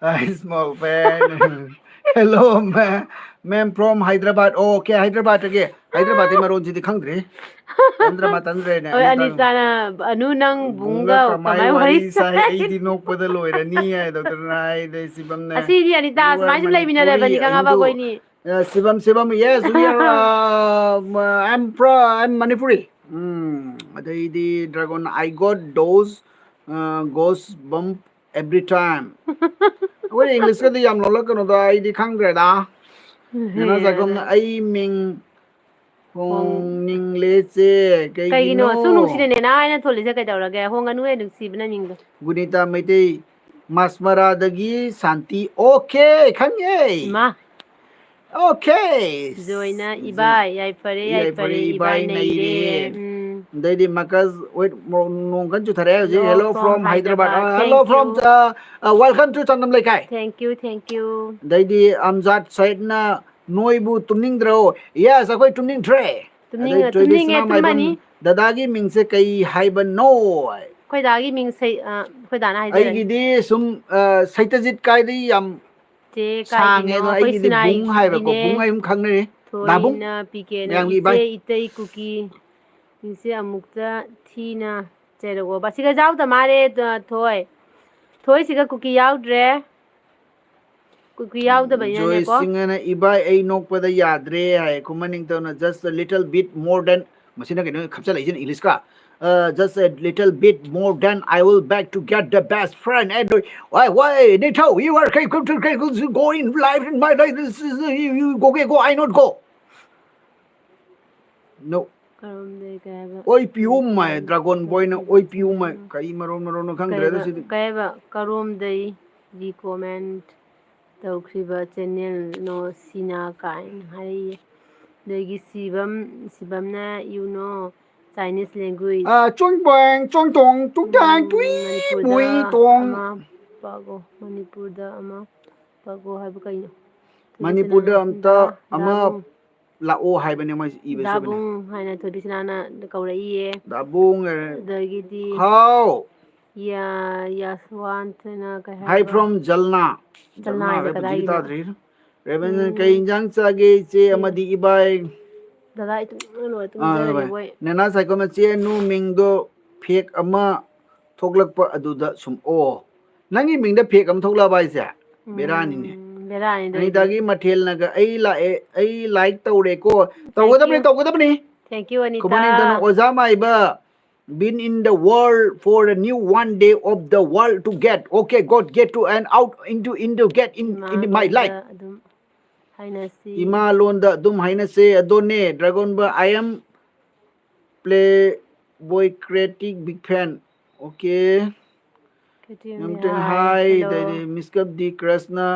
Hi, small fan. Hello, ma'am from Hyderabad. Oh, okay, Hyderabad again. Hyderabad maron sidi khangdre. Tandre ꯍꯣꯏ anita ꯑꯅꯤꯇꯥꯅ ꯑꯅꯨ ꯅꯪ bunga ꯕꯨꯡꯒ kamai ꯀꯃꯥꯏ wari ꯋꯥꯔꯤ sai ꯁꯥꯏ aidi nokpada loirani hai doctor nai de sibam ne. ꯑꯁꯤꯗꯤ ꯑꯅꯤꯇꯥ You are ꯁꯨꯃꯥꯏꯅ ꯁꯨꯝ Manipuri ꯂꯩꯃꯤꯟꯅꯔꯕꯅꯤ ꯈꯪꯉꯕ Hindu. ꯑꯩꯈꯣꯏꯅꯤ Sibam, yes, we are. I'm Manipuri. Adai dragon. I got those ghost bump every time. What English ka di yam lola ka no da I di khangre da. Nana sagom na ai ming hong ning le che kay ꯀꯩꯒꯤꯅꯣ gino. ꯁꯨ ꯅꯨꯡꯁꯤꯅꯅꯦ ꯅ ꯑꯩꯅ ꯊꯣꯜꯂꯤꯁꯦ ꯀꯩꯗꯧꯔꯒꯦ ꯍꯣꯡꯒꯅꯨꯍꯦ ꯅꯨꯡꯁꯤꯕꯅ ꯃꯤꯡꯗꯣ Gunita Maitei Masmara dagi Santi. Okay, khangye. ꯏꯃꯥ Okay. ꯖꯣꯏꯅ ꯏꯕꯥꯏ ꯌꯥꯏꯐꯔꯦ ꯌꯥꯏꯐꯔꯦ ꯏꯕꯥꯏ ꯅꯩꯔꯦ Daddy Makas, wait, Nongan to Thare, hello hello from from Hyderabad. Hyderabad Hello thank you from, welcome to Chandam Laikai. Thank you Daddy Amzat Saidna, Noibu Tumningdro. Yes, I quite Tumning Tray. They ꯇꯨꯝꯅꯤꯡꯉꯦ Trebisna, my ꯇꯨꯝꯃꯅꯤ bum, Dadagi means a Kai Hyban no. ꯑꯩꯈꯣꯏ ꯗꯥꯒꯤ ꯃꯤꯡ ꯑꯩꯈꯣꯏ ꯗꯥꯅ ꯍꯥꯏꯖꯔꯅꯤ ꯑꯩꯒꯤꯗꯤ ꯁꯨꯝ ꯁꯩꯇꯖꯤꯠ ꯀꯥꯏꯗꯤ ꯌꯥꯝ ꯆꯦ ꯁꯥꯡꯉꯦ ꯀꯥꯏꯒꯤꯅꯣ ꯑꯗꯣ ꯑꯩꯈꯣꯏ ꯑꯩꯒꯤꯗꯤ ꯕꯨꯡ ꯍꯥꯏꯕꯀꯣ ꯁꯤꯅꯥꯏꯒꯤꯅꯦ ꯕꯨꯡ ꯍꯥꯏ ꯑꯗꯨꯝ ꯈꯪꯅꯔꯤ ꯗꯥꯕꯨꯡ ꯊꯣꯏꯅ ꯄꯤꯀꯦꯅ ꯃꯌꯥꯝꯒꯤ ꯏꯆꯦ ꯏꯕꯥꯏ ꯏꯇꯩ ꯀꯨꯀꯤ ꯃꯤꯡꯁꯦ ꯑꯃꯨꯛꯇ ꯊꯤꯅ ꯆꯩꯔꯛꯑꯣꯕ ꯁꯤꯒ ꯌꯥꯎꯗ ꯃꯥꯜꯂꯦ ꯊꯣꯏꯁꯤꯒ ꯀꯨꯀꯤ ꯌꯥꯎꯗ꯭ꯔꯦ ꯀꯨꯀꯤ ꯖꯣꯏ ꯌꯥꯎꯗꯕꯅꯤꯅꯅꯦꯀꯣ ꯁꯤꯡꯍꯅ ꯏꯕꯥꯏ ꯑꯩ ꯅꯣꯛꯄꯗ ꯌꯥꯗ꯭ꯔꯦ ꯍꯥꯏ ꯈꯨꯃꯟ ꯅꯤꯡꯊꯧꯅ just a little bit more than masina kino khapcha lai jin English ka just a little bit more than I will back to get the best friend and why they tell you are go in life in my life this is you go I not go no Karomday kaya oi pium mai dragon boy na oi pium mai kai marom no khangdre da sidi kaya karomday recommend tawkriba channel no sina kain hari dagi sibamna you know Chinese language chong bang chong tong tung tang tui mui Manipurda tong ama pago Manipurda ama pago habu kaino Manipurda amta ama lao hai bane ma ibe se bane dabung haina thobisinana kauraiye dabung dagidi how ya yaswantna ka hi from jalna jalna re is bujigi kadai ta no dri reven kai injang chage che amadi ibai dada itu no tumjare boy nana sai ko ma che nu ming do fake ama thoklak pa aduda sum o nangi ming da fake am thokla bai se berani ne berani ani dagi mathel naga ai like tawre ko tawgadabni thank you Anita kumanin tano ozama iba been in the world for a new one day of the world to get okay God get to and out into get in my life adum haina si ima londa dum haina se adone dragon ba I am play boy creative big fan okay namteng hi the miskap di krishna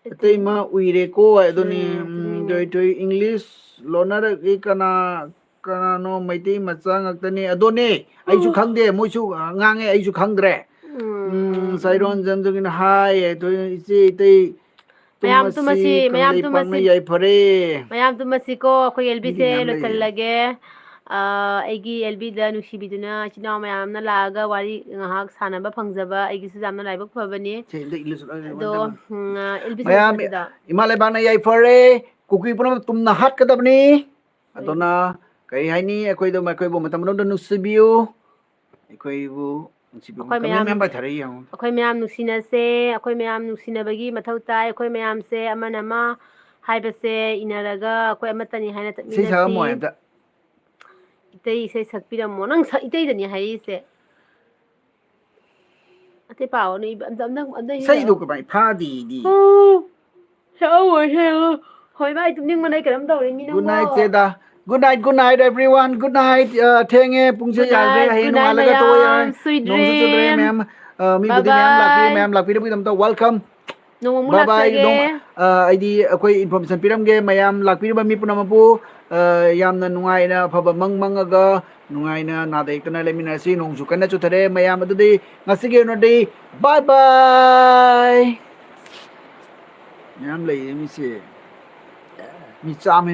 atay ma uire ko adone doi english lonar e kana no maiti macha ngaktani adone aisu khangde moisu ngange aisu khangdre sairon jamjogin hai to ichi tei tumasi kanglei pangna yai phare mayam tumasi ko akhoi elbi se lo challage aigi elbi da nushibiduna chinaw mayamna laaga wari ngahak sanaba phangjaba aigi su jamna laibak phabani do elbi se da imalai bangna yai phare kuki puna tumna hat kadabni adona kai haini akhoi do makhoi bo matam no nusibiu akhoi bu akhoi mayam nusinase akhoi mayam nusinabagi mathau tai akhoi mayam se amana ma haibase inaraga akhoi amatani haina tatminasi itei se sakpiramo nang itei dani haise ate pao ni amda sai do ka bai phadi di hoi bai tumning manai karam dawre mi good night seda good night everyone good night thenge pungse yagre hai nu alaga to ya nong su chudre ma'am mi budi ma'am lakpiri bui dam to welcome bye bye dong aidi akoi information piramge mayam lakpiri ba mi punamapu yamna nungai na phaba mangaga nungai na nadai kana lemina si nong su kana chuthare mayam adudi ngasige no dei bye bye yam lei mi se mi cham